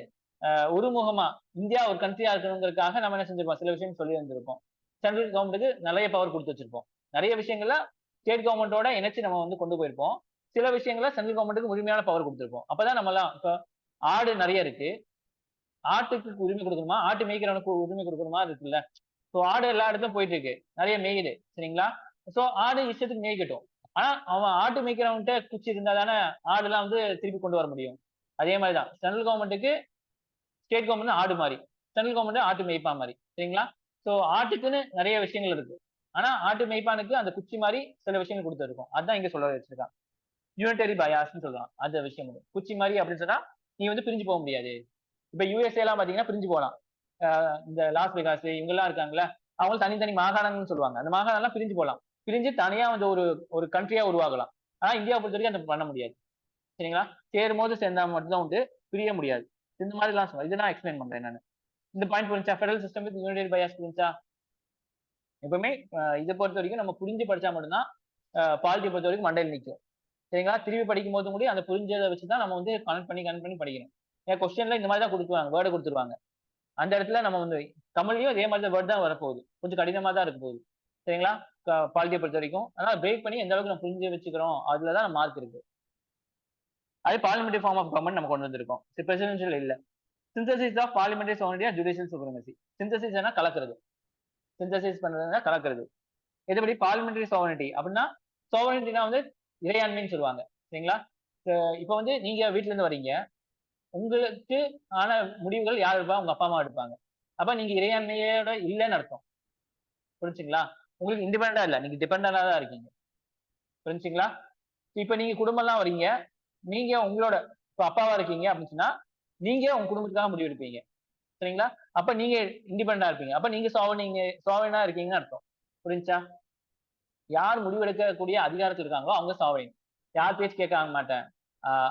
ஒருமுகமா இந்தியா ஒரு கண்ட்ரியா இருக்கணுங்கிறதுக்காக நம்ம என்ன செஞ்சிருப்போம், சில விஷயம் சொல்லி வந்திருப்போம். சென்ட்ரல் கவர்மெண்ட்டுக்கு நிறைய பவர் கொடுத்து வச்சிருப்போம். நிறைய விஷயங்கள்ல ஸ்டேட் கவர்மெண்டோட இணைச்சு நம்ம வந்து கொண்டு போயிருப்போம். சில விஷயங்கள சென்ட்ரல் கவர்மெண்ட்டுக்கு உரிமையான பவர் கொடுத்துருப்போம். அப்பதான் நம்மலாம் இப்ப ஆடு நிறைய இருக்கு. ஆட்டுக்கு உரிமை கொடுக்கணுமா, ஆட்டு மேய்க்கிறவனுக்கு உரிமை கொடுக்கணுமா இருக்குல்ல. ஸோ ஆடு எல்லா இடத்துலயும் போயிட்டு இருக்கு, நிறைய மேயுது, சரிங்களா. ஸோ ஆடு இஷ்டத்துக்கு மேய்க்கட்டும். ஆனா அவன் ஆட்டு மேய்க்கிறவன்கிட்ட குச்சி இருந்தா தானே ஆடுலாம் வந்து திருப்பி கொண்டு வர முடியும். அதே மாதிரிதான் சென்ட்ரல் கவர்மெண்ட்டுக்கு ஸ்டேட் கவர்மெண்ட் ஆடு மாதிரி, சென்ட்ரல் கவர்மெண்ட் ஆட்டு மேய்ப்பா மாதிரி, சரிங்களா. ஸோ ஆட்டுக்குன்னு நிறைய விஷயங்கள் இருக்கு. ஆனா ஆட்டு மேய்ப்பானுக்கு அந்த குச்சி மாதிரி சில விஷயங்கள் கொடுத்துருக்கும். அதான் இங்க சொல்ல வச்சிருக்கான். யூனிட்டரி பயாஸ்ன்னு சொல்லலாம் அந்த விஷயம். குச்சி மாதிரி அப்படின்னு சொன்னா நீ வந்து பிரிஞ்சு போக முடியாது. இப்ப யுஎஸ்ஏ எல்லாம் பாத்தீங்கன்னா பிரிஞ்சு போகலாம். இந்த லாஸ் வெகாஸ் இவங்க எல்லாம் இருக்காங்களா, அவங்க தனித்தனி மாகாணம்னு சொல்லுவாங்க. அந்த மாகாணம் எல்லாம் பிரிஞ்சு போகலாம். பிரிஞ்சு தனியா வந்து ஒரு ஒரு கண்ட்ரியா உருவாகலாம். ஆனா இந்தியா பொறுத்த வரைக்கும் அந்த பண்ண முடியாது, சரிங்களா. சேரும் போது சேர்ந்தா மட்டும்தான் உண்டு, பிரிய முடியாது. இந்த மாதிரி எல்லாம் சொல்லுவாங்க. இதை நான் எக்ஸ்பிளைன் பண்றேன் நான். இந்த பாயிண்ட் புரிஞ்சா, federal system with unitary bias புரிஞ்சா. எப்பவுமே இதை பொறுத்த வரைக்கும் நம்ம புரிஞ்சு படிச்சா மட்டும்தான் பாலிட்டி பொறுத்த வரைக்கும் மண்டையில் நிற்கும், சரிங்களா. திருப்பி படிக்கும் போது கூட அந்த புரிஞ்சதை வச்சுதான் நம்ம வந்து கனெக்ட் பண்ணி படிக்கணும். ஏன் கொஸ்டின்ல இந்த மாதிரி தான் கொடுத்துருவாங்க, வேர்டை கொடுத்துருவாங்க. அந்த இடத்துல நம்ம வந்து தமிழ்லயும் அதே மாதிரி வேர்ட் தான் வரப்போகுது, கொஞ்சம் கடினமா தான் இருக்க போகுது, சரிங்களா. பாலிட்டியை பொறுத்த வரைக்கும் அதனால பிரேக் பண்ணி எந்த அளவுக்கு நம்ம புரிஞ்சு வச்சுக்கிறோம் அதுலதான் மார்க் இருக்கு. அதே பார்லிமெண்டரி ஃபார்ம் ஆஃப் கவர்மெண்ட் நம்ம கொண்டு வந்திருக்கோம், பிரசிடென்ஷியல் இல்ல. Synthesis of parliamentary sovereignty and judicial supremacy. Synthesis கலக்கிறது, சிந்தசிஸ் பண்றதுனா கலக்கிறது. இதுபடி பார்லிமெண்டரி சோவரனிட்டி அப்படின்னா, சோவரனிட்டினா வந்து இறையாண்மைன்னு சொல்லுவாங்க, சரிங்களா. இப்ப வந்து நீங்க வீட்டுல இருந்து வரீங்க, உங்களுக்கு ஆன முடிவுகள் யார் எடுப்பா, உங்க அப்பா அம்மா எடுப்பாங்க. அப்ப நீங்க இறையாண்மையோட இல்லைன்னு அர்த்தம், புரிஞ்சுங்களா. உங்களுக்கு இண்டிபெண்டா இல்ல, நீங்க டிபெண்டா தான் இருக்கீங்க, புரிஞ்சுங்களா. இப்ப நீங்க குடும்பம் எல்லாம் வரீங்க, நீங்க உங்களோட இப்ப அப்பாவா இருக்கீங்க அப்படின்னு சொன்னா நீங்க உங்க குடும்பத்துக்காக முடிவு எடுப்பீங்க, சரிங்களா. அப்ப நீங்க இண்டிபெண்டா இருப்பீங்க, அப்ப நீங்க சோவனா இருக்கீங்கன்னு அர்த்தம், புரிஞ்சா. யார் முடிவெடுக்கக்கூடிய அதிகாரத்தில் இருக்காங்களோ அவங்க சாவரின். யார் பேச்சு கேட்க மாட்டேன்,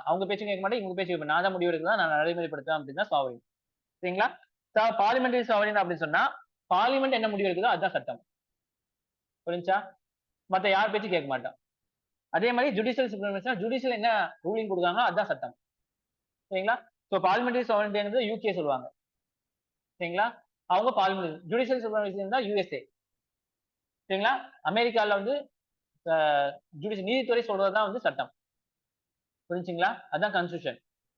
அவங்க பேச்சும் கேட்க மாட்டேன், இவங்க பேச்சு கேட்பேன், நான் தான் முடிவெடுக்கலாம், நான் நடைமுறைப்படுத்துவேன் அப்படின்னு தான் சாவரின், சரிங்களா. பார்லிமெண்டரி சாவரின் அப்படின்னு சொன்னா பார்லிமெண்ட் என்ன முடிவு எடுக்குதோ அதுதான் சட்டம், புரிஞ்சா. மத்த யார் பேச்சு கேட்க மாட்டான். அதே மாதிரி ஜுடிஷியல் சுப்ரமசினா ஜுடிஷியல் என்ன ரூலிங் கொடுக்காங்களோ அதுதான் சட்டம், சரிங்களா. ஸோ பார்லிமெண்டரி சாவரின் யூகே சொல்லுவாங்க, சரிங்களா. அவங்க பார்லிமெண்ட். ஜுடிஷியல் சுப்ரமசி இருந்தா யூஎஸ்ஏ, சரிங்களா. அமெரிக்கால வந்து நீதித்துறை சொல்றதுதான் வந்து சட்டம், புரிஞ்சுங்களா. அதான் கான்ஸ்டியூஷன்.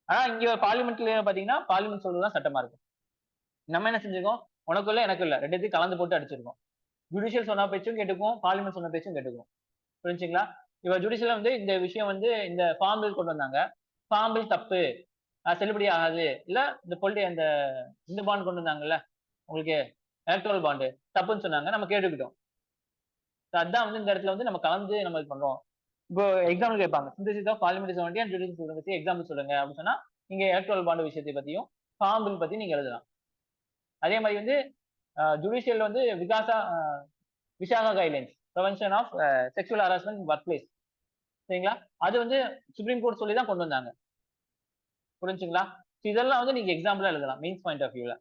ஆனா இங்க பார்லிமெண்ட்ல பாத்தீங்கன்னா பார்லிமெண்ட் சொல்றதுதான் சட்டமா இருக்கும். நம்ம என்ன செஞ்சிருக்கோம், உனக்குள்ள எனக்கு இல்ல ரெண்டுத்தையும் கலந்து போட்டு அடிச்சிருக்கோம். ஜுடிஷியல் சொன்ன பேச்சும் கேட்டுக்கும், பார்லிமெண்ட் சொன்ன பேச்சும் கேட்டுக்கும், புரிஞ்சுங்களா. இப்ப ஜுடிஷியல் வந்து இந்த விஷயம் வந்து இந்த ஃபார்ம் பில் கொண்டு வந்தாங்க, ஃபார்ம் பில் தப்பு, செல்லுபடி ஆகாது, இல்ல இந்த இந்த இந்த பாண்ட் கொண்டு வந்தாங்கல்ல உங்களுக்கு, எலக்ட்ரல் பாண்டு தப்புன்னு சொன்னாங்க, நம்ம கேட்டுக்கிட்டோம். அதான் வந்து இந்த இடத்துல வந்து நம்ம கலந்து நம்ம இது பண்றோம். இப்போ எக்ஸாம்பிள் கேட்பாங்க, synthesis of parliamentary sovereignty and judicial supremacy example சொல்லுங்க அப்படின்னு சொன்னா நீங்க எலக்ட்ரல் பாண்ட் விஷயத்தை பத்தியும் ஃபார்ம் பில் பத்தி நீங்க எழுதலாம். அதே மாதிரி வந்து ஜுடிஷியல் வந்து Vishaka guidelines prevention of sexual harassment work place, சரிங்களா. அது வந்து சுப்ரீம் கோர்ட் சொல்லி தான் கொண்டு வந்தாங்க, புரிஞ்சுங்களா. இதெல்லாம் வந்து நீங்க எக்ஸாம்பிளா எழுதலாம் மெயின்ஸ் பாயிண்ட் ஆஃப் வியூல.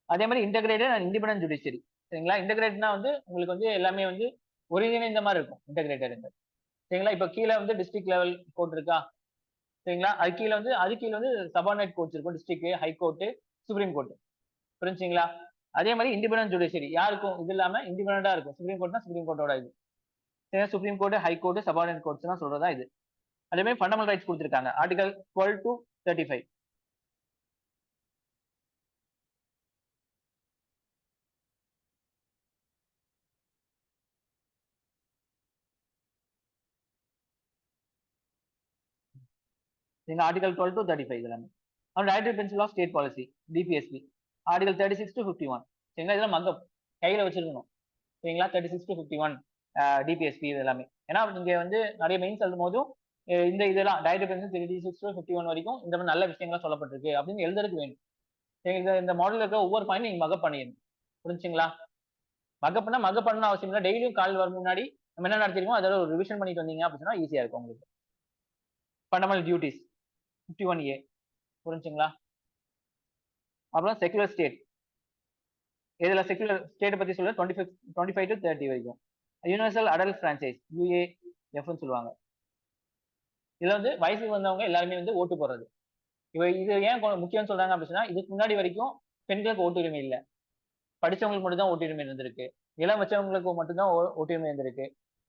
அதே மாதிரி இன்டகிரேட்டட் அண்ட் இண்டிபெண்டன்ட் ஜுடிஷியரி, சரிங்களா. இன்டகிரேட்னா வந்து உங்களுக்கு வந்து எல்லாமே வந்து ஒருங்கிணைந்த மாதிரி இருக்கும் இன்டகிரேட்டட், சரிங்களா. இப்ப கீழே வந்து டிஸ்ட்ரிக்ட் லெவல் கோர்ட் இருக்கா, சரிங்களா. அது கீழே வந்து சபார்டினேட் கோர்ட்ஸ் இருக்கும், district, high court, supreme court, புரிஞ்சுங்களா. அதே மாதிரி இண்டிபெண்டன்ட் ஜுடிஷியரி யாருக்கும் இது இல்லாம இண்டிபெண்டா இருக்கும். சுப்ரீம் கோர்ட்னா சுப்ரீம் கோர்ட்டோட இது, supreme court, high court, subordinate courts தான் சொல்றதா இது. அதே மாதிரி ஃபண்டமெண்டல் ரைட்ஸ் கொடுத்திருக்காங்க, ஆர்டிகல் 12 to 35. ஆர்டிகல் 12 to 35 இதெல்லாம். Directory principle of state policy, DPSP, article 36 to 51, சரிங்களா. இதெல்லாம் மகம் கையில வச்சிருக்கணும், சரிங்களா. 36 to 51 டிபிஎஸ்பி இது எல்லாமே. ஏன்னா இங்க வந்து நிறைய மெயின்ஸ் எழுதும் போதும் இந்த இதெல்லாம் டைரக்டரி பிரின்சிபல் 36 to 51 வரைக்கும் இந்த மாதிரி நல்ல விஷயங்கள்லாம் சொல்லப்பட்டிருக்கு அப்படின்னு எழுதுறதுக்கு வேணும். இந்த மாடல் இருக்க ஒவ்வொரு பாயிண்ட் நீங்க மகப் பண்ணிடணும், புரிஞ்சுங்களா. மகப் பண்ணணும் அவசியம் இல்லை, டெய்லியும் கால் வர முன்னாடி நம்ம என்ன நடத்திருக்கோம் அதோட ஒரு ரிவிஷன் பண்ணிட்டு வந்தீங்க அப்படின்னா ஈஸியா இருக்கும் உங்களுக்கு. ஃபண்டமெண்டல் டியூட்டிஸ் 51A, புரிஞ்சுங்களா. அப்புறம் செக்குலர் ஸ்டேட், இதுல செக்குலர் ஸ்டேட் பத்தி சொல்ல 25 to 30 வரைக்கும். யூனிவர்சல் அடல்ட் பிரான்சைஸ், யூஏஎஃப்னு சொல்லுவாங்க. இதுல வந்து வயசுக்கு வந்தவங்க எல்லாருமே வந்து ஓட்டு போடுறது. இது ஏன் முக்கியம்னு சொல்றாங்க அப்படின்னா இதுக்கு முன்னாடி வரைக்கும் பெண்களுக்கு ஓட்டு உரிமை இல்லை, படிச்சவங்களுக்கு மட்டும் தான் ஓட்டுரிமை இருந்திருக்கு. இளம் வச்சவங்களுக்கு மட்டும் தான் ஓட்டுரிமை இருந்திருக்கு.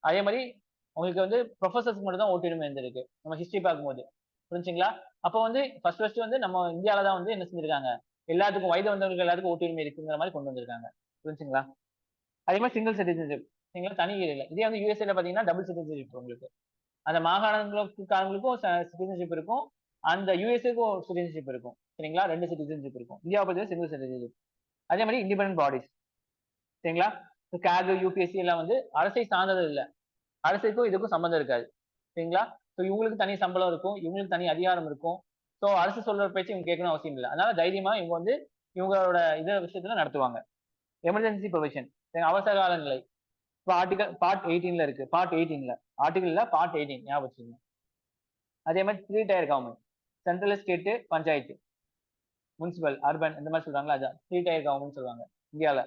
அதே மாதிரி உங்களுக்கு வந்து ப்ரொஃபசர்ஸ்க்கு மட்டும் தான் ஓட்டுரிமை இருந்திருக்கு. நம்ம ஹிஸ்டரி பார்க்கும்போது. புரிஞ்சுங்களா? அப்போ வந்து ஃபர்ஸ்ட் வந்து நம்ம இந்தியால தான் வந்து என்ன செஞ்சிருக்காங்க? எல்லாத்துக்கும் வயது வந்தவங்களுக்கு எல்லாத்துக்கும் ஓட்டுரிமை இருக்குங்கிற மாதிரி கொண்டு வந்திருக்காங்க. புரிஞ்சுங்களா? அதே மாதிரி சிங்கிள் சிட்டிசன்ஷிப். சரிங்களா? தனி இல்ல. இதே வந்து யுஎஸ்ஏல பார்த்தீங்கன்னா டபுள் சிட்டிசன்ஷிப் உங்களுக்கு. அந்த மாகாணங்களுக்காரங்களுக்கும் சிட்டிசன்ஷிப் இருக்கும். அந்த யுஎஸ்ஏக்கும் சிட்டிசன்ஷிப் இருக்கும். சரிங்களா? 2 சிட்டிசன்ஷிப் இருக்கும். இந்தியாவை பொறுத்தவரை சிங்கிள் சிட்டிசன்ஷிப். அதே மாதிரி இண்டிபெண்டன்ட் பாடிஸ். சரிங்களா? கேக், யுபிஎஸ்சி எல்லாம் வந்து அரசை சார்ந்தது இல்ல. அரசுக்கும் இதுக்கும் சம்மந்தம் இருக்காது. சரிங்களா? ஸோ இவங்களுக்கு தனி சம்பளம் இருக்கும். இவங்களுக்கு தனி அதிகாரம் இருக்கும். ஸோ அரசு சொல்ற பேச்சு இவங்க கேட்கணும்னு அவசியம் இல்ல. அதனால தைரியமா இவங்க வந்து இவங்களோட விஷயத்துல நடத்துவாங்க. Emergency provision. அவசர கால நிலை. இப்போ பார்ட் 18ல இருக்கு. பார்ட் 18ல. ஆர்டிகல் இல்ல, பார்ட் 18 ஞாபகம் வச்சுக்கோங்க. அதே மாதிரி 3 tier government. Central, state, panchayat, municipal, urban இந்த மாதிரி சொல்றாங்களா அதான் 3 டயர் கவர்மெண்ட் சொல்லுவாங்க இந்தியால.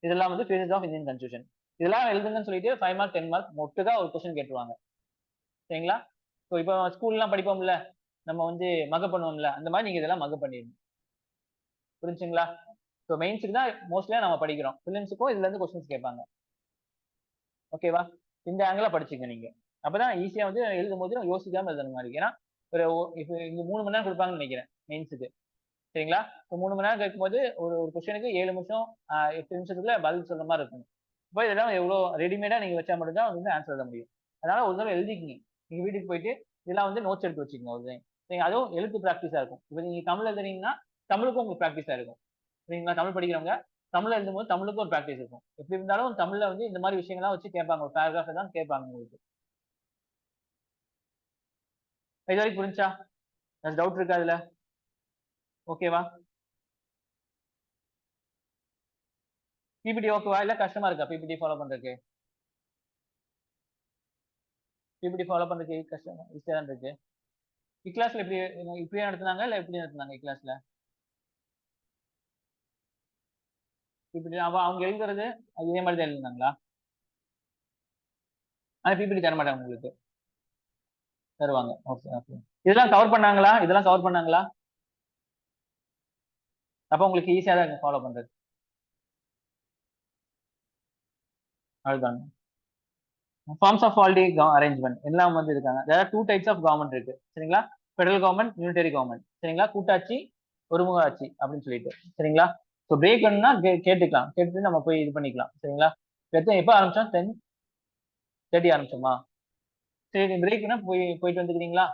இதெல்லாம் வந்து ஃபேஸஸ் ஆஃப் இந்தியன் கான்ஸ்டிடியூஷன். இதெல்லாம் எழுதுங்கன்னு சொல்லிட்டு 5 மார்க் 10 மார்க் மொட்டுக்கா ஒரு கொஸ்டின் கேட்டுருவாங்க. சரிங்களா? ஸோ இப்போ ஸ்கூல்லாம் படிப்போம்ல, நம்ம வந்து மகப் பண்ணுவோம்ல, அந்த மாதிரி நீங்க இதெல்லாம் மகப் பண்ணிடணும். புரிஞ்சுங்களா? ஸோ மெயின்ஸுக்கு தான் மோஸ்ட்லியா நம்ம படிக்கிறோம். பிலிம்ஸுக்கும் இதுல இருந்து கொஸ்டின்ஸ் கேட்பாங்க. ஓகேவா? இந்த ஆங்கிளா படிச்சுங்க நீங்க. அப்பதான் ஈஸியா வந்து எழுதும் போது யோசிக்காம எழுதுற மாதிரி. ஏன்னா ஒரு இப்போ இங்க 3 மணி நேரம் கொடுப்பாங்கன்னு நினைக்கிறேன் மெயின்ஸுக்கு. சரிங்களா? இப்போ 3 மணி நேரம் கேட்கும்போது ஒரு ஒரு கொஸ்டினுக்கு 7 நிமிஷம் 8 நிமிஷத்துக்குள்ள பதில் சொல்ற மாதிரி இருக்கும். இப்போ இதெல்லாம் எவ்வளோ ரெடிமேடா நீங்க வச்சா மட்டும் தான் வந்து ஆன்சர் எழுத முடியும். அதனால ஒரு தடவை எழுதிக்கிங்க. நீங்க வீட்டுக்கு போயிட்டு இதெல்லாம் வந்து நோட்ஸ் எடுத்து வச்சுக்கோங்க ஒரு டைம். நீங்க அதுவும் எழுத்து பிராக்டிஸா இருக்கும். இப்போ நீங்க தமிழ் எழுதுறீங்கன்னா தமிழுக்கும் உங்களுக்கு பிராக்டிஸா இருக்கும். சரிங்களா? தமிழ் படிக்கிறவங்க தமிழ் எழுதும்போது தமிழுக்கும் ஒரு பிராக்டிஸ் இருக்கும். எப்படி இருந்தாலும் தமிழ்ல வந்து இந்த மாதிரி விஷயங்கள்லாம் வச்சு கேட்பாங்க. ஒரு பேராகிராஃப் தான் கேட்பாங்க உங்களுக்கு. இது வரைக்கும் புரிஞ்சா? ஏதாச்சும் டவுட் இருக்கா அதுல? ஓகேவா? பிபிடி ஓகேவா? இல்ல கஷ்டமா இருக்கா பிபிடி ஃபாலோ பண்றதுக்கு? பிபிடி ஃபாலோ பண்றதுக்கு கஷ்டம் ஈஸியா தான் இருக்கு. கிளாஸ்ல எப்படி இப்படியே நடத்துனாங்க இல்ல எப்படி நடத்துனாங்க கிளாஸ்ல? பிபிடி அவங்க எழுதுறது இதே மாதிரி தான் எழுதுனாங்களா? ஆனா பிபிடி தர மாட்டாங்க உங்களுக்கு. தருவாங்க. Okay, okay. இதெல்லாம் கவர் பண்ணாங்களா? இதெல்லாம் கவர் பண்ணாங்களா? அப்ப உங்களுக்கு ஈஸியா தான் இருக்கும் ஃபாலோ பண்றது. அதுதான். ஃபார்ம்ஸ் ஆஃப் பாலிட்டி அரேஞ்ச்மெண்ட் எல்லாம் வந்து இருக்காங்க. There are 2 types of government இருக்கு. சரிங்களா? Federal government, unitary government. சரிங்களா? கூட்டாட்சி, ஒருமுக ஆட்சி அப்படின்னு சொல்லிட்டு. சரிங்களா? ஸோ பிரேக் வேணும்னா கேட்டுக்கலாம். கேட்டுட்டு நம்ம போய் இது பண்ணிக்கலாம். சரிங்களா? எப்போ ஆரம்பிச்சோம்? 10:30 ஆரம்பிச்சோமா? சரி பிரேக்னா போயிட்டு வந்துக்கிறீங்களா?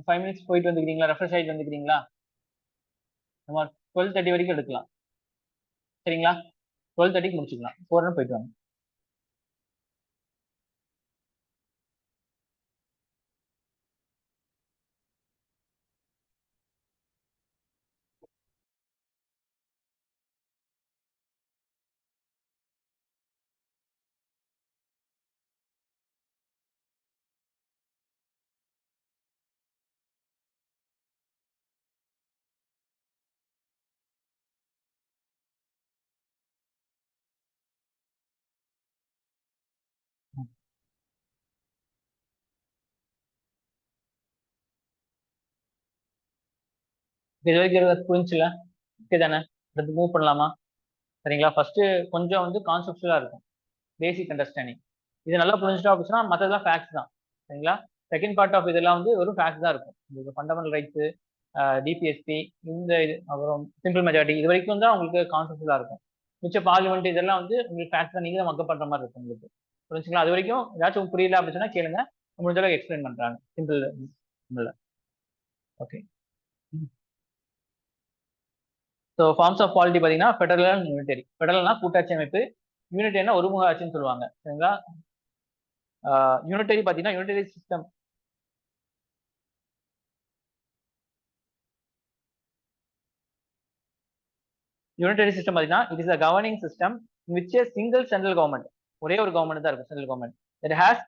5 மினிட்ஸ் போயிட்டு வந்துக்கிறீங்களா? ரெஃப்ரெஷ் ஆயிட்டு வந்துக்கிறீங்களா? நம்ம 12:30 வரைக்கும் எடுக்கலாம். சரிங்களா? 12:30க்கு முடிச்சுக்கலாம். போறேன்னு போயிட்டு வாங்க. இது வரைக்கும் புரிஞ்சுல? ஓகே தானே? அடுத்து மூவ் பண்ணலாமா? சரிங்களா? ஃபர்ஸ்ட் கொஞ்சம் வந்து கான்செப்டுவலா இருக்கும். Basic understanding. இது நல்லா புரிஞ்சுட்டோம் அப்படின்னா மற்றதெல்லாம் ஃபேக்ட்ஸ் தான். சரிங்களா? செகண்ட் பார்ட் ஆஃப் இதெல்லாம் வந்து வெறும் ஃபேக்ட்ஸ் தான் இருக்கும். உங்களுக்கு ஃபண்டமெண்டல் ரைட்ஸ், டிபிஎஸ்பி, இந்த இது அப்புறம் சிம்பிள் மெஜாரிட்டி இது வரைக்கும் தான் உங்களுக்கு கான்செப்டுவலா இருக்கும். மிச்ச பார்லிமெண்ட் இதெல்லாம் வந்து உங்களுக்கு ஃபேக்ட்ஸ் தான் நீங்க தான் மக்கப் பண்ற மாதிரி இருக்கும் உங்களுக்கு. புரிஞ்சுங்களா? அது வரைக்கும் ஏதாச்சும் புரியல அப்படின்னு சொன்னா கேளுங்க. முடிஞ்ச அளவுக்கு எக்ஸ்பிளைன் பண்றாங்க. Simple. Okay. So forms of polity பார்த்தீங்கன்னா ஃபெடரல் அண்ட் யூனிட்டரி. ஃபெடரல்னா கூட்டாட்சி அமைப்பு, யூனிட்டரினா ஒருமுக ஆட்சின்னு சொல்லுவாங்க. சரிங்களா? யூனிட்டரி பார்த்தீங்கன்னா யூனிட்டரி சிஸ்டம். யூனிட்டரி சிஸ்டம் பார்த்தீங்கன்னா it is a governing system which a single central government. ஒரே ஒரு கவர்மெண்ட் தான் இருக்கும் central government. It has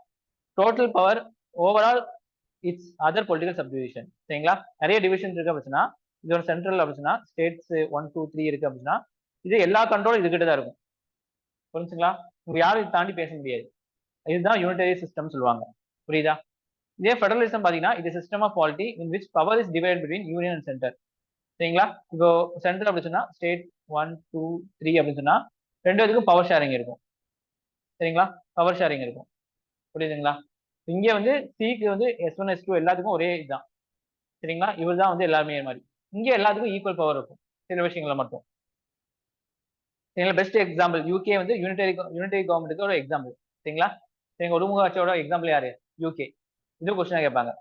total power overall its other political subdivision. சரிங்களா? நிறைய டிவிஷன் இருக்கு அப்படின்னா இது ஒரு சென்ட்ரல் அப்படின்னா ஸ்டேட்ஸ் 1, 2, 3 இருக்கு அப்படின்னா இது எல்லா கண்ட்ரோலும் இதுகிட்ட தான் இருக்கும். புரிஞ்சுங்களா? உங்க யாரும் இதை தாண்டி பேச முடியாது. இதுதான் யூனிட்டரி சிஸ்டம் சொல்லுவாங்க. புரியுதா? இதே ஃபெடரலிசம் பாத்தீங்கன்னா இது system of polity in which power is divide between union and centre. சரிங்களா? இப்போ சென்டர் அப்படி சொன்னா ஸ்டேட், 1 2 3 அப்படின்னு சொன்னா ரெண்டு பேருக்கும் பவர் ஷேரிங் இருக்கும். சரிங்களா? பவர் ஷேரிங் இருக்கும். புரியுதுங்களா? இங்க வந்து சிக்கு வந்து S1 S2 எல்லாத்துக்கும் ஒரே இதுதான். சரிங்களா? இவர் தான் வந்து எல்லாருமே மாதிரி. இங்க எல்லாத்துக்கும் ஈக்குவல் பவர் இருக்கும் சில விஷயங்கள மட்டும். சரிங்களா? பெஸ்ட் எக்ஸாம்பிள் யூகே வந்து யூனிட்டரி கவர்மெண்ட்டுக்கு ஒரு எக்ஸாம்பிள். சரிங்களா? சரிங்க, ஒருமுக ஆட்சியோட எக்ஸாம்பிள் யாரு? யூகே. இது கொஸ்டினா கேட்பாங்க.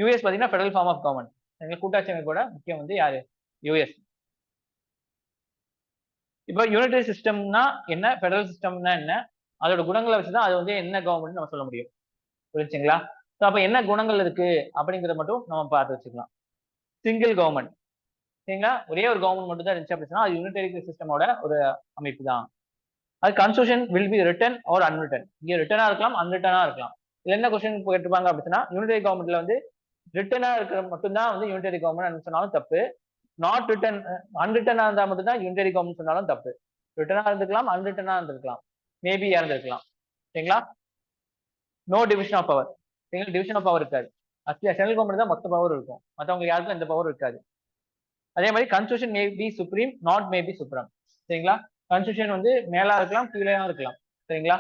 யூஎஸ் பாத்தீங்கன்னா ஃபெடரல் ஃபார்ம் ஆஃப் கவர்மெண்ட். சரிங்களா? கூட்டாட்சி அமைப்போட முக்கியம் வந்து யாரு? யூஎஸ். இப்போ யூனிட்டரி சிஸ்டம்னா என்ன, ஃபெடரல் சிஸ்டம்னா என்ன, அதோட குணங்களை வச்சுதான் அது வந்து என்ன கவர்மெண்ட் நம்ம சொல்ல முடியும். புரிஞ்சுங்களா? ஸோ அப்ப என்ன குணங்கள் இருக்கு அப்படிங்கறத மட்டும் நம்ம பார்த்து வச்சுக்கலாம். Single government. சரிங்களா? ஒரே ஒரு கவர்மெண்ட் மட்டும் தான் இருந்துச்சு அப்படின்னா அது யூனிட்டரி சிஸ்டமோட ஒரு அமைப்பு தான். அது constitution will be written or unwritten. இங்க ரிட்டனா இருக்கலாம், அன்ரிட்டனா இருக்கலாம். இதுல என்ன கொஸ்டின் கேட்டிருப்பாங்க அப்படின்னா யூனிட்டரி கவர்மெண்ட்ல வந்து ரிட்டனா இருக்கிற மட்டும்தான் வந்து யூனிட்டரி கவர்மெண்ட் சொன்னாலும் தப்பு. நாட் ரிட்டன் அன்ரிட்டனா இருந்தா மட்டும் தான் யூனிட்டரி கவர்மெண்ட் சொன்னாலும் தப்பு. ரிட்டனா இருந்துக்கலாம், அன்ரிட்டனா இருந்திருக்கலாம், மேபியா இருந்திருக்கலாம். சரிங்களா? No division of power. சரிங்களா? டிவிஷன் ஆஃப் பவர் இருக்காது. சென்ட்ரல் கவர்மெண்ட் தான் மொத்த பவர் இருக்கும், மத்தவங்க யாருக்கும் எந்த பவர் இருக்காது. அதே மாதிரி constitution may be supreme, not may be supreme. சரிங்களா? கான்ஸ்டியூஷன் வந்து மேலா இருக்கலாம், கீழே இருக்கலாம். சரிங்களா?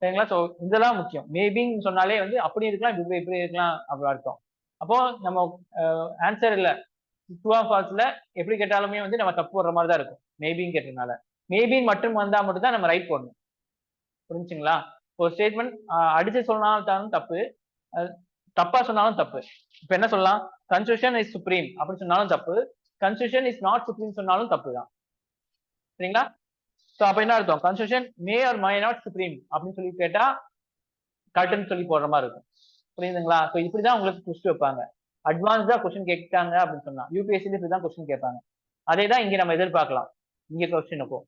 சரிங்களா? ஸோ இதெல்லாம் முக்கியம். மேபின்னு சொன்னாலே வந்து அப்படி இருக்கலாம், இப்படி இருக்கலாம் அப்படி அர்த்தம். அப்போ நம்ம ஆன்சர் இல்ல ட்ரூ ஆர் ஃபால்ஸ்ல எப்படி கேட்டாலுமே வந்து நம்ம தப்பு போடுற மாதிரி தான் இருக்கும் மேபின்னு கேட்டதுனால. மேபின்னு மட்டும் வந்தா மட்டும் தான் நம்ம ரைட் போடணும். புரிஞ்சுங்களா? ஒரு ஸ்டேட்மெண்ட் அடிச்சு சொன்னாலும் தப்பு, தப்பா சொன்னாலும் தப்பு. இப்ப என்ன சொல்லலாம்? கான்ஸ்டியூஷன் இஸ் சுப்ரீம் அப்படின்னு சொன்னாலும் தப்பு, கான்ஸ்டியூஷன் இஸ் நாட் சுப்ரீம் சொன்னாலும் தப்பு தான். சரிங்களா? சோ அப்ப என்ன அர்த்தம்? Constitution May R may not supreme அப்படின்னு சொல்லி கேட்டா கரெக்ட்னு சொல்லி போடுற மாதிரி இருக்கும். புரியுதுங்களா? சோ இப்படிதான் உங்களுக்கு கொஸ்டின் வைப்பாங்க. அட்வான்ஸ்டா கொஸ்டின் கேட்டாங்க அப்படின்னு சொன்னா யூபிஎஸ்சில இப்படிதான் கொஸ்டின் கேட்பாங்க. அதே தான் இங்க நம்ம எதிர்பார்க்கலாம். இங்க கொஸ்டினுக்கும்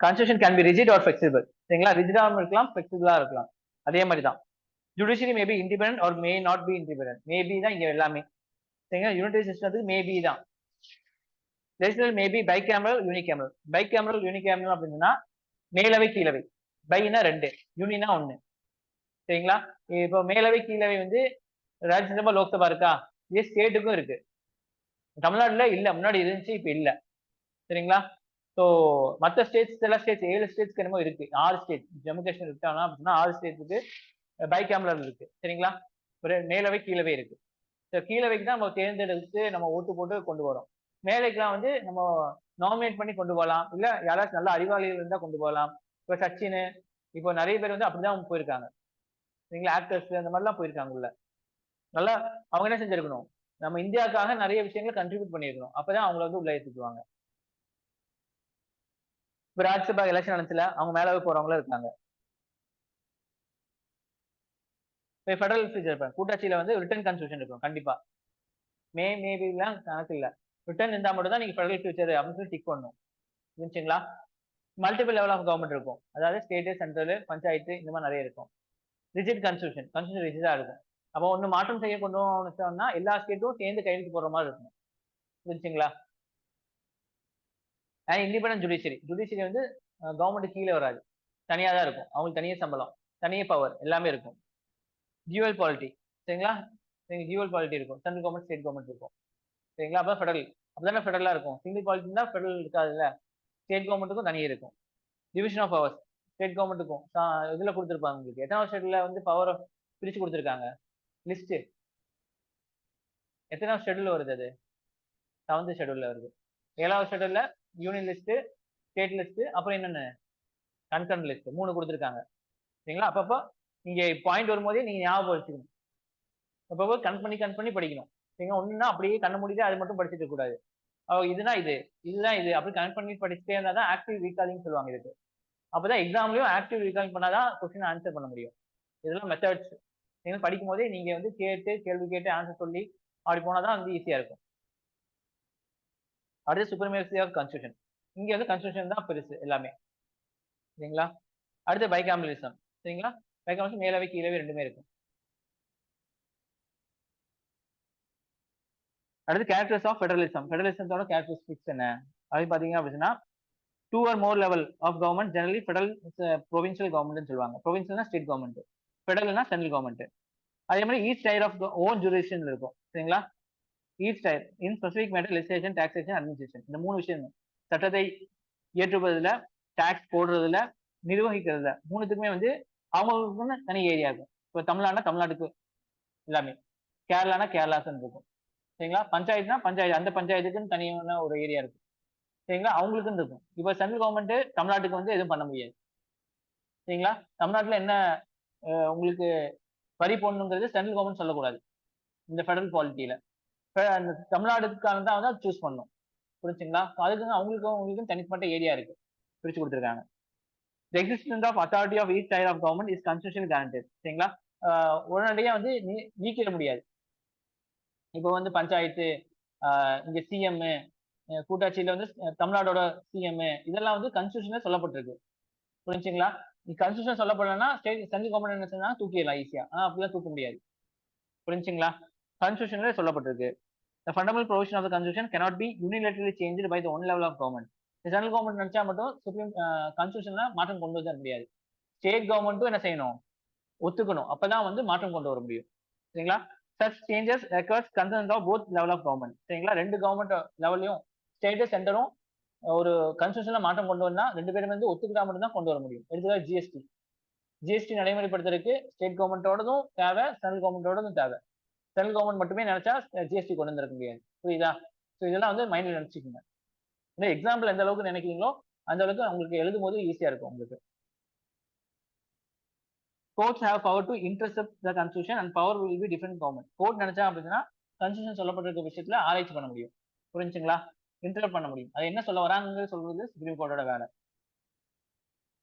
constitution can be rigid or flexible. சரிங்களா? ரிஜிடாவும் இருக்கலாம், ஃபிளெக்சிபிளா இருக்கலாம். அதே மாதிரி தான் judiciary may be independent or may not be independent. Maybe தான் இங்க எல்லாமே. சரிங்களா? யூனிட்டரி சிஸ்டத்துக்கு மேபி தான். Legislature may be bicameral, unicameral. Bicameral, unicameral அப்படின்னா மேலவை கீழவை. பைனா ரெண்டு, யூனினா ஒண்ணு. சரிங்களா? இப்போ மேலவை கீழவை வந்து ராஜ்யசபா லோக்சபா இருக்கா? இது ஸ்டேட்டுக்கும் இருக்கு. தமிழ்நாட்டுல இல்ல, முன்னாடி இருந்துச்சு, இப்ப இல்ல. சரிங்களா? ஸோ மற்ற ஸ்டேட்ஸ், சில ஸ்டேட்ஸ் 7 ஸ்டேட்ஸ்க்கு என்னமோ இருக்கு, 6 ஸ்டேட் ஜம்மு காஷ்மீர் இருக்காங்க அப்படின்னா 6 ஸ்டேட்ஸுக்கு பைகேமரல் இருக்கு. சரிங்களா? ஒரு மேலவை கீழவை இருக்கு. கீழவைக்கு தான் நம்ம தேர்ந்தெடுத்து நம்ம ஓட்டு போட்டு கொண்டு வரோம். மேலைக்கெல்லாம் வந்து நம்ம நாமினேட் பண்ணி கொண்டு போகலாம், இல்ல யாராச்சும் நல்ல அறிவாளிகள் இருந்தா கொண்டு போகலாம். இப்ப சச்சின், இப்போ நிறைய பேர் வந்து அப்படிதான் போயிருக்காங்க. சரிங்களா? ஆக்டர்ஸ் அந்த மாதிரிலாம் போயிருக்காங்க உள்ள. நல்லா அவங்க என்ன செஞ்சிருக்கணும்? நம்ம இந்தியாவுக்காக நிறைய விஷயங்களை கண்ட்ரிபியூட் பண்ணிருக்கணும். அப்பதான் அவங்களை வந்து உள்ள ஏத்துக்குவாங்க. இப்ப ராஜ்யசபா எலெக்ஷன் நடந்துச்சுல, அவங்க மேலவே போறவங்களும் இருக்காங்க. இப்ப ஃபெடரல் ஃபியூச்சர் கூட்டாட்சியில வந்து ரிட்டன் கான்ஸ்டியூஷன் இருக்கும் கண்டிப்பா. மேபி எல்லாம் கணக்கு இல்ல. ரிட்டன் இருந்தா மட்டும் தான் நீங்க ஃபெடரல் ஃபியூச்சர் அப்படின்னு சொல்லி டிக் பண்ணணும். புரிஞ்சுங்களா? மல்டிபிள் லெவல் ஆஃப் கவர்மெண்ட் இருக்கும். அதாவது ஸ்டேட், சென்ட்ரல், பஞ்சாயத்து இந்த மாதிரி நிறைய இருக்கும். ரிஜிட் கான்ஸ்டியூஷன், கான்ஸ்டியூஷன் ரிஜிடா இருக்கும். அப்போ ஒண்ணு மாற்றம் செய்ய கொண்டு வந்தோம்னா எல்லா ஸ்டேட்டும் சேர்ந்து கையெழுத்து போடுற மாதிரி இருக்கும். புரிஞ்சுங்களா? Independent judiciary. ஜுடிஷியரி வந்து கவர்மெண்ட் கீழே வராது, தனியா தான் இருக்கும். அவங்களுக்கு தனியே சம்பளம், தனியே பவர் எல்லாமே இருக்கும். Dual polity. சரிங்களா? டியூவல் பாலிட்டி இருக்கும். சென்ட்ரல் கவர்மெண்ட், ஸ்டேட் கவர்மெண்ட் இருக்கும். சரிங்களா? அப்ப ஃபெடரல் அப்பதானே ஃபெடரலா இருக்கும். சிங்கிள் பாலிட்டி தான் ஃபெடரல் இருக்காதுல்ல. ஸ்டேட் கவர்மெண்ட்டுக்கும் தனியே இருக்கும். டிவிஷன் ஆஃப் பவர்ஸ் ஸ்டேட் கவர்மெண்ட்டுக்கும் இதுல கொடுத்துருப்பாங்க. உங்களுக்கு எத்தனாவது ஸ்டேட்ல வந்து பவர் பிரிச்சு கொடுத்துருக்காங்க லிஸ்ட்? எத்தனாவது ஷெட்யூல் வருது? அது 7th ஷெட்யூல்ல வருது. 7வது ஷெட்யூல்ல யூனியன் லிஸ்ட், ஸ்டேட் லிஸ்ட், அப்புறம் என்னென்ன கன்சர்ன் லிஸ்ட் 3 கொடுத்துருக்காங்க. சரிங்களா? அப்பப்போ நீங்க பாயிண்ட் வரும்போதே நீங்க ஞாபகம் வச்சுக்கணும். அப்பப்போ கண் பண்ணி படிக்கணும். சரிங்களா? ஒண்ணுன்னா அப்படியே கண்ண மூடிட்டு அது மட்டும் படிச்சுட்டு இருக்க கூடாது. இதுனா இது, இதுதான் இது அப்படி கனெக்ட் பண்ணி படிச்சுட்டே இருந்தா தான் ஆக்டிவ் ரீகாலிங் சொல்லுவாங்க இதுக்கு. அப்பதான் எக்ஸாம்லயும் ஆக்டிவ் ரீகாலிங் பண்ணாதான் கொஸ்டின் ஆன்சர் பண்ண முடியும். இதெல்லாம் மெத்தட்ஸ். நீங்க படிக்கும் போதே நீங்க வந்து கேள்வி கேட்டு ஆன்சர் சொல்லி அப்படி போனாதான் வந்து ஈஸியா இருக்கும். அடுத்து சுப்ரீமேசி ஆஃப் கான்ஸ்டியூஷன். இங்க வந்து கான்ஸ்டியூஷன் தான் பெருசு எல்லாமே. சரிங்களா? அடுத்து பைகாமலிசம். சரிங்களா? பைகாமலிசம் மேலவை கீழவை ரெண்டுமே இருக்கும். அடுத்து கேரக்டர்ஸ் ஆஃப் ஃபெடரலிசம். ஃபெடரலிசத்தோட கேரக்டரிஸ்டிக்ஸ் என்ன அப்படின்னு பாத்தீங்க அப்படின்னா 2 or more level of government, generally federal, provincial government சொல்லுவாங்க. provincial ஸ்டேட் கவர்மெண்ட், ஃபெடரல்னா சென்ட்ரல் கவர்மெண்ட். அதே மாதிரி each tier of own jurisdiction இருக்கும். சரிங்களா? Each tier in specific matter legislation, taxation, administration இந்த 3 விஷயம் சட்டத்தை இயற்றுவதில், டாக்ஸ் போடுறதுல, நிர்வகிக்கிறதுல மூணுத்துக்குமே வந்து அவங்களுக்குன்னு தனி ஏரியா இருக்கும். இப்போ தமிழ்நாடுனா தமிழ்நாட்டுக்கு எல்லாமே, கேரளானா கேரளாக்குன்னு இருக்கும். சரிங்களா? பஞ்சாயத்துனா பஞ்சாயத்து, அந்த பஞ்சாயத்துக்குன்னு தனியான ஒரு ஏரியா இருக்கு. சரிங்களா? அவங்களுக்குன்னு இருக்கும். இப்போ சென்ட்ரல் கவர்மெண்ட் தமிழ்நாட்டுக்கு வந்து எதுவும் பண்ண முடியாது. சரிங்களா? தமிழ்நாட்டுல என்ன உங்களுக்கு வரி போடணுங்கிறது சென்ட்ரல் கவர்மெண்ட் சொல்லக்கூடாது. இந்த ஃபெடரல் பாலிட்டியில. அந்த தமிழ்நாடுக்கான தான் வந்து சூஸ் பண்ணணும். புரிஞ்சுங்களா? அதுக்கு அவங்களுக்கும் உங்களுக்கும் தனிப்பட்ட ஏரியா இருக்கு. பிரிச்சு கொடுத்துருக்காங்க. The existence of authority of each tier of government is constitutionally guaranteed. சரிங்களா? உடனடியா வந்து நீக்கிட முடியாது. இப்போ வந்து பஞ்சாயத்து, இங்க சிஎம், கூட்டாட்சியில வந்து தமிழ்நாடோட சிஎம், இதெல்லாம் வந்து கான்ஸ்டிடியூஷன்ல சொல்லப்பட்டிருக்கு. புரிஞ்சுங்களா? கான்ஸ்டிடியூஷன் சொல்லப்படலன்னா சென்ட்ரல் கவர்மெண்ட் என்ன சொன்னா தூக்கிடலாம் ஈஸியா. ஆனா அப்படிலாம் தூக்க முடியாது. புரிஞ்சுங்களா? கான்ஸ்டிடியூஷன்ல சொல்லப்பட்டிருக்கு. The fundamental provision of the constitution cannot be unilaterally changed by the one level of government. Central government நினைச்சா மட்டும் சுப்ரீம் கான்ஸ்டிடியூஷன்ல மாற்றம் கொண்டு வர முடியாது. ஸ்டேட் கவர்மெண்ட்டும் என்ன செய்யணும்? ஒத்துக்கணும். அப்பதான் வந்து மாற்றம் கொண்டு வர முடியும். சரிங்களா? Such changes requires consent of both level of government. சரிங்களா? ரெண்டு கவர்மெண்ட் லெவல்லையும், ஸ்டேட் சென்டரும் ஒரு கான்ஸ்டிடியூஷன்ல மாற்றம் கொண்டு வந்தா ரெண்டு பேரும் வந்து ஒத்துக்கிட்டா மட்டும் தான் கொண்டு வர முடியும். எடுத்துக்காட்டு ஜிஎஸ்டி. ஜிஎஸ்டி நடைமுறைப்படுத்துறதுக்கு ஸ்டேட் கவர்மெண்டோடதும் தேவை, சென்ட்ரல் கவர்மெண்டோடதும் தேவை. சென்ட்ரல் கவர்மெண்ட் மட்டுமே நினைச்சா ஜிஎஸ்டி கொண்டு வந்துருக்க முடியாது. புரியுதா? ஸோ இதெல்லாம் வந்து மைண்ட்ல நினைச்சுக்கோங்க. இந்த எக்ஸாம்பிள் எந்த அளவுக்கு நினைக்கிறீங்களோ அந்த அளவுக்கு உங்களுக்கு எழுதும் போது ஈஸியா இருக்கும் உங்களுக்கு. Courts have power to intercept the constitution and power will be different government. Court நினைச்சா அப்படின்னா கான்ஸ்டிடியூஷன் சொல்லப்பட்டிருக்க விஷயத்துல ஆராய்ச்சி பண்ண முடியும். புரிஞ்சுங்களா? இன்டர்ப்ட் பண்ண முடியும். அது என்ன சொல்ல வராங்கிறது சொல்றது சுப்ரீம் கோர்ட்டோட வேலை.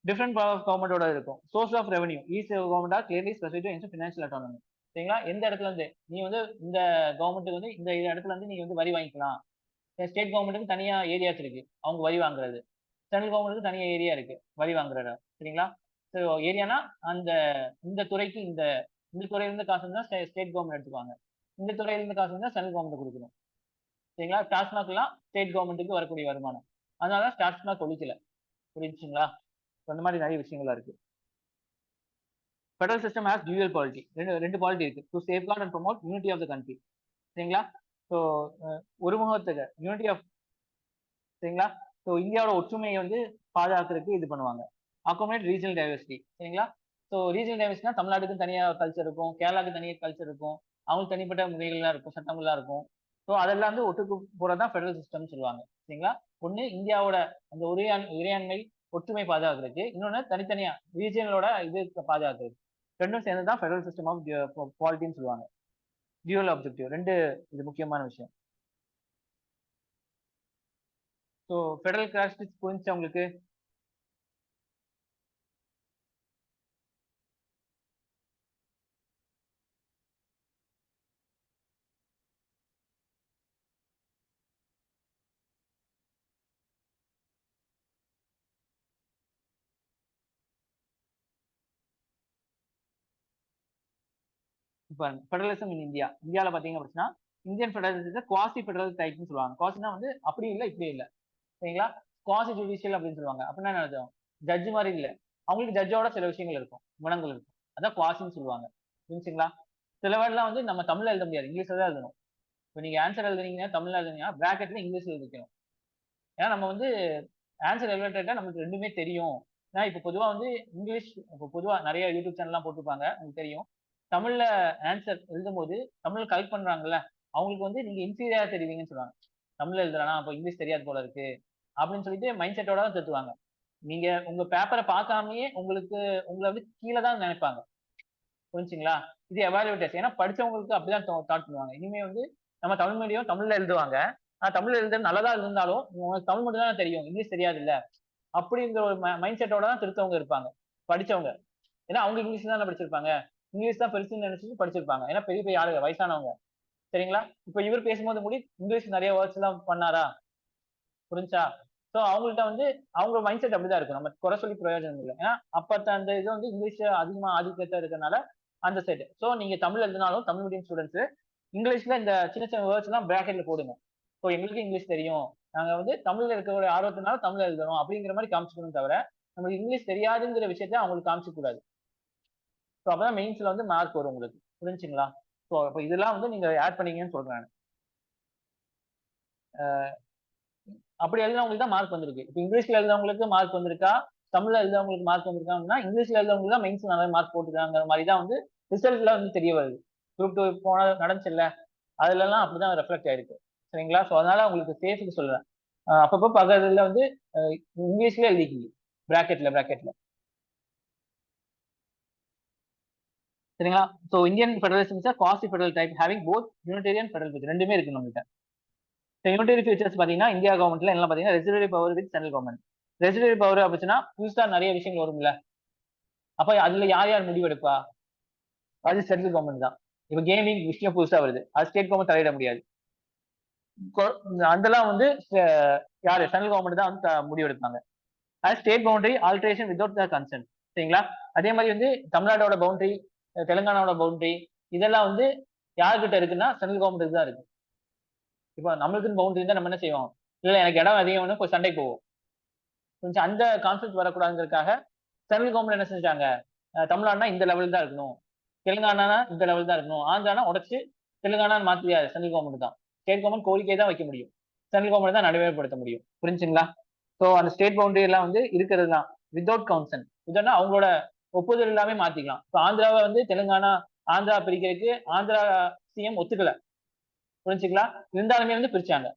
டிஃபரெண்ட் பவர் ஆஃப் கவர்மெண்டோட இருக்கும். Source of revenue each government are clearly specified in financial autonomy. சரிங்களா? எந்த இடத்துல இருந்து நீ வந்து இந்த கவர்மெண்ட்டுக்கு வந்து இந்த இடத்துல இருந்து நீங்க வந்து வரி வாங்கிக்கலாம். ஸ்டேட் கவர்மெண்ட்டுக்கு தனியா ஏரியாஸ் இருக்கு அவங்க வரி வாங்குறது. சென்ட்ரல் கவர்மெண்ட்டுக்கு தனியா ஏரியா இருக்கு வரி வாங்குற இடம். சரிங்களா? ஸோ ஏரியானா அந்த இந்த துறைக்கு இந்த இந்த துறையில இருந்து காசு இருந்தா ஸ்டேட் கவர்மெண்ட் எடுத்துக்குவாங்க. இந்த துறையில இருந்து காசு இருந்தா சென்ட்ரல் கவர்மெண்ட் கொடுக்கணும். சரிங்களா? டாஸ்மாக் எல்லாம் ஸ்டேட் கவர்மெண்ட்டுக்கு வரக்கூடிய வருமானம். அதனால டாஸ்மாக் ஒழிக்கல. புரிஞ்சுங்களா? அந்த மாதிரி நிறைய விஷயங்களா இருக்கு. Federal system has dual polity. ரெண்டு பாலிட்டி இருக்கு. To safeguard and promote unity of the country. சரிங்களா? ஸோ ஒருமுகத்துக்கு யூனிட்டி ஆஃப், சரிங்களா? ஸோ இந்தியாவோட ஒற்றுமையை வந்து பாதுகாக்கிறதுக்கு இது பண்ணுவாங்க. Accommodate regional diversity. சரிங்களா? ஸோ ரீஜனல் டைவர்சிட்டினா தமிழ்நாட்டுக்கு தனியா கல்ச்சர் இருக்கும், கேரளாவுக்கு தனியாக கல்ச்சர் இருக்கும், அவங்களுக்கு தனிப்பட்ட முறைகள்லாம் இருக்கும், சட்டங்கள்லாம் இருக்கும். ஸோ அதெல்லாம் வந்து ஒட்டுக்கு போறதான் ஃபெடரல் சிஸ்டம்னு சொல்லுவாங்க. சரிங்களா? ஒண்ணு இந்தியாவோட அந்த இறையாண்மை ஒற்றுமை பாதுகாக்கிறதுக்கு, இன்னொன்னு தனித்தனியா ரீஜனலோட இது பாதுகாக்கிறது. ரெண்டும் சேர்ந்துதான் ஃபெடரல் சிஸ்டம் ஆஃப் பாலிட்டின்னு சொல்லுவாங்க. Dual objective. ரெண்டு இது முக்கியமான விஷயம். ஸோ ஃபெடரல் கேரக்டரிஸ்டிக்ஸ் புரிஞ்சு உங்களுக்கு? இப்போ ஃபெடரலிசம் இன் இந்தியா, இந்தியாவில் பார்த்தீங்க அப்படின்னா இந்தியன் ஃபெடரலிசம் குவாசி ஃபெடரல் டைப்னு சொல்லுவாங்க. குவாசினா வந்து அப்படி இல்லை இப்படி இல்லை. சரிங்களா? குவாசி ஜுடிஷியல் அப்படின்னு சொல்லுவாங்க. அப்படின்னா என்ன அர்த்தம்? ஜட்ஜ் மாதிரி இல்லை, அவங்களுக்கு ஜட்ஜோட சில விஷயங்கள் இருக்கும், குணங்கள் இருக்கும். அதான் குவாசின்னு சொல்லுவாங்க. புரிஞ்சுங்களா? சில வேர்ட்லாம் வந்து நம்ம தமிழ்ல எழுத முடியாது, இங்கிலீஷ்ல தான் எழுதணும். இப்போ நீங்க ஆன்சர் எழுதுனீங்கன்னா தமிழ்ல எழுதுனீங்கன்னா பிராக்கெட்ல இங்கிலீஷ்ல எழுதிக்கணும். ஏன்னா நம்ம வந்து ஆன்சர் ரிலேட்டடா நமக்கு ரெண்டுமே தெரியும். ஏன்னா இப்போ பொதுவா வந்து இங்கிலீஷ், இப்போ பொதுவா நிறைய யூடியூப் சேனல்லாம் போட்டிருப்பாங்க, உங்களுக்கு தெரியும். தமிழ்ல ஆன்சர் எழுதும்போது தமிழ் கலெக்ட் பண்றாங்கல்ல, அவங்களுக்கு வந்து நீங்க இன்ஃபீரியா தெரிவிங்கன்னு சொல்லுவாங்க. தமிழ்ல எழுதுறானா அப்போ இங்கிலீஷ் தெரியாது போல இருக்கு அப்படின்னு சொல்லிட்டு மைண்ட் செட்டோட தான் திருத்துவாங்க. நீங்க உங்க பேப்பரை பார்க்காமயே உங்களுக்கு உங்களை வந்து கீழே தான் நினைப்பாங்க. புரிஞ்சுங்களா? இது எவாலுவேட்டர்ஸ். ஏன்னா படிச்சவங்களுக்கு அப்படிதான் தாட் பண்ணுவாங்க. இனிமே வந்து நம்ம தமிழ் மீடியம் தமிழ்ல எழுதுவாங்க. ஆனா தமிழ்ல எழுதுறது நல்லதா இருந்தாலும் உங்களுக்கு தமிழ் மட்டும் தான் தெரியும், இங்கிலீஷ் தெரியாது இல்ல, அப்படிங்கிற ஒரு மைண்ட் செட்டோட தான் திருத்தவங்க இருப்பாங்க, படிச்சவங்க. ஏன்னா அவங்க இங்கிலீஷ் தான் படிச்சிருப்பாங்க, இங்கிலீஷ் தான் பெருசுன்னு நினைச்சிட்டு படிச்சிருப்பாங்க. ஏன்னா பெரிய பெரிய ஆளுங்க, வயசானவங்க. சரிங்களா? இப்ப இவர் பேசும்போது கூட இங்கிலீஷ் நிறைய வேர்ட்ஸ் எல்லாம் பண்ணாரா? புரிஞ்சா? சோ அவங்கள்ட்ட வந்து அவங்க மைண்ட் செட் அப்படிதான் இருக்கும். நம்ம குறை சொல்லி பிரயோஜனம் இல்லை. ஏன்னா அப்பத்த அந்த இது வந்து இங்கிலீஷ் அதிகமா ஆதிக்கத்தை இருக்கனால அந்த செட். சோ நீங்க தமிழ் எழுதினாலும் தமிழ் மீடியம் ஸ்டூடெண்ட்ஸ் இங்கிலீஷ்ல இந்த சின்ன சின்ன வேர்ட்ஸ் எல்லாம் பிராக்கெட்ல போடுங்க. ஸோ எங்களுக்கு இங்கிலீஷ் தெரியும், நாங்க வந்து தமிழ்ல இருக்கக்கூடிய ஆர்வத்தினால தமிழ் எழுதுறோம் அப்படிங்கிற மாதிரி காமிச்சுக்கணும் தவிர நம்மளுக்கு இங்கிலீஷ் தெரியாதுங்கிற விஷயத்த அவங்களுக்கு காமிச்சு கூடாது. ஸோ அப்பதான் மெயின்ஸ்ல வந்து மார்க் வரும் உங்களுக்கு. புரிஞ்சுங்களா? ஸோ அப்ப இதெல்லாம் வந்து நீங்க ஆட் பண்ணீங்கன்னு சொல்றேன். அப்படி எழுதுறவங்களுக்கு தான் மார்க் வந்திருக்கு. இப்போ இங்கிலீஷ்ல எழுதுறவங்களுக்கு மார்க் வந்திருக்கா, தமிழ்ல எழுதுறவங்களுக்கு மார்க் வந்திருக்காங்கன்னா இங்கிலீஷ்ல எழுதுறவங்களுக்கு தான் மெயின்ஸ் நிறைய மார்க் போட்டுருக்காங்கிற மாதிரி தான் வந்து ரிசல்ட்ல வந்து தெரிய வருது. குரூப் 2 போன நடந்துச்சுல்ல, அதுல எல்லாம் அப்படிதான் ரெஃப்ளெக்ட் ஆயிருக்கு. சரிங்களா? ஸோ அதனால உங்களுக்கு சேஃப்க்கு சொல்றேன். அப்பப்போ பக்கத்துல வந்து இங்கிலீஷ்ல எழுதிக்கிங்க. பிராக்கெட்ல. சரிங்களா? So Indian federalism is quasi federal type having both யூனிடேரியன் federal feature ரெண்டுமே இருக்கு நம்மகிட்ட. யூனிடரி ஃபீச்சர்ஸ் பாத்தீங்கன்னா இந்தியா கவர்மெண்ட்ல என்ன பாத்தீங்கன்னா residuary power with central government. Residuary power அப்படின்னா புதுசா நிறைய விஷயங்கள் வரும்ல. அப்ப அதுல யார் யார் முடிவெடுப்பா? அது சென்ட்ரல் கவர்மெண்ட் தான். இப்ப கேமிங் விஷயம் புதுசா வருது, அது ஸ்டேட் கவர்மெண்ட் தலையிட முடியாது. அதெல்லாம் வந்து யாரு சென்ட்ரல் கவர்மெண்ட் தான் வந்து முடிவெடுப்பாங்க. அது ஸ்டேட் பவுண்டரி ஆல்ட்ரேஷன் வித்வுட் த கன்சென்ட். சரிங்களா? அதே மாதிரி வந்து தமிழ்நாடோட பவுண்டரி, தெலுங்கானாவோட பவுண்டரி இதெல்லாம் வந்து யாருக்கிட்ட இருக்குன்னா சென்ட்ரல் கவர்மெண்ட்டுக்கு தான் இருக்கு. இப்போ நம்மளுக்குன்னு பவுண்டரி இருந்தா நம்ம என்ன செய்வோம்? இல்ல எனக்கு இடம் அதிகம் வேணும், போய் சண்டைக்கு போவோம். கொஞ்சம் அந்த கான்செப்ட் வரக்கூடாதுங்கிறதுக்காக சென்ட்ரல் கவர்மெண்ட் என்ன செஞ்சாங்க? தமிழ்நாடுனா இந்த லெவல் தான் இருக்கணும், தெலுங்கானா இந்த லெவல் தான் இருக்கணும், ஆந்திரானா உடச்சு தெலுங்கானான்னு மாத்தியாது சென்ட்ரல் கவர்மெண்ட் தான். ஸ்டேட் கவர்மெண்ட் கோரிக்கை தான் வைக்க முடியும், சென்ட்ரல் கவர்மெண்ட் தான் நடைமுறைப்படுத்த முடியும். புரிஞ்சுங்களா? ஸோ அந்த ஸ்டேட் பவுண்டரி எல்லாம் வந்து இருக்கிறது தான் வித்வுட் கவுன்சன். இதனா அவங்களோட ஒப்புதல் எல்லாமே மாத்திக்கலாம். இப்போ ஆந்திராவை வந்து தெலுங்கானா ஆந்திரா பிரிக்கிறதுக்கு ஆந்திரா சிஎம் ஒத்துக்கல. புரிஞ்சுங்களா? இருந்தாலுமே வந்து பிரிச்சாங்க.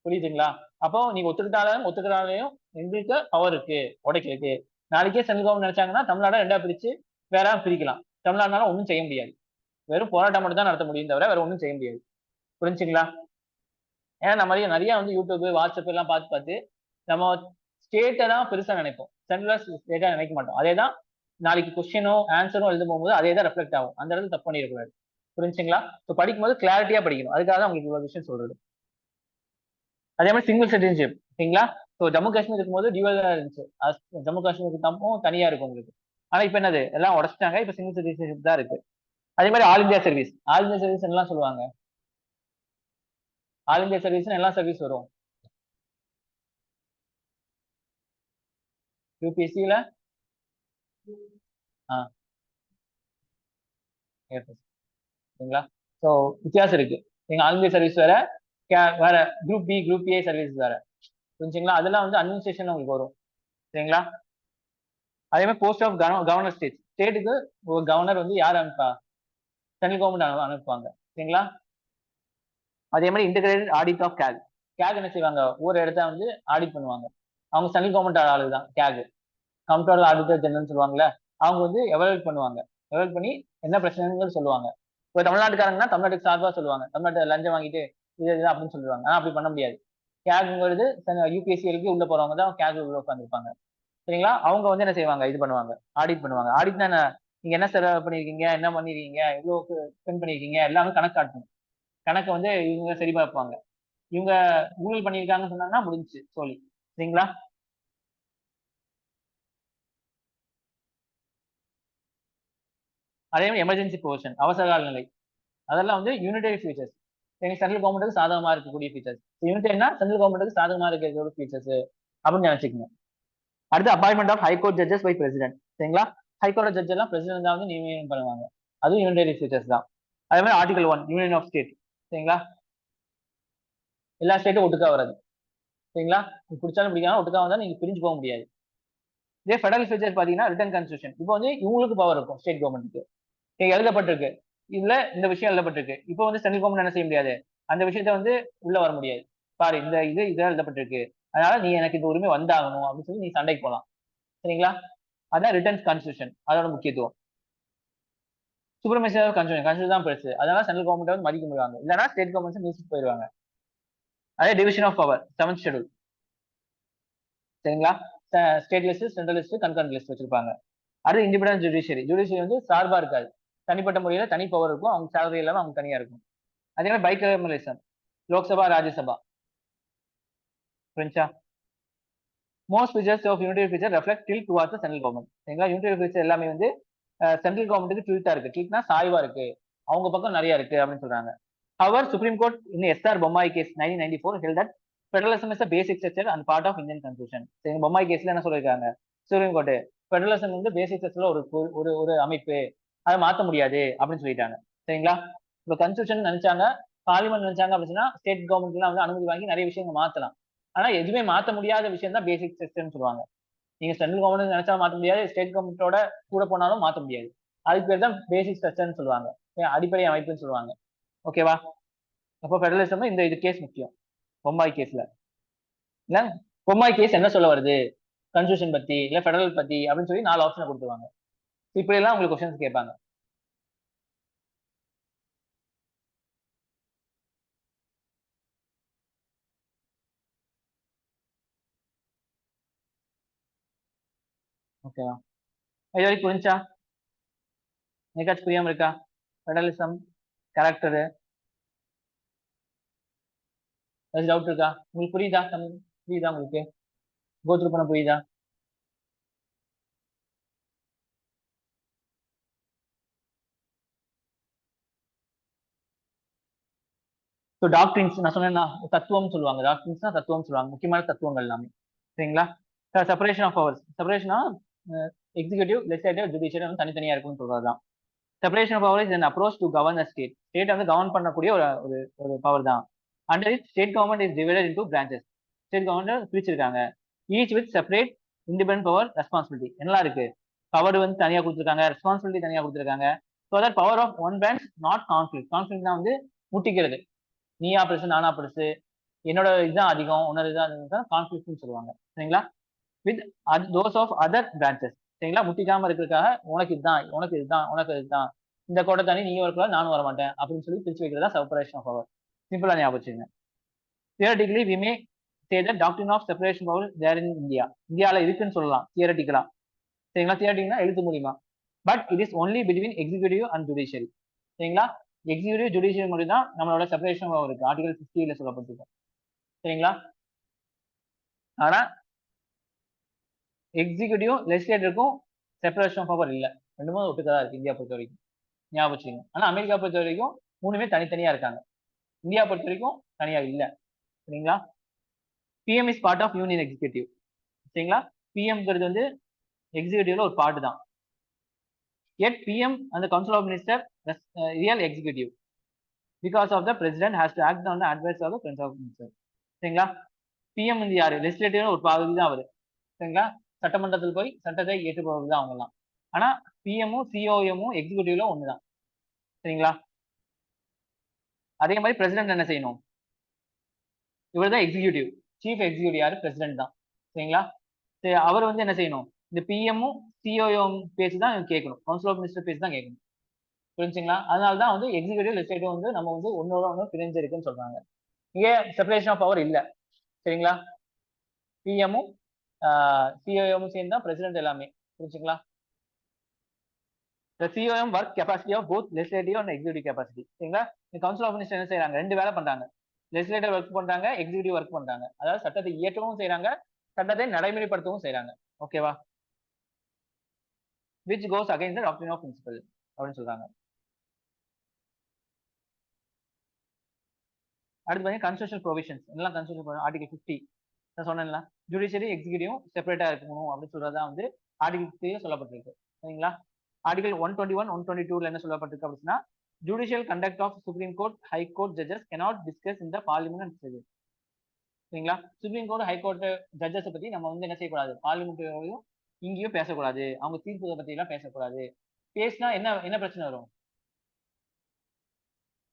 புரியுதுங்களா? அப்போ நீங்க ஒத்துக்கிட்டாலையும் எங்களுக்கு பவர் இருக்கு உடைக்கிறதுக்கு. நாளைக்கே சென்ட்ரல் கவர்மெண்ட் நினைச்சாங்கன்னா தமிழ்நாடு ரெண்டா பிரிச்சு வேற பிரிக்கலாம். தமிழ்நாடுனால ஒன்றும் செய்ய முடியாது. வெறும் போராட்டம் மட்டும் தான் நடத்த முடியும் தவிர வேற ஒன்றும் செய்ய முடியாது. புரிஞ்சுங்களா? ஏன்னா நம்ம நிறைய வந்து யூடியூப், வாட்ஸ்அப் எல்லாம் பார்த்து நம்ம ஸ்டேட்டை தான் பெருசா நினைப்போம். சென்ட்ரல் ஸ்டேட்டா நினைக்க மாட்டோம். அதே தான் நாளைக்கு கொஸ்டினோ ஆன்சரும் எழுதும் போகும்போது அதே தான் ரெஃப்ளெக்ட் ஆகும். அந்த இடத்துல தப்பு பண்ணிடக்கூடாது. புரிஞ்சுங்களா? ஸோ படிக்கும்போது கிளாரிட்டியா படிக்கணும். அதுக்காக தான் உங்களுக்கு இவ்வளவு விஷயம் சொல்றது. அதே மாதிரி சிங்கிள் சிட்டிசன்ஷிப். சரிங்களா? ஸோ ஜம்மு காஷ்மீர் இருக்கும்போது டியூவலா இருந்துச்சு. ஜம்மு காஷ்மீருக்கு தப்பும் தனியா இருக்கும் உங்களுக்கு. ஆனா இப்ப என்னது எல்லாம் உடச்சிட்டாங்க. இப்ப சிங்கிள் சிட்டிசன்ஷிப் தான் இருக்கு. அதே மாதிரி all India service. All India service எல்லாம் சொல்லுவாங்க. ஆல் இந்தியா சர்வீஸ் எல்லா சர்வீஸ் வரும். யூபிஎஸ்சியில சரிங்களா? ஸோ வித்தியாசம் இருக்கு. நீங்க ஆல் இந்தியா சர்வீஸ் வேற, வேற group B, group A service வேற. புரிஞ்சுங்களா? அதெல்லாம் வந்து அட்மினிஸ்ட்ரேஷன் உங்களுக்கு வரும். சரிங்களா? அதே மாதிரி போஸ்ட் ஆஃப் கவர்னர் ஸ்டேட்டுக்கு ஒரு கவர்னர் வந்து யார் அனுப்பா? சென்ட்ரல் கவர்மெண்ட் அனுப்புவாங்க. சரிங்களா? அதே மாதிரி integrated audit of CAG. CAG என்ன செய்வாங்க? ஒரு இடத்த வந்து ஆடிட் பண்ணுவாங்க. அவங்க சென்ட்ரல் கவர்மெண்ட் ஆளு தான் கேக். கம்ப்யூட்டர் ஆடிட்டர் ஜெனரல் சொல்லுவாங்கல்ல, அவங்க வந்து எவலுவேட் பண்ணுவாங்க. எவலுவேட் பண்ணி என்ன பிரச்சனைன்னு சொல்லுவாங்க. இப்போ தமிழ்நாட்டுக்காரங்கன்னா தமிழ்நாட்டுக்கு சார்பா சொல்லுவாங்க. தமிழ்நாட்டு லஞ்சம் வாங்கிட்டு இது அப்படின்னு சொல்லுவாங்க. ஆனா அப்படி பண்ண முடியாது. கேக்ங்கிறது யூபிஎஸ்சிகளுக்கு உள்ள போறவங்க தான் கேக் உள்ள உட்காந்துருப்பாங்க. சரிங்களா? அவங்க வந்து என்ன செய்வாங்க? இது பண்ணுவாங்க. ஆடிட் பண்ணுவாங்க. ஆடிட்னா என்ன? நீங்க என்ன செலவு பண்ணிருக்கீங்க, என்ன பண்ணிருக்கீங்க, எவ்வளவு ஸ்பெண்ட் பண்ணிருக்கீங்க எல்லாமே கணக்கு காட்டணும். கணக்கு வந்து இவங்க சரி பார்ப்பாங்க. இவங்க ஊழல் பண்ணியிருக்காங்கன்னு சொன்னாங்கன்னா முடிஞ்சுச்சு சோழி. சரிங்களா? அதே மாதிரி எமர்ஜென்சி ப்ரொவிஷன், அவசர கால நிலை, அதெல்லாம் வந்து யூனிடரி ஃபீச்சர்ஸ். எங்க சென்ட்ரல் கவர்மெண்ட்டுக்கு சாதகமா இருக்கக்கூடிய ஃபீச்சர்ஸ். யூனிடரினா சென்ட்ரல் கவர்மெண்ட்டுக்கு சாதகமா இருக்கக்கூடிய ஃபீச்சர்ஸ் அப்படின்னு நினைச்சுக்கணும். அடுத்து appointment of high court judges by president. சரிங்களா? ஹைகோர்ட் ஜட்ஜ் எல்லாம் பிரசிடென்ட் தான் வந்து நியமனம் பண்ணுவாங்க. அதுவும் யூனிடரி ஃபீச்சர்ஸ் தான். அதே மாதிரி ஆர்டிகல் 1 யூனியன் ஆஃப் ஸ்டேட். சரிங்களா? எல்லா ஸ்டேட்டும் ஒட்டுக்கா வராது. சரிங்களா? பிடிச்சாலும் பிடிக்காம ஒட்டுக்கா வந்தா நீங்க பிரிஞ்சு போக முடியாது. இதே ஃபெடரல் ஃபீச்சர் பாத்தீங்கன்னா ரிட்டன் கான்ஸ்டியூஷன். இப்போ வந்து இவங்களுக்கு பவர் இருக்கும் ஸ்டேட் கவர்மெண்ட்டுக்கு. எழுதப்பட்டிருக்கு. இதுல இந்த விஷயம் எழுதப்பட்டிருக்கு. இப்போ வந்து சென்ட்ரல் கவர்மெண்ட் என்ன செய்ய முடியாது? அந்த விஷயத்த வந்து உள்ள வர முடியாது. பாரு இந்த இதெல்லாம் எழுதப்பட்டிருக்கு. அதனால நீ எனக்கு இந்த உரிமை வந்தாகணும் அப்படின்னு சொல்லி நீ சண்டைக்கு போலாம். சரிங்களா? அதான் ரிட்டர்ன்ஸ் கான்ஸ்டியூஷன். அதோட முக்கியத்துவம். சுப்ரமேசியா கான்ஸ்டியூஷன் தான் பெருசு. அதனால சென்ட்ரல் கவர்மெண்ட் வந்து மதிக்க முடியாங்க. இல்லைன்னா ஸ்டேட் கவர்மெண்ட் மியூசிக் போயிடுவாங்க. அதே division of power 7th schedule. சரிங்களா? State list, central list, concurrent list வச்சிருப்பாங்க. அடுத்து இண்டிபெண்டன்ட் ஜுடிஷியரி. ஜுடிஷியரி வந்து சார்பா இருக்காது. தனிப்பட்ட முறையில தனி பவர் இருக்கும். அவங்க சேலரி இல்லாம அவங்க தனியா இருக்கும். அதே மாதிரி பைகமலிசம். லோக்சபா, ராஜ்யசபா. புரிஞ்சா? Most features of unitary feature reflect tilt towards central government. சரிங்களா? யூனிடரி ஃபீச்சர் எல்லாமே வந்து சென்ட்ரல் கவர்மெண்ட்டுக்கு டில்ட்டா இருக்கு. டில்ட்னா சாய்வா இருக்கு. அவங்க பக்கம் நிறைய இருக்கு அப்படின்னு சொல்றாங்க. However, Supreme Court in S R Bommai case 1994 held that federalism is a basic structure and part of Indian constitution. சரி, பொம்மாய் கேஸ்ல என்ன சொல்லிருக்காங்க? சுப்ரீம் கோர்ட் ஃபெடரலிசம் வந்து பேசிக் ஸ்ட்ரக்சர்ல ஒரு ஒரு ஒரு அமைப்பு, அதை மாத்த முடியாது அப்படின்னு சொல்லிட்டாங்க. சரிங்களா? இப்போ கன்ஸ்டியூஷன் நினைச்சாங்க, பார்லிமெண்ட் நினைச்சாங்க அப்படின்னா ஸ்டேட் கவர்மெண்ட்லாம் வந்து அனுமதி வாங்கி நிறைய விஷயங்கள் மாத்தலாம். ஆனா எதுவுமே மாத்த முடியாத விஷயம் தான் பேசிக் ஸ்ட்ரக்சர்னு சொல்லுவாங்க. நீங்க சென்ட்ரல் கவர்மெண்ட் நினைச்சா மாத்த முடியாது, ஸ்டேட் கவர்மெண்டோட கூட போனாலும் மாத்த முடியாது. அதுக்கு பேர் தான் பேசிக் ஸ்ட்ரக்சர்னு சொல்லுவாங்க. அடிப்படை அமைப்புன்னு சொல்லுவாங்க. ஓகேவா? அப்போ ஃபெடரலிசம் இந்த இது கேஸ் முக்கியம். பொம்பாய் கேஸ்ல. இல்ல பொம்பாய் கேஸ் என்ன சொல்ல வருது? கான்ஸ்டிடியூஷன் பத்தி, இல்ல ஃபெடரல் பத்தி அப்படின்னு சொல்லி 4 ஆப்ஷன் குடுத்துருவாங்க. இப்படி எல்லாம் உங்களுக்கு கொஸ்டின்ஸ் கேட்பாங்க. ஓகேவா? இது வரைக்கும் புரிஞ்சா? என்னைக்காச்சும் புரியாம இருக்கா? ஃபெடரலிசம், கேரக்டரு, ஏதாச்சும் டவுட் இருக்கா? உங்களுக்கு புரியுதா? தமிழ் புரியுதா உங்களுக்கு? கோ த்ரூ பண்ண புரியுதா? ஸோ டாக்ட்ரின்ஸ் நான் சொன்னேன்னா தத்துவம் சொல்லுவாங்க. டாக்ட்ரின்ஸ்னா தத்துவம் சொல்லுவாங்க. முக்கியமான தத்துவங்கள் எல்லாமே. சரிங்களா? Separation of powers. செப்பரேஷனா எக்ஸிகியூட்டிவ், லெஜிஸ்லேட்டிவ், ஜுடிஷியல் வந்து தனித்தனியா இருக்கும்னு சொல்றதுதான். Separation of power is an approach to govern a state. State வந்து கவர்ன் பண்ணக்கூடிய ஒரு ஒரு ஒரு பவர் தான். Under it state government is divided into branches. State government பிரிச்சிருக்காங்க. Each with separate independent power responsibility. என்னலாம் இருக்கு? பவர் வந்து தனியா கொடுத்துருக்காங்க, ரெஸ்பான்சிபிலிட்டி தனியா கொடுத்துருக்காங்க. So that power of one branch not conflict. கான்ஃபிளிக்னா வந்து முட்டிக்கிறது. நீயா பெருசு நானா பெருசு, என்னோட இதுதான் அதிகம் உன்னோட இதுதான் கான்ஃபிளிக்ட்னு சொல்லுவாங்க. சரிங்களா? With those of other branches. சரிங்களா? முட்டிக்காம இருக்கிறதுக்காக உனக்கு இதுதான் உனக்கு இதுதான் உனக்கு இதுதான், இந்த கோட்டை தாண்டி நீயும் வரக்கூடாது நானும் வர மாட்டேன் அப்படின்னு சொல்லி பிரிச்சு வைக்கிறதா செப்பரேஷன் ஆஃப் பவர். சிம்பிளா ஞாபகம் வச்சுங்க. Theoretically we may say that doctrine of separation power there in India. இந்தியாவில் இருக்குன்னு சொல்லலாம் தியரட்டிக்கலா. சரிங்களா? தியரட்டிக்னா எழுத்து மூலியமா. But it is only between executive and judiciary. சரிங்களா? எக்ஸிகியூட்டிவ் ஜுடிஷியரி மட்டும் தான் நம்மளோட செப்பரேஷன் பவர் இருக்கு. ஆர்டிகல் 50ல சொல்லப்பட்டிருக்கும். சரிங்களா? ஆனா எக்ஸிகியூட்டிவ் லெஜிஸ்லேட்டருக்கும் செப்பரேஷன் ஆஃப் பவர் இல்ல. ரெண்டுமே ஒட்டுக்கதான் இருக்கு இந்தியா பொறுத்த வரைக்கும். ஞாபகம் வச்சுக்கோங்க. ஆனா அமெரிக்கா பொறுத்த வரைக்கும் மூணுமே தனித்தனியா இருக்காங்க. இந்தியா பொறுத்த வரைக்கும் தனியா இல்ல. சரிங்களா? PM is part of union executive. சரிங்களா? பிஎம்ங்கிறது வந்து எக்ஸிகியூட்டிவ்ல ஒரு பார்ட் தான். Yet PM and the Council of Ministers real executive because of the president has to act on the advice of the Council of Ministers. சரிங்களா? PM வந்து யாரு? Legislative ஒரு பகுதி தான் அவரு. சரிங்களா? சட்டமன்றத்தில் போய் சட்டத்தை ஏற்றுப்பவர்கள் தான் அவங்கலாம். ஆனா பிஎம்மும் சிஓஎம்மும் எக்ஸிகியூட்டிவ்ல ஒண்ணுதான். சரிங்களா? அதே மாதிரி பிரசிடென்ட் என்ன செய்யணும்? இவர் தான் எக்ஸிகியூட்டிவ். சீஃப் எக்ஸிகியூட்டிவ் யாரு? பிரசிடென்ட் தான். சரிங்களா? சரி, அவர் வந்து என்ன செய்யணும்? இந்த பிஎம்மும் சிஓஎம் பேசி தான் கேட்கணும். கவுன்சில் ஆஃப் மினிஸ்டர் பேசி தான் கேட்கணும். புரிஞ்சுங்களா? அதனால தான் வந்து எக்ஸிகியூட்டிவ் லெஜிஸ்லேட்டிவ் வந்து நம்ம வந்து ஒன்னோட ஒன்று பிரிஞ்சிருக்குன்னு சொல்றாங்க. இங்கே செப்பரேஷன் ஆஃப் பவர் இல்ல. சரிங்களா? பிஎம்மும் சிஓஎம்மும் சேர்ந்து தான் பிரசிடென்ட் எல்லாமே. புரிஞ்சுங்களா? The COM work capacity of both legislative and executive capacity. சரிங்களா? இந்த கவுன்சில் ஆஃப் மினிஸ்டர் என்ன செய்யறாங்க? ரெண்டு வேலை பண்றாங்க. லெஜிஸ்லேட்டிவ் ஒர்க் பண்றாங்க, எக்ஸிகியூட்டிவ் ஒர்க் பண்றாங்க. அதாவது சட்டத்தை இயற்றவும் செய்யறாங்க, சட்டத்தை நடைமுறைப்படுத்தவும் செய்யறாங்க. ஓகேவா? which goes against the doctrine of principle அப்படின்னு சொல்றாங்க. அடுத்து பாத்தீங்கன்னா கான்ஸ்டிடியூஷனல் ப்ரொவிஷன்ஸ். என்னெல்லாம் கான்ஸ்டிடியூஷன் ஆர்டிகல் 50 நான் சொன்னேன்ல, ஜுடிஷியரி எக்ஸிகியூட்டிவ் செப்பரேட்டா இருக்கணும் அப்படின்னு சொல்றதா வந்து ஆர்டிகல் 50 சொல்லப்பட்டிருக்கு. சரிங்களா? ஆர்டிகல் 121, 122ல என்ன சொல்லப்பட்டிருக்கு அப்படின்னா, judicial conduct of supreme court, high court judges cannot discuss in the parliament and senate. சரிங்களா? Supreme court, high court judges பத்தி நம்ம வந்து என்ன செய்யக்கூடாது? பார்லிமெண்ட்லயும் இங்கேயும் பேசக்கூடாது. அவங்க தீர்ப்பு பத்தி எல்லாம் பேசக்கூடாது. பேசினா என்ன என்ன பிரச்சனை வரும்?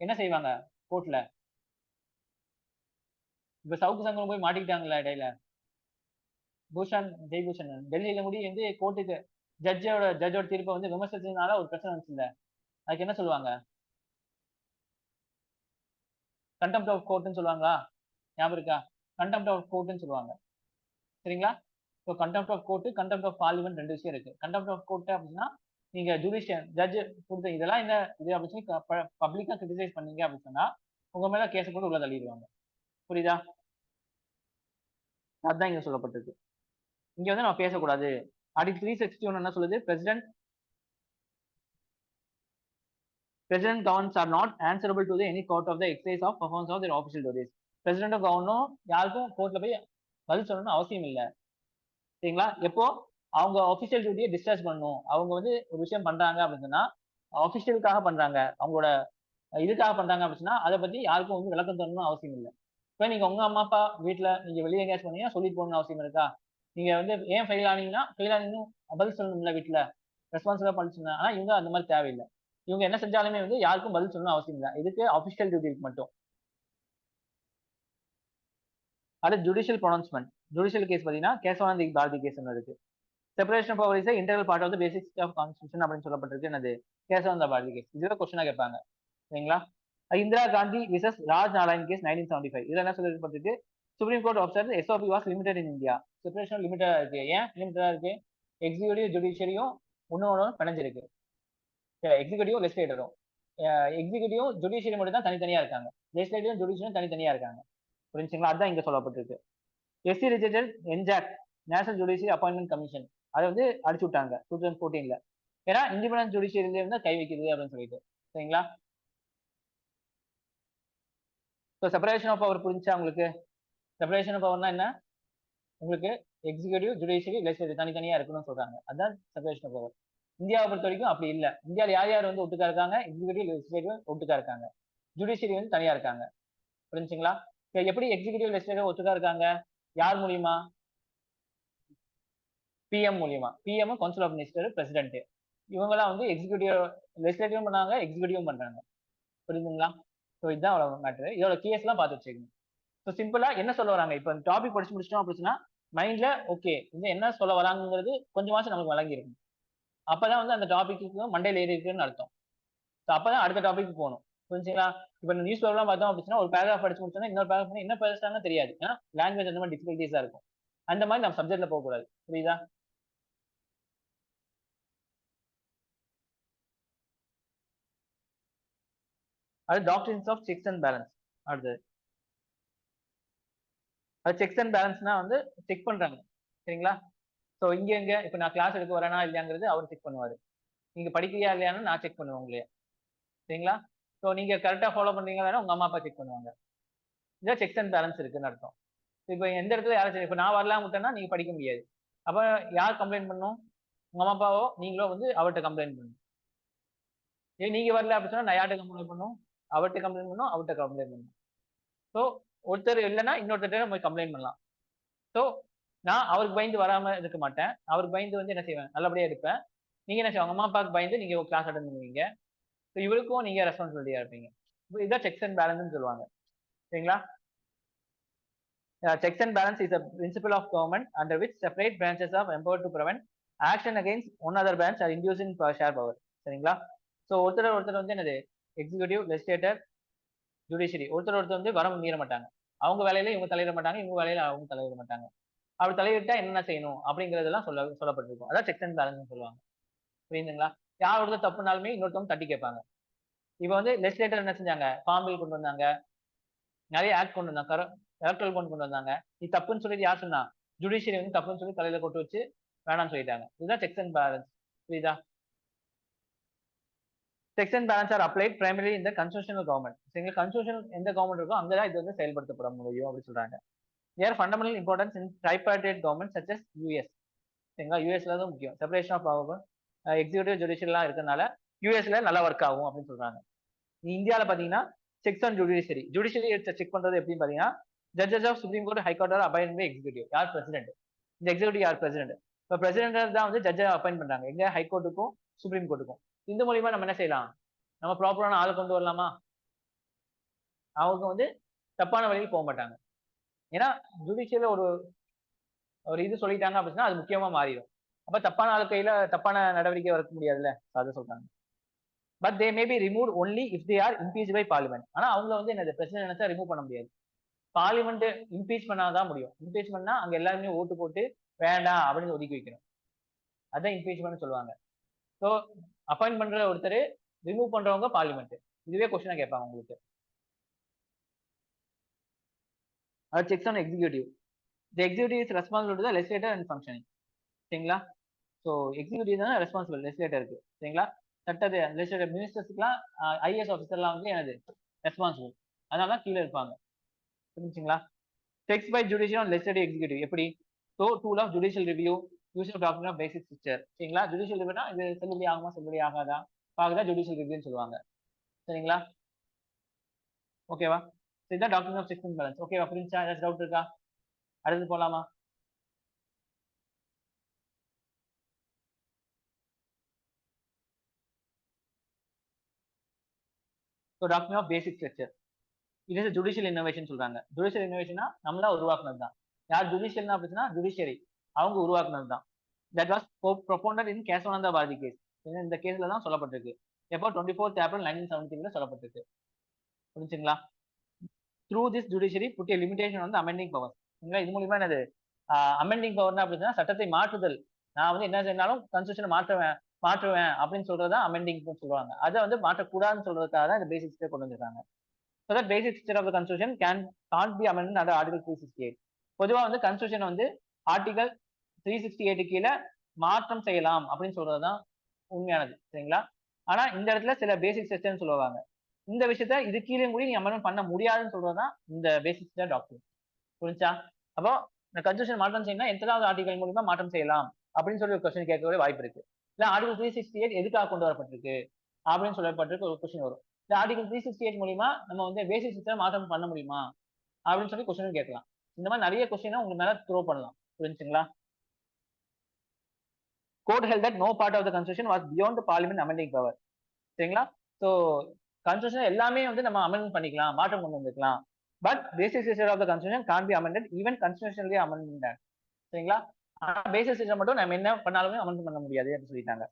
என்ன செய்வாங்க கோர்ட்ல? இப்ப சவுக்கு சங்கரம் போய் மாட்டிக்கிட்டாங்கல்ல இடையில. பூஷன் ஜெய்பூஷன் டெல்லியில முடி வந்து கோர்ட்டுக்கு ஜட்ஜோட தீர்ப்பை வந்து விமர்சிச்சதுனால ஒரு பிரச்சனை வந்துச்சுல்ல. அதுக்கு என்ன சொல்லுவாங்க? கண்டெம்ட் ஆஃப் கோர்ட்னு சொல்லுவாங்களா? ஞாபகம் இருக்கா? கண்டெம்ட் ஆஃப் கோர்ட்னு சொல்லுவாங்க. சரிங்களா? So contempt of court, contempt of parliament ரெண்டு விஷயம் இருக்கு. கண்டெம்ட் ஆஃப் கோர்ட் அப்படின்னா நீங்க ஜுடிஷியல் ஜட்ஜ் கொடுத்த இதெல்லாம் என்ன இது அப்படின்னு பப்ளிக்கா கிரிட்டிசைஸ் பண்ணீங்க அப்படின்னு சொன்னா உங்க மேல கேஸ் போட்டு உள்ள தள்ளிடுவாங்க. புரியுதா? அதுதான் இங்க சொல்லப்பட்டிருக்கு. இங்க வந்து நம்ம பேசக்கூடாது. ஆர்டிகல் 361 என்ன சொல்லுது? President governors are not answerable to the any court of the exercise of performance of their official duties. President கவர்னரும் யாருக்கும் கோர்ட்ல போய் பதில் சொல்லணும்னு அவசியம் இல்லை. சரிங்களா? எப்போ அவங்க அபிஷியல் டியூட்டியை டிஸ்சார்ஜ் பண்ணணும், அவங்க வந்து ஒரு விஷயம் பண்றாங்க அப்படின்னு சொன்னா அபிஷியலுக்காக பண்றாங்க, அவங்களோட இதுக்காக பண்றாங்க அப்படின்னா அதை பத்தி யாருக்கும் வந்து விளக்கம் தரணும்னு அவசியம் இல்லை. இப்போ நீங்க உங்க அம்மா அப்பா வீட்டுல நீங்க வெளியே எங்கேயாச்சும் போனீங்கன்னா சொல்லிட்டு போகணும்னு அவசியம் இருக்கா? நீங்க வந்து ஏன் ஃபெயில் ஆனீங்கன்னா ஃபெயில் ஆனீங்கன்னு பதில் சொல்லணும்ல வீட்டுல, ரெஸ்பான்சிபிளா பண்ண. ஆனா இவங்க அந்த மாதிரி தேவையில்லை. இவங்க என்ன செஞ்சாலுமே வந்து யாருக்கும் பதில் சொல்லணும் அவசியம் இல்லை. இதுக்கு அபிஷியல் டியூட்டிக்கு மட்டும். அது ஜுடிஷியல் ப்ரொனவுன்ஸ்மெண்ட். ஜுடிஷியல் கேஸ் பாத்தீங்கன்னா கேசவானந்த் பாரதி கேஸ் இருக்கு. Separation of power is integral part of the basics of constitution அப்படின்னு சொல்லப்பட்டிருக்கு. என்னது? கேசவானந்த பாரதி கேஸ். இதுவே கொஸ்டினா கேட்பாங்க. சரிங்களா? Indira Gandhi versus Raj Narain case 1975. இதுல என்ன சொல்லப்பட்டிருக்கு? Supreme court observed S O P was limited in India. Separation லிமிட்டா இருக்கு. ஏன் லிமிட்டடா இருக்கு? எக்ஸிக்யூட்டிவ் ஜுடிஷியரியும் ஒன்னொன்னு பிணைஞ்சிருக்கு. எக்ஸிக்யூட்டிவ் லெஜிஸ்லேட்டரும். எக்ஸிக்யூட்டிவ் ஜுடிஷியரி மட்டும் தான் தனித்தனியா இருக்காங்க. லெஜிஸ்லேட்டிவ் ஜுடிஷியரும் தனித்தனியா இருக்காங்க. புரிஞ்சுங்களா? அதுதான் இங்க சொல்லப்பட்டிருக்கு. SC register NJAC national judiciary appointment commission அதை வந்து அடிச்சு விட்டாங்க 2014. ஏன்னா இண்டிபெண்டன்ட் ஜுடிஷியரியில இருந்து கை வைக்குது அப்படின்னு சொல்லிட்டு. சரிங்களா? ஸோ செப்பரேஷன் ஆஃப் பவர் புரிஞ்சா உங்களுக்கு? செப்பரேஷன் ஆஃப் பவர்னா என்ன? உங்களுக்கு எக்ஸிக்யூட்டிவ் ஜுடிஷியரி லெஜிஸ்லேட்டிவ் தனித்தனியா இருக்கணும்னு சொல்றாங்க. அதுதான் செப்பரேஷன் ஆஃப் பவர். இந்தியாவை பொறுத்த வரைக்கும் அப்படி இல்லை. இந்தியாவில் யார் யார் வந்து ஒட்டுக்கா இருக்காங்க? எக்ஸிக்யூட்டிவ் லெஜிஸ்லேட்டிவ் ஒட்டுக்கா இருக்காங்க. ஜுடிஷியரி வந்து தனியா இருக்காங்க. புரிஞ்சுங்களா? எப்படி எக்ஸிக்யூட்டிவ் லெஜிஸ்லேட்டிவ் ஒட்டுக்கா இருக்காங்க? யார் மூலியமா? பிஎம் மூலியமா. PM council of minister president. இவங்கெல்லாம் வந்து எக்ஸிக்யூட்டிவ் லெஜிஸ்லேட்டிவும் பண்ணாங்க, எக்ஸிக்யூட்டிவும் பண்றாங்க. புரியுதுங்களா? ஸோ இதுதான் அவ்வளவு மேட்ரு. இதோட கேஸ் எல்லாம் பார்த்து வச்சுக்கணும். ஸோ சிம்பிளா என்ன சொல்ல வராங்க? இப்போ டாபிக் படிச்சு முடிச்சிட்டோம் அப்படின்னா மைண்ட்ல ஓகே இது என்ன சொல்ல வராங்கிறது கொஞ்சமாச்சும் நமக்கு வழங்கி இருக்கும். அப்பதான் வந்து அந்த டாபிக்கு மண்டையில ஏறி இருக்குன்னு அர்த்தம். ஸோ அப்பதான் அடுத்த டாபிக் போகணும். புரிஞ்சுங்களா? இப்போ நியூஸ் பேப்பர்லாம் பார்த்தோம் அப்படின்னா ஒரு பேராகிராஃப் படிச்சு முடிச்சோன்னா இன்னொரு பேராகிராஃப் என்ன பேசுறாங்கன்னு தெரியாது. ஏன்னா லாங்குவேஜ் அந்த மாதிரி டிஃபிகல்டிஸா இருக்கும். அந்த மாதிரி நம்ம சப்ஜெக்ட்ல போகக்கூடாது. புரியுதா? அது doctrines of checks and balance. அடுத்து அது செக்ஸ் அண்ட் பேலன்ஸ்னா வந்து செக் பண்றாங்க. சரிங்களா? ஸோ இங்க இப்போ நான் கிளாஸ் எடுக்க வரேனா இல்லையாங்கிறது அவர் செக் பண்ணுவாரு. நீங்க படிக்கலையா இல்லையான்னு நான் செக் பண்ணுவேன் உங்களையே. சரிங்களா? ஸோ நீங்க கரெக்டா ஃபாலோ பண்றீங்களா உங்க அம்மா அப்பா செக் பண்ணுவாங்க. இதான் செக்ஸ் அண்ட் பேலன்ஸ் இருக்குன்னு அர்த்தம். இப்போ எந்த இடத்துல யாரும் இப்போ நான் வரலாம் விட்டேன்னா நீங்க படிக்க முடியாது. அப்ப யார் கம்ப்ளைண்ட் பண்ணும்? உங்க அம்மா அப்பாவோ நீங்களோ வந்து அவர்கிட்ட கம்ப்ளைண்ட் பண்ணணும். நீங்க வரல அப்படின்னு சொன்னா நான் யார்கிட்ட கம்ப்ளைண்ட் பண்ணும்? அவர்கிட்ட கம்ப்ளைண்ட் பண்ணும், அவர்கிட்ட கம்ப்ளைண்ட் பண்ணும். ஸோ ஒருத்தர் இல்லைன்னா இன்னொருத்தர் நம்ம கம்ப்ளைண்ட் பண்ணலாம். ஸோ நான் அவருக்கு பயந்து வராம இருக்க மாட்டேன். அவருக்கு பயந்து வந்து என்ன செய்வேன்? நல்லபடியா இருப்பேன். நீங்க என்ன செய்வாங்க? அம்மா அப்பாவுக்கு பயந்து நீங்க கிளாஸ் அட்டன் பண்ணுவீங்க. ஸோ இவருக்கும் நீங்க ரெஸ்பான்சிபிலிட்டியா இருப்பீங்க. இதான் செக்ஸ் அண்ட் பேலன்ஸ் சொல்லுவாங்க. சரிங்களா? Checks and balance is a principle of government under which separate branches are empowered to prevent action against one other branch or inducing share power. சரிங்களா? So ஒருத்தர் வந்து என்னது? எக்ஸிக்யூட்டிவ் லெஜிஸ்லேட்டர் ஜுடிஷியரி ஒருத்தர் வந்து வரம்பு மீற மாட்டாங்க. அவங்க வேலையில இவங்க தலையிட மாட்டாங்க, இவங்க வேலையில அவங்க தலையிட மாட்டாங்க. அப்படி தலையிட்டா என்ன செய்யணும் அப்படிங்கறதெல்லாம் சொல்லப்பட்டிருக்கும். அதான் செக்ஸ் அண்ட் பேலன்ஸ் சொல்லுவாங்க. புரியுதுங்களா? யார் ஒருத்தர் தப்புனாலுமே இன்னொருத்தவங்க தட்டி கேட்பாங்க. இப்போ வந்து லெஜிஸ்லேட்டர் என்ன செஞ்சாங்க? ஃபார்ம் பில் கொண்டு வந்தாங்க, நிறைய ஆக்ட் கொண்டு வந்தாங்க, எலக்ட்ரல் பாண்ட் கொண்டு வந்தாங்க. இது தப்புன்னு சொல்லிட்டு யார் சொன்னா? ஜுடிஷியரி வந்து தப்புன்னு சொல்லி தலையில கொண்டு வச்சு வேணாம்னு சொல்லிட்டாங்க. இதுதான் செக்ஸ் அண்ட் பேலன்ஸ். புரியுதா? Checks and balance are applied primary இந்த கன்ஸ்டியூஷனல் கவர்மெண்ட். சரிங்களா? கன்ஸ்டியூஷன் எந்த கவர்மெண்ட் இருக்கோ அங்கதான் இது வந்து செயல்படுத்தப்பட முடியும் அப்படின்னு சொல்றாங்க. Their fundamental importance in tripartite government such as US. சரிங்களா? யூஎஸ்ல தான் முக்கியம். செப்பரேஷன் ஆஃப் பவர் எக்ஸிக்யூட்டிவ் ஜுடிஷியல்லாம் இருக்கனால யூஎஸ்ல நல்லா ஒர்க் ஆகும் அப்படின்னு சொல்றாங்க. இந்தியாவில் பாத்தீங்கன்னா checks and judiciary judiciary check பண்றது எப்படின்னு பாத்தீங்கன்னா judges of supreme court high court R appoint by executive. யார் பிரசிடென்ட்? இந்த எக்ஸிக்யூட்டிவ் யார்? பிரசிடென்ட். இப்போ பிரசிடென்ட் தான் வந்து ஜட்ஜை அப்பாயின்ட் பண்றாங்க. எங்க? ஹைகோர்ட்டுக்கும் சுப்ரீம் கோர்ட்டுக்கும். இந்த மூலியமா நம்ம என்ன செய்யலாம்? நம்ம ப்ராப்பரான ஆள் கொண்டு வரலாமா? அவங்க வந்து தப்பான வழியில் போக மாட்டாங்க. ஏன்னா ஜுடிஷியல ஒரு ஒரு இது சொல்லிட்டாங்க அப்படின்னா அது முக்கியமா மாறிடும். அப்ப தப்பான ஆள் கையில தப்பான நடவடிக்கை வர முடியாதுல்ல. அதை சொல்றாங்க. But they may be remove only if they are impeach by parliament. ஆனா அவங்க வந்து என்னது பிரசிடென்ட் நினைச்சா ரிமூவ் பண்ண முடியாது. பார்லிமெண்ட் இம்பீச் பண்ணாதான் முடியும். இம்பீச் பண்ணா அங்க எல்லாருமே ஓட்டு போட்டு வேண்டாம் அப்படின்னு ஒதுக்கி வைக்கணும். அதான் இம்பீச்மெண்ட் சொல்லுவாங்க. ஸோ அப்பாயிண்ட் பண்ற ஒருத்தர், ரிமூவ் பண்றவங்க பார்லிமெண்ட். இதுவே கொஸ்டினா கேட்பாங்க உங்களுக்கு. அது sex on executive. The executive is responsible to the legislator and functioning. சரிங்களா? ஸோ எக்ஸிக்யூட்டிவ் தான் ரெஸ்பான்சிபிள் லெஜிஸ்லேட்டருக்கு. சரிங்களா? சட்டத்தை லெஜிஸ்லேட்டர் மினிஸ்டர்ஸ்க்குலாம் ஐஏஎஸ் ஆஃபீஸர்லாம் வந்து எனது ரெஸ்பான்சிபிள். அதனால தான் கீழே இருப்பாங்க. புரிஞ்சுங்களா? Text by judicial and legislative executive எப்படி? So tool of judicial review use of doctrine of basic structure. சரிங்களா? ஜுடிஷியல் ரிவ்யூனா இது செல்லுபடி ஆகுமா செல்லுபடி ஆகாதா பார்க்கதான் ஜுடிஷியல் ரிவ்யூன்னு சொல்லுவாங்க. சரிங்களா? ஓகேவா? இதுதான் டாக்டரின் ஆஃப் செக்ஸ் இம்பேலன்ஸ். ஓகேவா? புரிஞ்சா? ஏதாச்சும் டவுட் இருக்கா? அடுத்து போலாமா? ஸோ டாக்டரின் ஆஃப் பேசிக் ஸ்ட்ரக்சர், இது வந்து ஜுடிஷியல் இன்னோவேஷன் சொல்றாங்க. ஜுடிஷியல் இன்னோவேஷனா நம்மளா உருவாக்குனது தான். யார் ஜுடிஷியல்னா அப்படின்னா ஜுடிஷியரி அவங்க உருவாக்குனது தான். That was propounded in Kesavananda Bharati case. இந்த கேஸ்ல தான் சொல்லப்பட்டிருக்கு. எப்போ 24th April 1973 சொல்லப்பட்டிருக்கு. புரிஞ்சுங்களா? Through this judiciary put a limitation வந்து அமெண்டிங் பவர். இது மூலியமா என்னது அமெண்டிங் பவர்னா அப்படின்னா சட்டத்தை மாற்றுதல். நான் வந்து என்ன செய்யறாலும் கான்ஸ்டியூஷனை மாற்றுவேன் அப்படின்னு சொல்றதா அமெண்டிங் சொல்லுவாங்க. அதை வந்து மாற்றக்கூடாதுன்னு சொல்றதுக்காக தான் இந்த பேசிக் கொண்டு வந்திருக்காங்க. So that basic structure of the constitution can't be amended under article 368. பொதுவா வந்து கான்ஸ்டியூஷன் வந்து ஆர்டிகல் 368 கீழே மாற்றம் செய்யலாம் அப்படின்னு சொல்றதுதான் உண்மையானது. சரிங்களா? ஆனா இந்த இடத்துல சில பேசிக் ஸ்ட்ரக்சர்னு சொல்லுவாங்க. இந்த விஷயத்த இது கீழே கூட நீ அமெண்ட்மெண்ட் பண்ண முடியாதுன்னு சொல்றதுதான் இந்த பேசிக் ஸ்ட்ரக்சர் டாக்டர். புரிஞ்சா? அப்போ இந்த கான்ஸ்டியூஷன் மாற்றம் செய்யணும்னா எத்தனாவது ஆர்டிகல் மூலமா மாற்றம் செய்யலாம் அப்படின்னு சொல்லி ஒரு கொஸ்டின் கேட்கவே வாய்ப்பு இருக்கு. இல்ல ஆர்டிகல் 368 எதுக்காக கொண்டு வரப்பட்டிருக்கு அப்படின்னு சொல்லப்பட்டிருக்கு ஒரு கொஸ்டின் வரும். இந்த ஆர்டிகல் 368 மூலியமா நம்ம வந்து பேசிக் சிஸ்டம் மாற்றம் பண்ண முடியுமா அப்படின்னு சொல்லி கொஸ்டின் கேட்கலாம். இந்த மாதிரி நிறைய கொஸ்டினை உங்க மேல த்ரோ பண்ணலாம். புரிஞ்சுங்களா? Court held that no part of the constitution was beyond the parliament amending power. சரிங்களா? ஸோ கான்ஸ்டியூஷன் எல்லாமே வந்து நம்ம அமெண்ட் பண்ணிக்கலாம், மாற்றம் கொண்டு வந்துக்கலாம். But basic system of the constitution can be amended even கான்ஸ்டியூஷன்லயே அமெண்ட்மெண்ட். சரிங்களா? ஆனா பேசிக் சிஸ்டம் மட்டும் நம்ம என்ன பண்ணாலுமே அமெண்ட் பண்ண முடியாது அப்படின்னு சொல்லிட்டாங்க.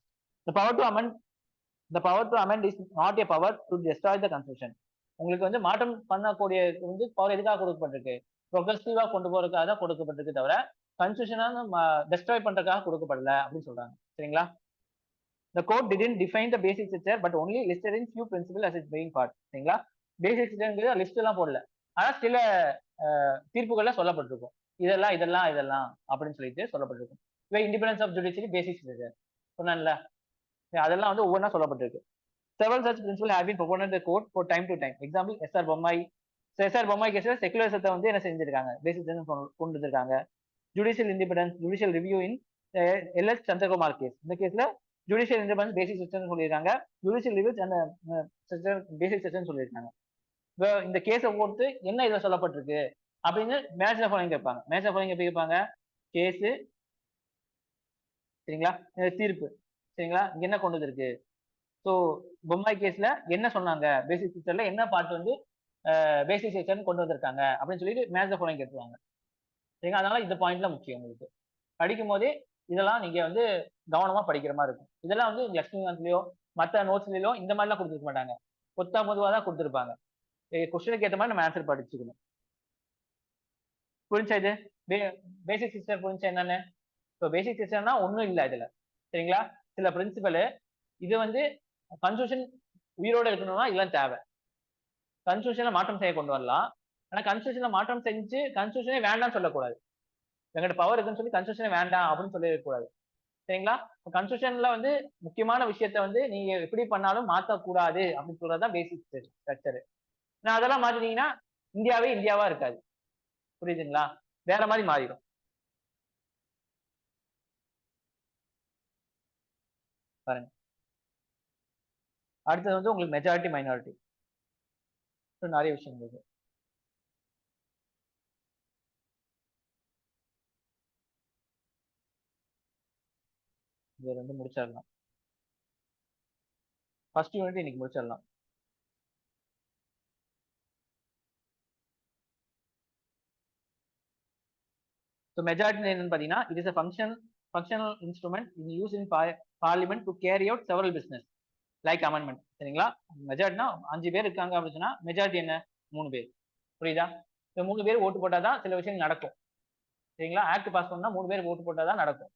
The power to amend the power to amend is not a power to destroy the constitution. உங்களுக்கு வந்து மாற்றம் பண்ணக்கூடிய வந்து பவர் எதுக்காக கொடுக்கப்பட்டிருக்கு? ப்ரொக்ரெசிவா கொண்டு போறதுக்காக தான் கொடுக்கப்பட்டிருக்கு தவிர கான்ஸ்டியூஷனா டெஸ்ட்ராய் பண்றதுக்காக கொடுக்கப்படல அப்படின்னு சொல்றாங்க. சரிங்களா? The court didn't define the basic structure but only listed in few principles as its main part. சரிங்களா? பேசிக் ஸ்ட்ரக்சர்ங்கிறது லிஸ்ட் எல்லாம் போடல. ஆனா சில தீர்ப்புகள்ல சொல்லப்பட்டிருக்கும். இதெல்லாம் அப்படின்னு சொல்லிட்டு சொல்லப்பட்டிருக்கும். Independence of judiciary basic structure சொன்னேன்ல, அதெல்லாம் வந்து ஒவ்வொன்றா சொல்லப்பட்டிருக்கு. Several such principles have been proposed in the court for time to time. Example, SR Bommai. SR Bommai கேஸ்ல செகுலரிசத்தை வந்து என்ன செஞ்சிருக்காங்க? பேசிக் கொண்டு வந்திருக்காங்க. ஜுடிஷியல் இண்டிபெண்டன்ஸ், ஜுடிஷியல் ரிவ்யூ இன் எல்எஸ் சந்திரகுமார் கேஸ். இந்த கேஸ்ல ஜுடிஷியல் இண்டிபெண்டன்ஸ் பேசிக் சிஸ்டம் சொல்லியிருக்காங்க. ஜுடிஷியல் ரிவ்யூ அந்த பேசிக் சிஸ்டம் சொல்லியிருக்காங்க. இந்த கேஸை பொறுத்து என்ன இதுல சொல்லப்பட்டிருக்கு அப்படின்னு மேட்ச் ஃபாலோயிங் கேட்பாங்க. மேட்ச் ஃபாலோயிங் எப்படி கேட்பாங்க? கேஸ், சரிங்களா, தீர்ப்பு, சரிங்களா, இங்க என்ன கொண்டு வந்திருக்கு? ஸோ பொம்மாய் கேஸ்ல என்ன சொன்னாங்க? பேசிக் சிஸ்டர்ல என்ன பார்ட் வந்து பேசிக் சிஸ்டம் கொண்டு வந்திருக்காங்க அப்படின்னு சொல்லிட்டு மேட்ச் ஃபாலோயிங் கேட்டுருவாங்க. சரிங்களா? அதனால இந்த பாயிண்ட்ல முக்கியம். உங்களுக்கு படிக்கும் போதே இதெல்லாம் நீங்க வந்து கவனமா படிக்கிற மாதிரி இருக்கும். இதெல்லாம் வந்து லெக்ஷன்லயோ மற்ற நோட்ஸ்லயோ இந்த மாதிரிலாம் கொடுத்துருக்க மாட்டாங்க. பொதுவா தான் கொடுத்துருப்பாங்க. கொஸ்டினுக்கு ஏற்ற மாதிரி நம்ம ஆன்சர் படிச்சுக்கணும். புரிஞ்சா இது? பேசிக் சிஸ்டம் புரிஞ்சா என்னன்னு? ஸோ பேசிக் சிஸ்டம்னா ஒன்றும் இல்லை இதுல. சரிங்களா? சில பிரின்சிபல் இது வந்து கான்ஸ்டியூஷன் உயிரோட இருக்கணும்னா இதெல்லாம் தேவை. கான்ஸ்டியூஷன்ல மாற்றம் செய்ய கொண்டு வரலாம். ஆனா கான்ஸ்டியூஷன்ல மாற்றம் செஞ்சு கான்ஸ்டியூஷனே வேண்டாம்னு சொல்லக்கூடாது. எங்கிட்ட பவர் இருக்குன்னு சொல்லி கான்ஸ்டியூஷனே வேண்டாம் அப்படின்னு சொல்லக்கூடாது. சரிங்களா? கான்ஸ்டியூஷன்ல வந்து முக்கியமான விஷயத்த வந்து நீங்க எப்படி பண்ணாலும் மாற்றக்கூடாது அப்படின்னு சொல்றதுதான் பேசிக் ஸ்ட்ரக்சர். நான் அதெல்லாம் மாத்தினீங்கன்னா இந்தியாவா இருக்காது. புரியுதுங்களா? வேற மாதிரி மாறிடும். பாருங்க, அடுத்தது வந்து உங்களுக்கு மெஜாரிட்டி மைனாரிட்டி நிறைய விஷயம் இருக்கு. இது வந்து முடிச்சிடலாம். ஃபர்ஸ்ட் யூனிட் இன்னைக்கு முடிச்சிடலாம். ஸோ மெஜாரிட்டி என்னன்னு பாத்தீங்கன்னா, it is a functional instrument used in parliament to carry out several business like amendment. சரிங்களா? மெஜாரிட்டினா 5 பேர் இருக்காங்க அப்படின்னா மெஜாரிட்டி என்ன? 3 பேர். புரியுதா? இந்த 3 பேர் ஓட்டு போட்டாதான் சில விஷயம் நடக்கும். சரிங்களா? ஆக்ட் பாஸ் பண்ணா 3 பேர் ஓட்டு போட்டாதான் நடக்கும்.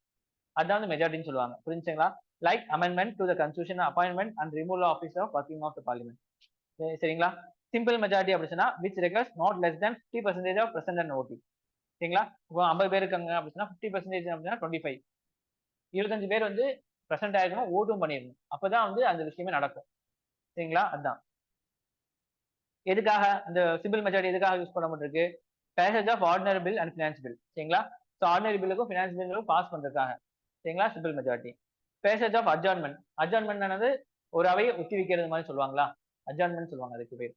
அதான் வந்து மெஜாரிட்டின்னு சொல்லுவாங்க. புரிஞ்சுங்களா? Like amendment to the constitution, appointment and removal office of working of the parliament. சரிங்களா? சிம்பிள் மெஜாரிட்டி அப்படின்னா which request not less than 50% of present and voting. சரிங்களா? இப்போ 50 பேர் இருக்காங்க அப்படின்னா 50% அப்படின்னா 25. 25 பேர் வந்து பிரசன்ட் ஆயிருக்கணும், ஓட்டும் பண்ணிடணும். அப்பதான் வந்து அந்த விஷயமே நடக்கும். சரிங்களா? அதுதான் எதுக்காக இந்த சிம்பிள் மெஜாரிட்டி எதுக்காக யூஸ் பண்ணப்பட்டிருக்கு? Passage of ordinary bill and finance bill. சரிங்களா? ஸோ ஆர்டினரி பில்லுக்கும் ஃபினான்ஸ் பில்லுக்கும் பாஸ் பண்றதுக்காக. சரிங்களா? Simple majority. Passage of adjournment. Adjournment ஆனது ஒரு அவையை ஒத்தி வைக்கிறது மாதிரி சொல்லுவாங்களா? அட்ஜார்ன்மெண்ட் சொல்லுவாங்க அதுக்கு பேர்.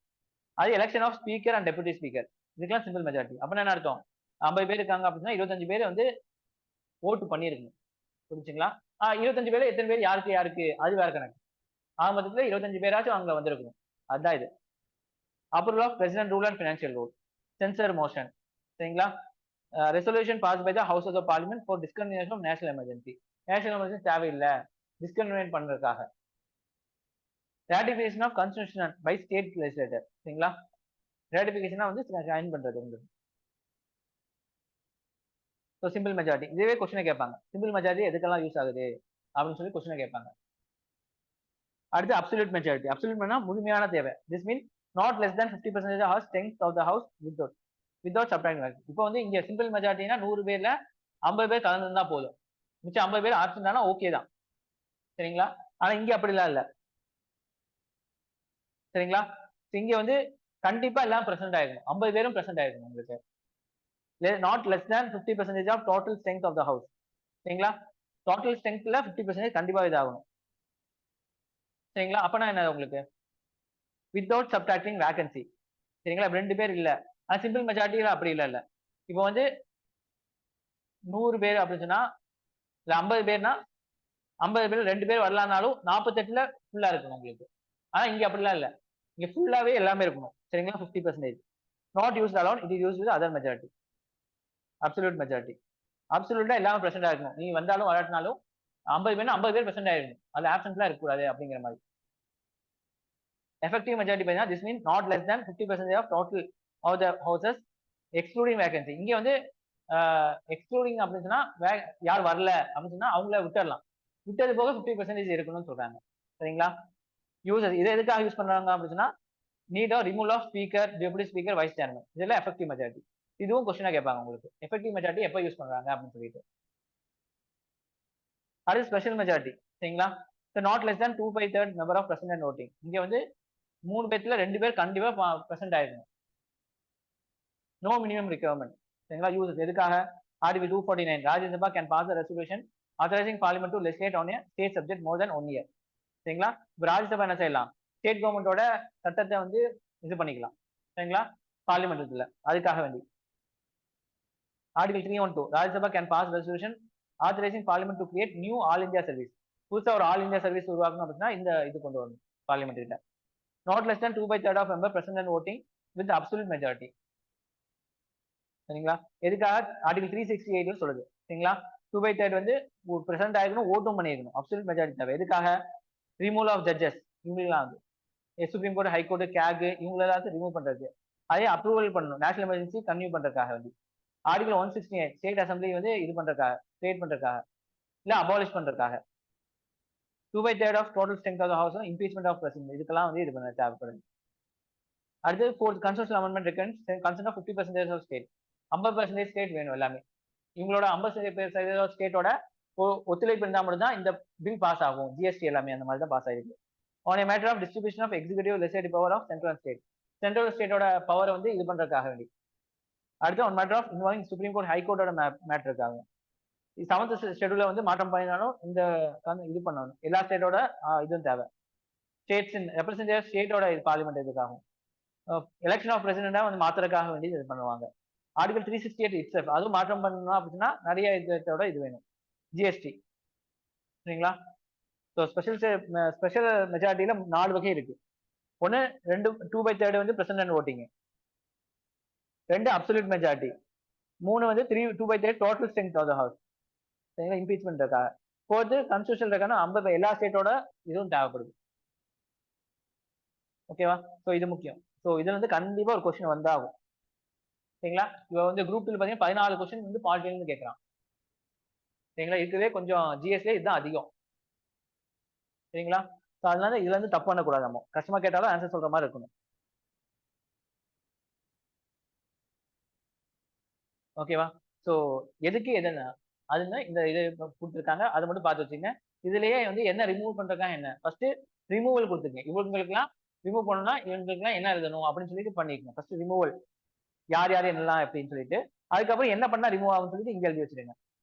அது election of speaker and deputy speaker, இதுக்கெல்லாம் சிம்பிள் மெஜாரிட்டி. அப்படின்னா என்ன அர்த்தம்? 50 பேர் இருக்காங்க அப்படின்னா 25 பேர் வந்து ஓட்டு பண்ணிருக்கணும். புரிஞ்சுங்களா? 25 பேர் எத்தனை பேர் யாருக்கு யாருக்கு அது வேற கணக்கு. ஆக மொத்தத்துல 25 பேராச்சும் அங்க வந்திருக்கணும். அதுதான் இது. Approval of president rule and financial rule, censure motion, சரிங்களா? Resolution pass by the house of the parliament for discontinuation of national emergency. National emergency தேவையில்லை, டிஸ்கன்டினியூட் பண்றதுக்காக. Ratification of constitution by state legislature, சரிங்களா? ரேட்டிபிகேஷனா வந்து sign பண்றது உங்களுக்கு. So simple majority, இதுவே கொஸ்டினை கேட்பாங்க. சிம்பிள் மெஜாரிட்டி எதுக்கெல்லாம் யூஸ் ஆகுது அப்படின்னு சொல்லி கொஸ்டினை கேட்பாங்க. அடுத்து அப்சல்யூட் மெஜாரிட்டி. அப்சல்யூட்னா முழுமையான தேவை. This mean not less than 50% of strength of the house without subtracting. இப்போ வந்து இங்க சிம்பிள் மெஜாரிட்டினா 100 பேர்ல 50 பேர் கலந்துருந்தா போதும், மிச்சம் 50 பேர் ஆப்ஷன் ஓகே தான், சரிங்களா? ஆனா இங்க அப்படிலாம் இல்ல, சரிங்களா? இங்க வந்து கண்டிப்பா எல்லாம் பிரசன்ட் ஆயிருக்கும், 50 பேரும் பிரசன்ட் ஆயிருக்கும் உங்களுக்கு. Not less than 50% of total strength of the house, சரிங்களா? டோட்டல் ஸ்ட்ரெங்த்ல 50% கண்டிப்பா இதாகணும், சரிங்களா? அப்பனா என்ன உங்களுக்கு வித்வுட் சப்ட்ராக்டிங் வேகன்சி, சரிங்களா? 2 பேர் இல்ல, ஆனா சிம்பிள் மெஜாரிட்டியில அப்படி இல்ல. இப்போ வந்து 100 பேர் அப்படின்னு சொன்னா இல்ல 50 பேர்னா 50 பேர் 2 பேர் வரலாம்னாலும் 48ல ஃபுல்லா இருக்கணும் உங்களுக்கு. ஆனா இங்க அப்படிலாம் இல்ல, இங்க ஃபுல்லாவே எல்லாமே இருக்கணும், சரிங்களா? 50%. Not used alone, it is used with other majority. Absolute majority, அப்சல்யூட்டா எல்லாமே பிரசன்ட் ஆயிருக்கணும், நீ வந்தாலும் வராட்டினாலும் 50 பேர்னா 50 பேர் பிரசன்ட் ஆயிருக்கணும், அது ஆப்சன்ட்லாம் இருக்கக்கூடாது அப்படிங்கிற மாதிரி. எஃபெக்டிவ் மெஜாரிட்டி பார்த்தீங்கன்னா this mean not less than 50% of total of the houses excluding vacancy. இங்க வந்து எக்ஸ்க்ளூடிங் அப்படின்னு சொன்னா யார் வரல அப்படின்னு சொன்னா அவங்கள விட்டுடலாம், விட்டது போக 50% இருக்கணும்னு சொல்றாங்க, சரிங்களா? யூசர் இதை எதுக்காக யூஸ் பண்றாங்க அப்படின்னு சொன்னா need of removal of speaker, deputy speaker, vice chairman, இதெல்லாம் எஃபெக்டிவ் மெஜாரிட்டி. இதுவும் கொஸ்டினா கேட்பாங்க உங்களுக்கு, எஃபெக்டிவ் மெஜாரிட்டி எப்போ யூஸ் பண்றாங்க அப்படின்னு சொல்லிட்டு. அது ஸ்பெஷல் மெஜாரிட்டி, சரிங்களா? Not less than 2/3 number of present and voting. இங்க வந்து 3 பேர்த்துல 2 பேர் கண்டிப்பா பிரசன்ட் ஆயிருக்கணும். நோ மினிமம் ரிக்வயர்மெண்ட், சரிங்களா? யூசஸ் எதுக்காக? Article 249 Rajya Sabha can pass resolution authorising parliament to legislate on a state subject more than 1 year, சரிங்களா? இப்போ ராஜ்யசபா என்ன செய்யலாம்? ஸ்டேட் கவர்மெண்டோட சட்டத்தை வந்து இது பண்ணிக்கலாம், சரிங்களா? பார்லிமெண்ட்ல அதுக்காக வேண்டி. Article 312 Rajya Sabha can pass resolution authorising parliament to create new all India service. புதுசா ஒரு ஆல் இந்தியா சர்வீஸ் உருவாக்கணும் அப்படின்னா இந்த இது கொண்டு வரணும் பார்லிமெண்ட் கிட்ட. Not less than 2/3 of member present and voting with absolute majority, சரிங்களா? எதுக்காக? ஆர்டிகல் 368 சொல்லுது, சரிங்களா? 2/3 வந்து பிரசன்ட் ஆயிருக்கணும், ஓட்டும் பண்ணிருக்கணும், அப்சல்யூட் மெஜாரிட்டி தேவை. எதுக்காக? ரிமூவல் ஆஃப் ஜட்ஜஸ், இவங்களாம் வந்து supreme court, high court, cake இவங்க எல்லாத்தையும் ரிமூவ் பண்றது, அதே அப்ரூவல் பண்ணணும் நேஷனல் எமர்ஜென்சி கன்டினியூ பண்றதுக்காக வேண்டி. ஆர்டிகல் 168 ஸ்டேட் அசம்பிளி வந்து இது பண்றதுக்காக, கிரியேட் பண்றதுக்காக இல்ல அபாலிஷ் பண்றதுக்காக. 2/3 of total strength of house, impeachment of president, இதுக்கெல்லாம் வந்து இது பண்ண தேவைப்படுது. அடுத்து fourth constitutional amendment recommends consent of 50% of state. 50% state வேணும் எல்லாமே. இவங்களோட 50% ஸ்டேட்டோட ஒத்துழைப்பு இருந்தால் மட்டும் தான் இந்த பில் பாஸ் ஆகும். ஜிஎஸ்டி எல்லாமே அந்த மாதிரி தான் பாஸ் ஆயிருக்கு. On a matter of distribution of executive legislative power of central state, central ஸ்டேட்டோட பவர் வந்து இது பண்றதுக்காக வேண்டி. அடுத்து one matter of involving supreme court, high கோர்ட்டோட மேட்டருக்காக. 7th ஷெட்யூல வந்து மாற்றம் பண்ணினாலும் இந்த இது பண்ணணும், எல்லா ஸ்டேட்டோட இதுவும் தேவை. ஸ்டேட்ஸ் ரெப்ரஸன்டேட்டிவ் ஸ்டேட்டோட பார்லிமெண்ட் இதுக்காகும். எலெக்ஷன் ஆஃப் பிரசிடென்டா வந்து மாத்துறதுக்காக வேண்டி இது பண்ணுவாங்க. ஆர்டிகல் 368 இட்செல்ஃப் அதுவும் மாற்றம் பண்ணணும் அப்படின்னா நிறைய இதோட இது வேணும், ஜிஎஸ்டி, சரிங்களா? ஸோ ஸ்பெஷல் மெஜாரிட்டியில 4 வகை இருக்கு. ஒன்னு 2/3 வந்து பிரசிடென்ட் ஓட்டிங், 2 அப்சல்யூட் மெஜாரிட்டி, 3 வந்து 2/3 total strength of the house, சரிங்களா? இம்பீச்மெண்ட் இருக்காங்க. 4th கான்ஸ்டிடியூஷன் இருக்கான 50 எல்லா ஸ்டேட்டோட இதுவும் தேவைப்படுது, ஓகேவா? ஸோ இது முக்கியம். ஸோ இதுல வந்து கண்டிப்பா ஒரு கொஸ்டின் வந்தாகும், சரிங்களா? இவ வந்து குரூப் 2 பாத்தீங்கன்னா 14 கொஸ்டின் வந்து பாலிட்டியில கேட்கறான், சரிங்களா? இதுவே கொஞ்சம் ஜிஎஸ்ல இதுதான் அதிகம், சரிங்களா? ஸோ அதனால இதுல இருந்து தப்பு பண்ணக்கூடாது, நம்ம கஷ்டமா கேட்டாலும் ஆன்சர் சொல்ற மாதிரி இருக்கணும், ஓகேவா? ஸோ எதுக்கு எதுனா அதுன்னா இந்த இது கொடுத்துருக்காங்க, அதை மட்டும் பார்த்து வச்சுங்க. இதுலயே வந்து என்ன ரிமூவ் பண்றதுக்காக என்ன ஃபர்ஸ்ட் ரிமூவல் கொடுத்துருங்க. இவங்களுக்குலாம் ரிமூவ் பண்ணணும்னா இவங்களுக்குலாம் என்ன எழுதணும் அப்படின்னு சொல்லிட்டு பண்ணிக்கணும். ஃபர்ஸ்ட் ரிமூவல் யார் யார் என்னலாம் அப்படின்னு சொல்லிட்டு, அதுக்கப்புறம் என்ன பண்ணா ரிமூவ் ஆகும்னு சொல்லிட்டு இங்க எழுதி வச்சிருங்க,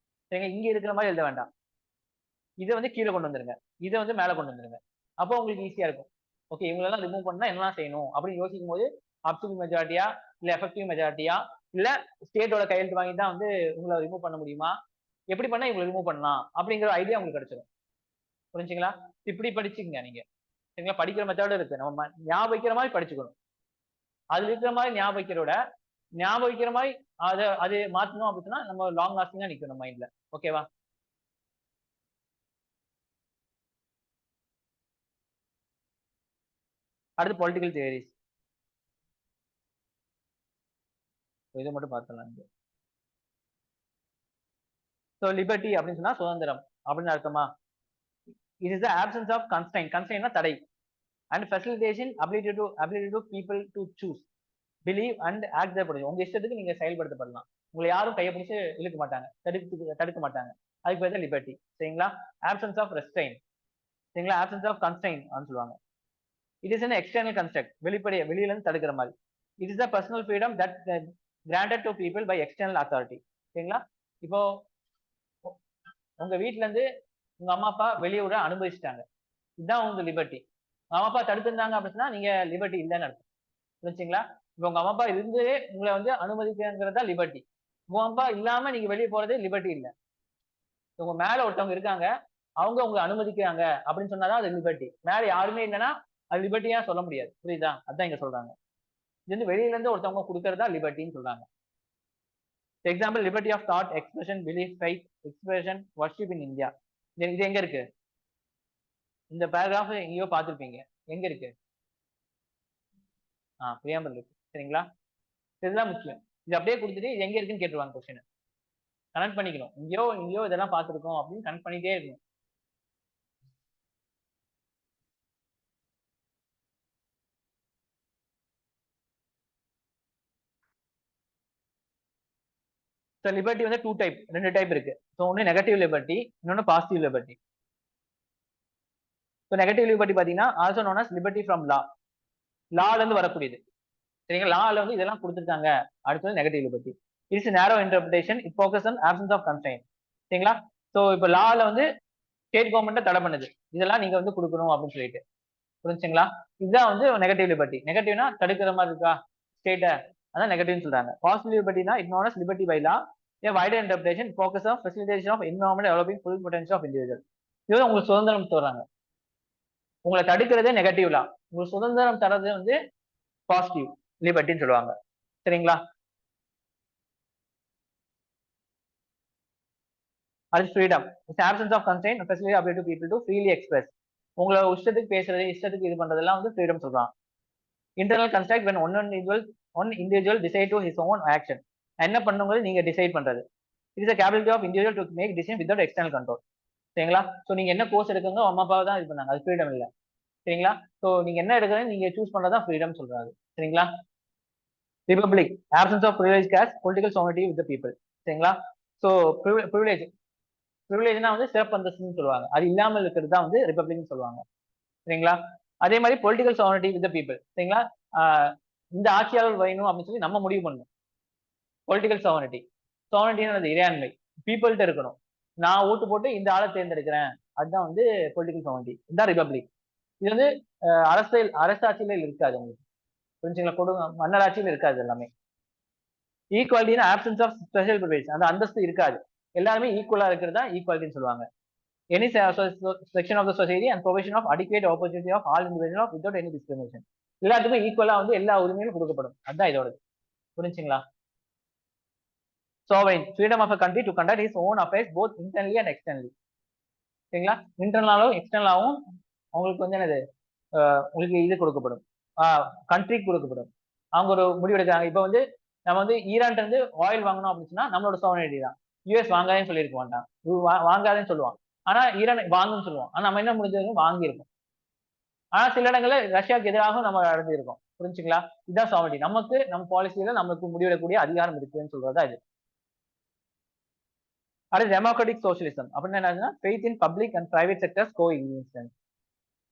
சரிங்க? இங்க இருக்கிற மாதிரி எழுத வேண்டாம், இதை வந்து கீழே கொண்டு வந்துருங்க, இதை வந்து மேல கொண்டு வந்துருங்க, அப்போ உங்களுக்கு ஈஸியா இருக்கும். ஓகே, இவங்களெல்லாம் ரிமூவ் பண்ணா என்னலாம் செய்யணும் அப்படின்னு யோசிக்கும் போது அப்சல்யூட் மெஜாரிட்டியா இல்ல எஃபெக்டிவ் மெஜாரிட்டியா இல்ல ஸ்டேட்டோட கையெழுத்து வாங்கி தான் வந்து உங்களை ரிமூவ் பண்ண முடியுமா, எப்படி பண்ணா இவங்களை ரிமூவ் பண்ணலாம் அப்படிங்கிற ஐடியா உங்களுக்கு கிடைச்சிடும். புரிஞ்சுங்களா? இப்படி படிச்சுக்கங்க நீங்க. சரிங்களா? படிக்கிற மெத்தடும் இருக்கு. நம்ம ஞாபகம் வைக்கிற மாதிரி படிச்சுக்கணும். அதுல இருக்கிற மாதிரி ஞாபகம் வைக்கிறோட ஞாபகம் வைக்கிற மாதிரி அது மாத்தணும் அப்படின்னா நம்ம லாங் லாஸ்டிங்கா நிக்கணும் மைண்ட்ல. ஓகேவா? அடுத்து பொலிட்டிக்கல் தியரிஸ். இதை மட்டும் பார்த்துலாம். ஸோ லிபர்ட்டி அப்படின்னு சொன்னா சுதந்திரம் அப்படின்னு அர்த்தமா? It is the absence of constraint. கன்ஸ்டைன்னா தடை. And facilitation ability to people to choose, believe and act their potential. உங்க இஷ்டத்துக்கு நீங்க செயல்படுத்தப்படலாம். உங்களை யாரும் கையை பிடிச்சு இழுக்க மாட்டாங்க, தடுக்க மாட்டாங்க. அதுக்கு பேர் தான் லிபர்ட்டி. சரிங்களா? Absence of restraint. சரிங்களா? ஆப்சன்ஸ் ஆஃப் கன்ஸ்டைன் சொல்லுவாங்க. It is an external construct. வெளியில இருந்து தடுக்கிற மாதிரி. It is the personal freedom that granted to people by external authority. சரிங்களா? இப்போ உங்க வீட்ல இருந்து உங்க அம்மா அப்பா வெளியே விட அனுமதிச்சிட்டாங்க, இதுதான் உங்க லிபர்ட்டி. அம்மா அப்பா தடுத்திருந்தாங்க அப்படின்னா நீங்க லிபர்ட்டி இல்லைன்னு அர்த்தம். புரிஞ்சுங்களா? இப்போ உங்க அம்மா அப்பா இருந்தே உங்களை வந்து அனுமதிக்கிறதா லிபர்ட்டி. உங்க அப்பா இல்லாம நீங்க வெளியே போறது லிபர்ட்டி இல்ல. உங்க மேல ஒருத்தவங்க இருக்காங்க, அவங்க உங்களை அனுமதிக்கிறாங்க அப்படின்னு சொன்னாதான் அது லிபர்ட்டி. மேல யாருமே இல்லைன்னா அது லிபர்ட்டியா சொல்ல முடியாது. புரியுதா? அதான் இங்க சொல்றாங்க. இது வந்து வெளியில இருந்து ஒருத்தவங்க கொடுக்கறதா லிபர்ட்டின்னு சொல்றாங்க. Example, liberty of thought, expression, belief, faith, expression, worship in India. இது எங்க இருக்கு? இந்த பேராகிராஃப் எங்கேயோ பார்த்திருப்பீங்க. எங்க இருக்கு? பிரியாம்பல் இருக்கு. சரிங்களா? இதுதான் முக்கியம். இது அப்படியே கொடுத்துட்டு இது எங்க இருக்குன்னு கேட்டுருவாங்க கொஸ்டின். கனெக்ட் பண்ணிக்கணும். இங்கேயோ இதெல்லாம் பார்த்திருக்கோம் அப்படின்னு கனெக்ட் பண்ணிட்டே இருக்கணும். ஸோ லிபர்ட்டி வந்து ரெண்டு டைப் இருக்கு. ஸோ ஒன்று நெகட்டிவ் லிபர்ட்டி, இன்னொன்று positive liberty. So negative liberty பார்த்தீங்கன்னா also known as liberty from law. லால இருந்து வரக்கூடியது. சரிங்களா? லால வந்து இதெல்லாம் கொடுத்துருக்காங்க. அடுத்தது negative liberty. It's narrow interpretation. It focus on absence of constraint. சரிங்களா? ஸோ இப்போ லால வந்து ஸ்டேட் கவர்மெண்ட் தடை பண்ணுது, இதெல்லாம் நீங்க வந்து கொடுக்கணும் அப்படின்னு சொல்லிட்டு. புரிஞ்சுங்களா? இதுதான் வந்து நெகட்டிவ் லிபர்ட்டி. நெகட்டிவ்னா தடுக்கிற மாதிரி இருக்கா ஸ்டேட்ட, அதான் நெகட்டிவ்னு சொல்றாங்க. பாசிட்டிவ் லிபர்ட்டினா it known as liberty by law, a wider interpretation focus on facilitation of environment developing full potential of individual. இது உங்களுக்கு சுதந்திரம் தர்றாங்க. உங்களை தடுக்கிறதே நெகட்டிவ் லா, உங்களுக்கு சுதந்திரம் தரது வந்து பாசிட்டிவ் லிபர்ட்டின்னு சொல்லுவாங்க. சரிங்களா? அது freedom. Its absence of constraint, facility ability to people to freely express. உங்களை இஷ்டத்துக்கு பேசுறது, இஷ்டத்துக்கு இது பண்றதெல்லாம் வந்து ஃப்ரீடம் சொல்றான். Internal construct when one individual decide to his own action. என்ன பண்ணுங்கிறது நீங்க டிசைட் பண்றது. It is a capability of individual to make decision without external control. சரிங்களா? ஸோ நீங்க என்ன கோர்ஸ் எடுக்குங்க அம்மா அப்பாவை தான் இது பண்ணாங்க, அது ஃப்ரீடம் இல்லை. சரிங்களா? ஸோ நீங்க என்ன எடுக்கிறேன்னு நீங்க சூஸ் பண்றதா ஃப்ரீடம் சொல்றாரு. சரிங்களா? Republic, absence of privilege caste, political sovereignty with the people. சரிங்களா? ஸோ ப்ரிவிலேஜ்னா வந்து சிறப்பு அந்தஸ்துன்னு சொல்லுவாங்க. அது இல்லாமல் இருக்கிறது தான் வந்து ரிபப்ளிக்னு சொல்லுவாங்க. சரிங்களா? அதே மாதிரி political sovereignty with the people. சரிங்களா? இந்த ஆட்சியாளர் வேணும் அப்படின்னு சொல்லி நம்ம முடிவு பண்ணணும். Political sovereignty. சாவர்னிட்டின்னு இறையாண்மை பீப்புள்கிட்ட இருக்கணும். நான் ஓட்டு போட்டு இந்த ஆளை தேர்ந்தெடுக்கிறேன், அதுதான் வந்து பொலிட்டிக்கல் சாவர்னிட்டி. இதுதான் ரிபப்ளிக். இது வந்து அரசாட்சியில இருக்காது உங்களுக்கு. புரிஞ்சுங்களா? மன்னராட்சியில இருக்காது எல்லாமே. ஈக்குவாலிட்டினா ஆப்சன்ஸ் ஆஃப் ஸ்பெஷல் ப்ரிவிலேஜ், அந்த அந்தஸ்து இருக்காது. எல்லாருமே ஈக்குவலா இருக்கிறது தான் ஈக்குவாலிட்டின்னு சொல்லுவாங்க. Any section of the society and provision of adequate opportunity of all individual of without any discrimination. எல்லாத்துக்கும் ஈக்குவலா வந்து எல்லா உரிமையும் கொடுக்கப்படும். அதுதான் இதோட. புரிஞ்சுங்களா? sovereign, freedom of a country to conduct its own affairs both internally and externally. சரிங்களா? இன்டர்னலாகவும் எக்ஸ்டர்னலாகவும் அவங்களுக்கு வந்து என்னது, உங்களுக்கு இது கொடுக்கப்படும், கண்ட்ரிக்கு கொடுக்கப்படும். அவங்க ஒரு முடிவு எடுக்கிறாங்க. இப்போ வந்து நம்ம வந்து ஈரான்ல இருந்து ஆயில் வாங்கணும் அப்படின்னு சொன்னா நம்மளோட சோவனிட்டி தான். யூஎஸ் வாங்காதேன்னு சொல்லியிருக்க மாட்டான், வாங்காதேன்னு சொல்லுவான். ஆனா ஈரான் வாங்குன்னு சொல்லுவான். ஆனா நம்ம என்ன முடிஞ்சது வாங்கியிருக்கோம். ஆனா சில இடங்கள்ல ரஷ்யாவுக்கு எதிராக நம்ம அடைஞ்சிருக்கோம். புரிஞ்சுங்களா? இதுதான் சோவனிட்டி. நமக்கு நம்ம பாலிசியில நமக்கு முடிவெடுக்கக்கூடிய அதிகாரம் இருக்குன்னு சொல்றதா இது. அடுத்து டெமோக்ராட்டிக் சோசியலிசம் அப்படின்னா என்னன்னா faith in public and private sectors coexistence.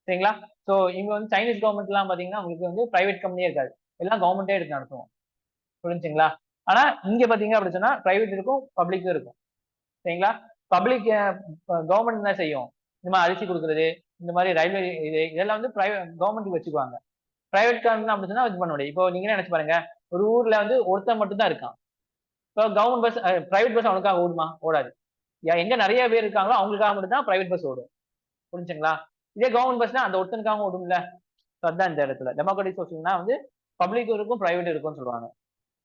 சரிங்களா? ஸோ இங்க வந்து சைனீஸ் கவர்மெண்ட் எல்லாம் பாத்தீங்கன்னா உங்களுக்கு வந்து பிரைவேட் கம்பெனியே இருக்காது, எல்லாம் கவர்மெண்டே எடுத்து நடத்துவோம். புரிஞ்சுங்களா? ஆனா இங்க பாத்தீங்க அப்படின்னு சொன்னா பிரைவேட் இருக்கும், பப்ளிக்கும் இருக்கும். சரிங்களா? பப்ளிக் கவர்மெண்ட் என்ன செய்யும்? இந்த மாதிரி அரிசி கொடுக்கறது, இந்த மாதிரி ரயில்வே இதெல்லாம் வந்து பிரைவேட் கவர்மெண்ட்டுக்கு வச்சுக்குவாங்க. பிரைவேட் காரங்க அப்படி சொன்னா இது பண்ண முடியும். இப்போ நீங்களே நினைச்சு பாருங்க, ஒரு ஊர்ல வந்து ஒருத்தன் மட்டும் தான் இருக்கான். இப்போ கவர்மெண்ட் பஸ் பிரைவேட் பஸ் அவனுக்காக ஓடுமா? ஓடாது. எங்க நிறைய பேர் இருக்காங்களோ அவங்களுக்காக மட்டும் தான் பிரைவேட் பஸ் ஓடும். புரிஞ்சுங்களா? இதே கவர்மெண்ட் பஸ்னா அந்த ஒருத்தனுக்காக ஓடும்ல. அதுதான் இந்த இடத்துல டெமோக்ராட்டிக் சோசியல்னா வந்து பப்ளிக் இருக்கும் பிரைவேட் இருக்கும்னு சொல்லுவாங்க.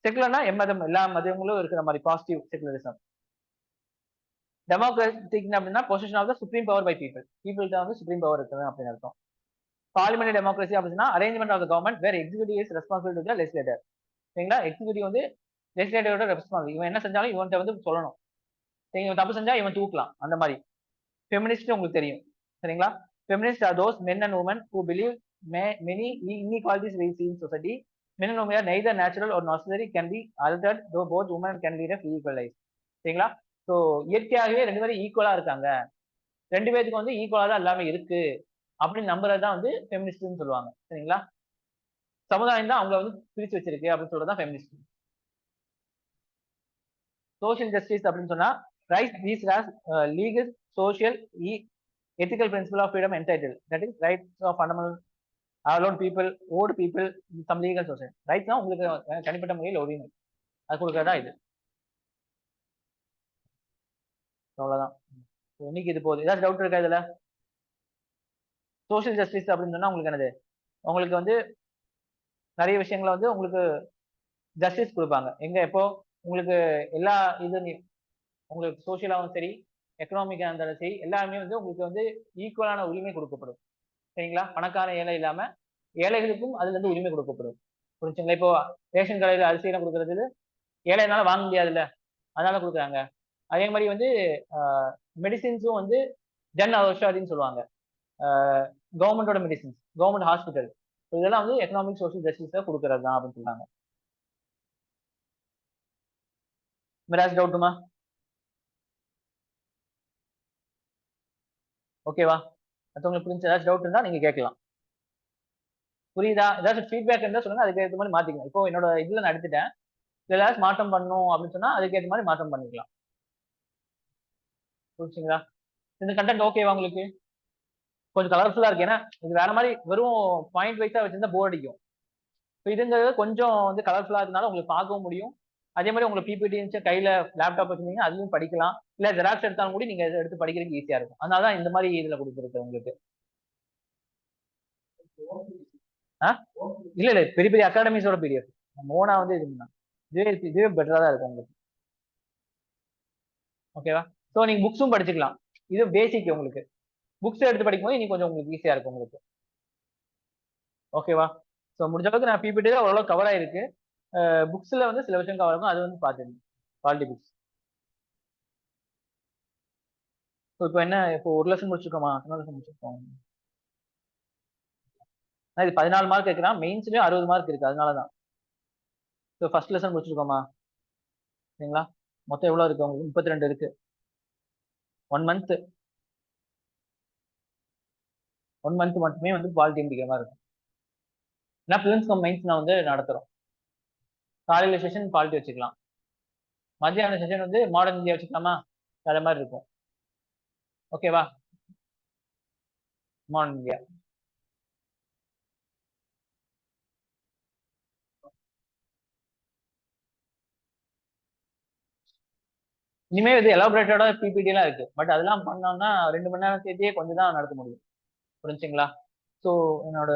செக்குலர்னா எம்மதம் எல்லா மதங்களும் இருக்கிற மாதிரி பாசிட்டிவ் செக்குலரிசம். டெமோக்ராட்டிக் அப்படின்னா position of the supreme power by people. பீப்புள்கிட்ட வந்து சுப்ரீம் பவர் இருக்குது அப்படின்னு அர்த்தம். பார்லிமெண்ட் டெமோக்ரஸி அப்படின்னா arrangement of the government where executive is responsible to the legislature. சரிங்களா? எக்ஸிகூட்டிவ் வந்து லெஜிஸ்லேட்டரோட ரெஸ்பான்சிபிள். இவன் என்ன செஞ்சாலும் இவன்கிட்ட வந்து சொல்லணும். இவன் தப்பு செஞ்சா இவன் தூக்கலாம். அந்த மாதிரி. ஃபெமினிஸ்ட் உங்களுக்கு தெரியும். சரிங்களா? Feminist are those men and women who believe many inequalities we see in society. Men and women are neither natural or necessary can be altered, though both women and can lead a free equal life. சரிங்களா? So இயற்கையாகவே ரெண்டு பேரும் ஈக்குவலா இருக்காங்க. ரெண்டு பேருக்கு வந்து ஈக்குவலா தான் எல்லாமே இருக்கு அப்படின்னு நம்புறதுதான் வந்து ஃபெமினிஸ்ட்னு சொல்லுவாங்க. சரிங்களா? சமுதாயம் தான் அவங்கள வந்து பிரிச்சு வச்சிருக்கு அப்படின்னு சொல்றதுதான் ஃபெமினிஸ்ட். சோஷியல் ஜஸ்டிஸ் அப்படின்னு சொன்னா right these legal social ethical principle of freedom entitled, that is rights of fundamental allowed people, old people, some legal society. Rights தான் உங்களுக்கு தனிப்பட்ட முறையில் உரிமை அது கொடுக்கறதா இது. அவ்வளவுதான். இன்னைக்கு இது போகுது. ஏதாவது டவுட் இருக்கா இதுல? சோஷியல் ஜஸ்டிஸ் அப்படின்னு சொன்னா உங்களுக்கு என்னது? உங்களுக்கு வந்து நிறைய விஷயங்களை வந்து உங்களுக்கு ஜஸ்டிஸ் கொடுப்பாங்க. எங்க எப்போ உங்களுக்கு எல்லா இது உங்களுக்கு சோசியலாகவும் சரி எக்கனாமிக்கா இருந்தாலும் சரி எல்லாருமே வந்து உங்களுக்கு வந்து ஈக்குவலான உரிமை கொடுக்கப்படும். சரிங்களா? பணக்கார ஏழை இல்லாம ஏழைகளுக்கும் அதுல இருந்து உரிமை கொடுக்கப்படும். புரிஞ்சுங்களா? இப்போ ரேஷன் கடையில அரிசி எல்லாம் கொடுக்கறது ஏழைனால வாங்க முடியாதுல்ல, அதனால கொடுக்குறாங்க. அதே மாதிரி வந்து மெடிசின்ஸும் வந்து ஜன் ஔஷாதின்னு சொல்லுவாங்க. கவர்மெண்டோட மெடிசின்ஸ், கவர்மெண்ட் ஹாஸ்பிட்டல், இதெல்லாம் வந்து எக்கனாமிக் சோஷியல் ஜஸ்டிஸை கொடுக்கறது தான் அப்படின்னு சொல்றாங்க. ஏதாச்சும் டவுட்டுமா? ஓகேவா? மற்றவங்களுக்கு புரிஞ்ச ஏதாச்சும் டவுட் இருந்தா நீங்க கேட்கலாம். புரியுதா? ஏதாச்சும் ஃபீட்பேக் இருந்தா சொல்லுங்க, அதுக்கு ஏற்ற மாதிரி மாத்திக்கலாம். இப்போ என்னோட இதுல நான் எடுத்துட்டேன், ஏதாச்சும் மாற்றம் பண்ணணும் அப்படின்னு சொன்னா அதுக்கு ஏற்ற மாதிரி மாற்றம் பண்ணிக்கலாம். புரிச்சுங்களா? இந்த கண்டென்ட் ஓகேவா உங்களுக்கு? கொஞ்சம் கலர்ஃபுல்லா இருக்கு. ஏன்னா இது வேற மாதிரி வெறும் பாயிண்ட் வைஸா வச்சிருந்தா போர் அடிக்கும். இதுங்கிறது கொஞ்சம் வந்து கலர்ஃபுல்லா இருந்தாலும் உங்களுக்கு பார்க்கவும் முடியும். அதே மாதிரி உங்களுக்கு பிபிடி இருந்துச்சு, கையில லேப்டாப் வச்சிருந்தீங்கன்னா அதுலயும் படிக்கலாம். இல்ல ஜெராக்ஸ் எடுத்தாலும் கூட நீங்க எடுத்து படிக்கிறதுக்கு ஈஸியா இருக்கும். அதனாலதான் இந்த மாதிரி இதுல கொடுத்துருக்கு உங்களுக்கு. இல்ல இல்ல, பெரிய பெரிய அகாடமிஸோட பிடிஎஃப் மோனா வந்து இதுவே பெட்டரா தான் இருக்கும் உங்களுக்கு. ஓகேவா? ஸோ நீங்க புக்ஸும் படிச்சுக்கலாம். இது பேசிக் உங்களுக்கு. புக்ஸ் எடுத்து படிக்கும்போது இன்னும் கொஞ்சம் உங்களுக்கு ஈஸியா இருக்கும் உங்களுக்கு. ஓகேவா? ஸோ முடிஞ்ச அளவுக்கு நான் பிபிடி தான் ஓரளவு கவர் ஆயிருக்கு. புக்ஸ்ல வந்து சில விஷயம் கவர் ஆகும், அது வந்து பாத்துங்க குவாலிட்டி புக்ஸ். ஸோ இப்போ என்ன, இப்போ ஒரு லெசன் முடிச்சிருக்கோமா? இன்னொரு லெசன் முடிச்சிருக்கோம். இது 14 மார்க் இருக்கிறான், மெயின்ஸ்லயும் 60 மார்க் இருக்கு, அதனாலதான். ஸோ ஃபர்ஸ்ட் லெசன் முடிச்சிருக்கோமா? சரிங்களா? மொத்தம் எவ்வளவு இருக்கு உங்களுக்கு? 32 இருக்கு. 1 மந்த் மட்டுமே வந்து குவாலிட்டி முடிக்கிற மாதிரி இருக்கும். ஏன்னா பிலிம்ஸ் கம் மெயின்ஸ் நான் வந்து நடத்துறோம். காலையில செஷன் குவாலிட்டி வச்சுக்கலாம், மத்தியான செஷன் வந்து மாடர்ன் இந்தியா வச்சுக்கலாமா? அதே மாதிரி இருக்கும். ஓகேவா? Modern India. இனிமே இது எலாபரேட்டடா பிபிடி எல்லாம் இருக்கு. பட் அதெல்லாம் பண்ணோம்னா 2 மணி நேரம் சேர்த்தியே கொஞ்சம் தான் நடத்த முடியும். புரிஞ்சுங்களா? ஸோ என்னோட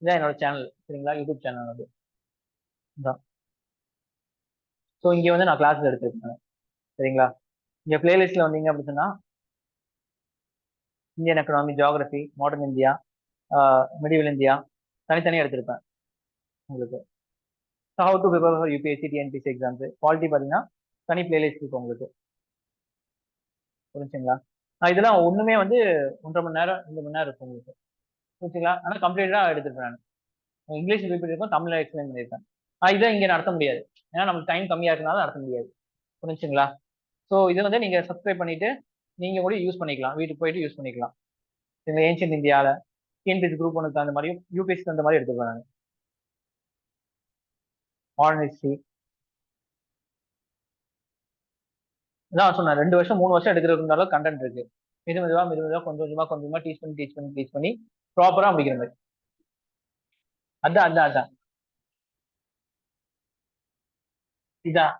இதான் என்னோட சேனல். சரிங்களா? யூடியூப் சேனல் அது இதான். ஸோ இங்க வந்து நான் கிளாஸ் எடுத்துருக்கேன். சரிங்களா? இங்க பிளேலிஸ்ட்ல வந்தீங்க அப்படின்னு சொன்னா Indian economy, geography, modern India, medieval India, தனித்தனியா எடுத்திருப்பேன் உங்களுக்கு. How to prepare for UPSC TNPSC exams polity பார்த்தீங்கன்னா தனி பிளேலிஸ்ட் இருக்கும் உங்களுக்கு. புரிஞ்சுங்களா? இதெல்லாம் ஒண்ணுமே வந்து 1.5 மணி நேரம் 2 மணி நேரம் இருக்கும் உங்களுக்கு. புரிஞ்சுங்களா? ஆனா கம்ப்ளீட்டா எடுத்துருப்பேன் நான். இங்கிலீஷ் ரிப்பீட் இருக்கும், தமிழ்ல எக்ஸ்பிளைன் பண்ணியிருப்பேன். இதை இங்க நடத்த முடியாது, ஏன்னா நமக்கு டைம் கம்மியா இருக்கனால நடத்த முடியாது. புரிஞ்சுங்களா? ஸோ இது வந்து நீங்க சப்ஸ்கிரைப் பண்ணிட்டு நீங்க கூட யூஸ் பண்ணிக்கலாம், வீட்டுக்கு போயிட்டு யூஸ் பண்ணிக்கலாம். இந்த ஏன்ஷியன்ட் இந்தியாவில் டிஎன்பிஎஸ்சி குரூப் ஒனுக்கு அந்த மாதிரியும் யூபிஎஸ்சி அந்த மாதிரி எடுத்துக்குவாங்க. மாடர்ன் ஹிஸ்ட்ரி தான் சொன்னேன், 2 வருஷம் 3 வருஷம் எடுக்கிறதுனால கண்டென்ட் இருக்கு. மெதுவா கொஞ்சமா டீச் பண்ணி ப்ராப்பரா முடிக்கிற மாதிரி. அதான் இதான்.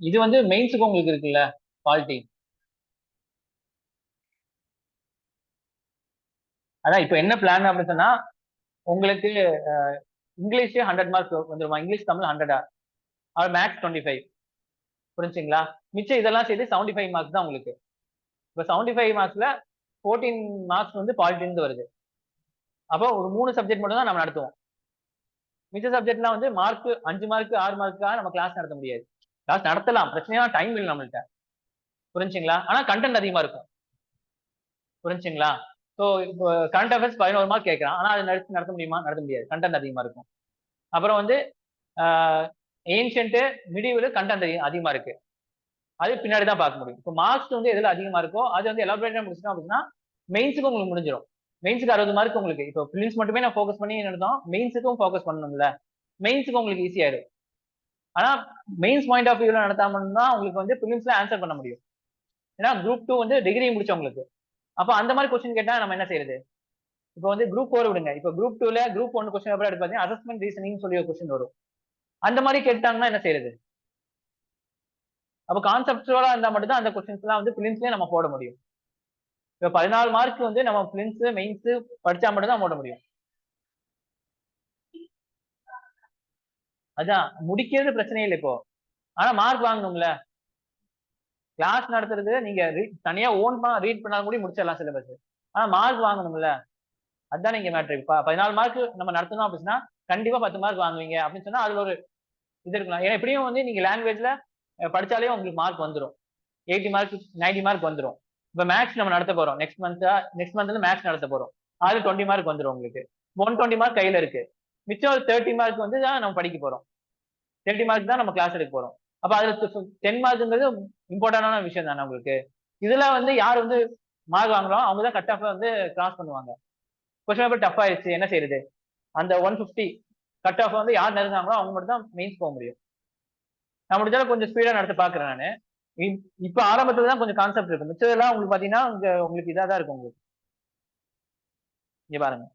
இது வந்து மெயின்ஸுக்கு உங்களுக்கு இருக்குல்ல குவாலிட்டி. அதான் இப்போ என்ன பிளான் அப்படின்னு சொன்னா, உங்களுக்கு இங்கிலீஷ் 100 மார்க் வந்துருமா? English Tamil 100, maths 25. புரிஞ்சுங்களா? மிச்சம் இதெல்லாம் சேர்த்து 75 மார்க்ஸ் தான் உங்களுக்கு. இப்போ 75 மார்க்ஸ்ல 14 மார்க்ஸ் வந்து பாலிட்டின்னு வருது. அப்போ ஒரு 3 சப்ஜெக்ட் மட்டும் தான் நம்ம நடத்துவோம். மிச்ச சப்ஜெக்ட்லாம் வந்து மார்க் 5 மார்க் 6 மார்க்காக நம்ம கிளாஸ் நடத்த முடியாது. கிளாஸ் நடத்தலாம், பிரச்சனையா டைம் இல்லை நம்மள்ட்ட. புரிஞ்சுங்களா? ஆனா கண்டென்ட் அதிகமா இருக்கும். புரிஞ்சுங்களா? ஸோ இப்போ கரண்ட் அஃபேர்ஸ் 11 மார்க் கேட்கறான், ஆனா அது நடத்த முடியுமா? நடத்த முடியாது, கண்டென்ட் அதிகமா இருக்கும். அப்புறம் வந்து ஏன்ஷியன்ட் மிடிவல் கண்டென்ட் அதிகமா இருக்கு, அது பின்னாடி தான் பார்க்க முடியும். இப்போ மார்க்ஸ் வந்து எதுல அதிகமா இருக்கோ அது வந்து எலாபரேட்டா முடிச்சிட்டோம் அப்படின்னா மெயின்ஸுக்கும் உங்களுக்கு முடிஞ்சிடும். மெயின்ஸுக்கு 60 மார்க் உங்களுக்கு. இப்போ பிலிம்ஸ் மட்டுமே நான் ஃபோக்கஸ் பண்ணி நடந்தோம், மெயின்ஸுக்கும் ஃபோக்கஸ் பண்ணணும்ல, மெயின்ஸுக்கு உங்களுக்கு ஈஸி ஆயிடும். ஆனா மெயின்ஸ் பாயிண்ட் ஆஃப் வியூல நடத்தாம தான் உங்களுக்கு வந்து பிலிம்ஸ்ல ஆன்சர் பண்ண முடியும். ஏன்னா குரூப் 2 வந்து டிகிரி முடிச்சவங்களுக்கு. அப்போ அந்த மாதிரி கொஸ்டின் கேட்டா நம்ம என்ன செய்யறது? இப்போ வந்து குரூப் 4 விடுங்க, இப்போ குரூப் 2ல குரூப் 1 கொஸ்டின் பேப்பர் எடுத்து பார்த்தீங்கன்னா அசஸ்மெண்ட் ரீசனிங் சொல்லி ஒரு கொஸ்டின் வரும். அந்த மாதிரி கேட்டாங்கன்னா என்ன செய்யறது? அப்போ கான்செப்டுவலா இருந்தா மட்டும் தான் அந்த கொஸ்டின்ஸ் எல்லாம் வந்து பிலிம்ஸ்லயே நம்ம போட முடியும். இப்போ 14 மார்க் வந்து நம்ம பிலிம்ஸ் மெயின்ஸ் படிச்சா மட்டும் தான் போட முடியும். அதான் முடிக்கிறது பிரச்சனை இல்லை இப்போ, ஆனா மார்க் வாங்கணும்ல. கிளாஸ் நடத்துறது நீங்க தனியா ஓன் ரீட் பண்ணாலும் கூட முடிச்சிடலாம் சிலபஸ், ஆனா மார்க் வாங்கணும்ல. அதுதான் நீங்க மேட்ரு. 14 மார்க் நம்ம நடத்தணும் அப்படின்னா கண்டிப்பா 10 மார்க் வாங்குவீங்க அப்படின்னு சொன்னா அதுல ஒரு இது இருக்கலாம். ஏன்னா எப்படியும் வந்து நீங்க லாங்குவேஜ்ல படிச்சாலே உங்களுக்கு மார்க் வந்துடும், 80 மார்க் 90 மார்க் வந்துடும். இப்ப மேக்ஸ் நம்ம நடத்த போறோம் நெக்ஸ்ட் மந்த்ல மேக்ஸ் நடத்த போறோம், அதுல 20 மார்க் வந்துடும் உங்களுக்கு. 120 மார்க் கையில இருக்கு, மிச்சம் 30 மார்க் வந்து தான் நம்ம படிக்க போறோம், 30 மார்க் தான் நம்ம கிளாஸ் எடுக்க போறோம். அப்ப அதுல 10 மார்க்ங்கிறது இம்பார்ட்டன்டான விஷயம் தானே உங்களுக்கு. இதுல வந்து யார் வந்து மார்க் வாங்குறோம் அவங்க தான் கட் ஆஃப் வந்து கிராஸ் பண்ணுவாங்க. கொஸ்டின் பேப்பர் டஃப் ஆயிடுச்சு என்ன செய்யறது? அந்த 150 கட் ஆஃப் வந்து யார் நெருங்காங்களோ அவங்க மட்டும் தான் மெயின்ஸ் போக முடியும். நான் முடிஞ்சாலும் கொஞ்சம் ஸ்பீடா நடத்த பாக்குறேன் நானு. இப்ப ஆரம்பத்துல தான் கொஞ்சம் கான்செப்ட் இருக்கு, மிச்சதெல்லாம் உங்களுக்கு பாத்தீங்கன்னா உங்களுக்கு இதா தான் இருக்கும் உங்களுக்கு. இங்க பாருங்க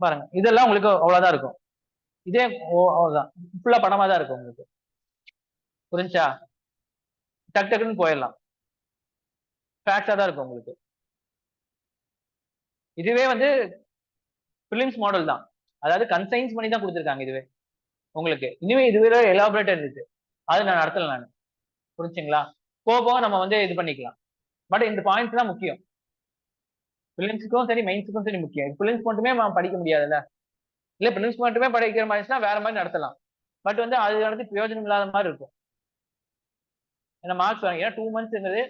பாருங்க, இதெல்லாம் உங்களுக்கு அவ்வளவுதான் இருக்கும். இதே அவ்வளவுதான், ஃபுல்லா படமா தான் இருக்கும் உங்களுக்கு. புரிஞ்சா? டக் டக்குன்னு போயிடலாம், ஃபேக்டா தான் இருக்கும் உங்களுக்கு. இதுவே வந்து பிலிம்ஸ் மாடல் தான், அதாவது கன்சைன்ஸ் பண்ணி தான் கொடுத்துருக்காங்க இதுவே உங்களுக்கு. இனிமே இதுவே எலாபரேட்டர் இருக்கு, அது நான் நடத்தல நான். புரிஞ்சுங்களா? போக போக நம்ம வந்து இது பண்ணிக்கலாம். பட் இந்த பாயிண்ட்ஸ் தான் முக்கியம், பிலிம்ஸுக்கும் சரி மெயின்ஸுக்கும் சரி முக்கியம். பிலிம்ஸ் மட்டுமே நம்ம படிக்க முடியாதுல்ல. இல்ல பிலிம்ஸ் மட்டுமே படிக்கிற மாதிரி வேற மாதிரி நடத்தலாம், பட் வந்து அது நடத்தி பிரயோஜனம் இல்லாத மாதிரி இருக்கும். ஏன்னா மார்க்ஸ் வாங்க, ஏன்னா 2 மந்த்ஸ்ங்கிறது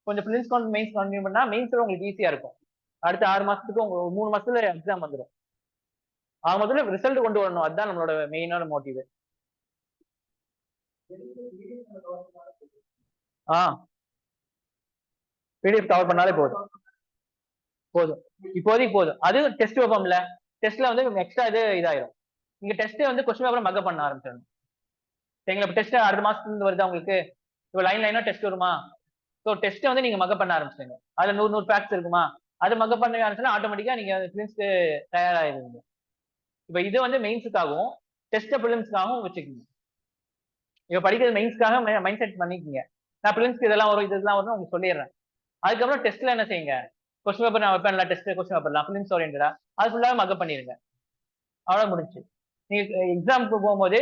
கொஞ்சம் பிலிம்ஸ் மெயின்ஸ் கண்டினியூ பண்ணா மெயின்ஸ் உங்களுக்கு ஈஸியா இருக்கும். அடுத்த 6 மாசத்துக்கு உங்க 3 மாசத்துல எக்ஸாம் வந்துடும். முதல்ல ரிசல்ட் கொண்டு வரணும், அதுதான் நம்மளோட மெயினான மோட்டிவ். பிடிஎஃப் கவர் பண்ணாலே போதும் போதும் இப்போதைக்கு போதும். அது டெஸ்ட் வைப்போம்ல, டெஸ்ட்ல வந்து எக்ஸ்ட்ரா இது இதாயிரும். நீங்க டெஸ்ட் வந்து கொஸ்டின் பேப்பர் மக்கப் பண்ண ஆரம்பிச்சிடணும். சரிங்களா? டெஸ்ட் அடுத்த மாசத்துல இருந்து வருதா உங்களுக்கு, இப்போ லைனா டெஸ்ட் வருமா? ஸோ டெஸ்ட்டை வந்து நீங்க மக்கப் பண்ண ஆரம்பிச்சிடுங்க. அதுல 100 ஃபேக்ட்ஸ் இருக்குமா, அது மக்கப் பண்ண ஆரம்பிச்சுன்னா ஆட்டோமேட்டிக்கா நீங்க பிலிம்ஸ்க்கு தயாராகிடுவீங்க. இப்போ இது வந்து மெயின்ஸுக்காகவும் டெஸ்ட் பிலிம்ஸ்க்காகவும் வச்சுக்கோங்க. இப்போ படிக்கிறது மெயின்ஸ்க்காக மைண்ட் செட் பண்ணிக்கோங்க. நான் பிலிம்ஸ்க்கு இதெல்லாம் வரும் இதெல்லாம் வரும் உங்களுக்கு சொல்லிடுறேன். அதுக்கப்புறம் டெஸ்ட்ல என்ன செய்யுங்க, கொஸ்டின் பேப்பர் நான் வைப்பேன்ல டெஸ்ட் கொஸ்டின் பேப்பர்லாம் ஃபிலிம்ஸ் ஓரியன்டா அது ஃபுல்லாக மக்கப் பண்ணிருங்க. அவ்வளவு முடிஞ்சு. நீங்க எக்ஸாமுக்கு போகும்போது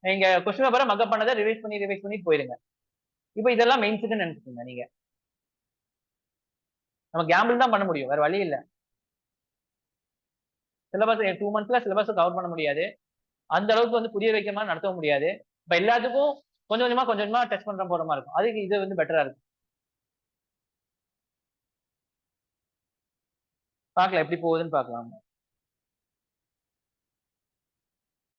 நீங்க கொஸ்டின் பேப்பரை மக்கப் பண்ணதை ரிவைஸ் பண்ணி போயிருங்க. இப்போ இதெல்லாம் மெயின்ஸுக்குன்னு நினைச்சுக்கோங்க நீங்க. நம்ம கேம்பிள் தான் பண்ண முடியும், வேற வழி இல்ல. சிலபஸ் 2 மந்த்ஸ்ல சிலபஸ் கவர் பண்ண முடியாது. அந்த அளவுக்கு வந்து புரிய வைக்கிற மாதிரி நடத்தவும் முடியாது. இப்ப எல்லாத்துக்கும் கொஞ்சம் கொஞ்சமா டெஸ்ட் பண்ற போற மாதிரி இருக்கும். அதுக்கு இது வந்து பெட்டரா இருக்கும். பார்க்கலாம் எப்படி போகுதுன்னு பார்க்கலாம்.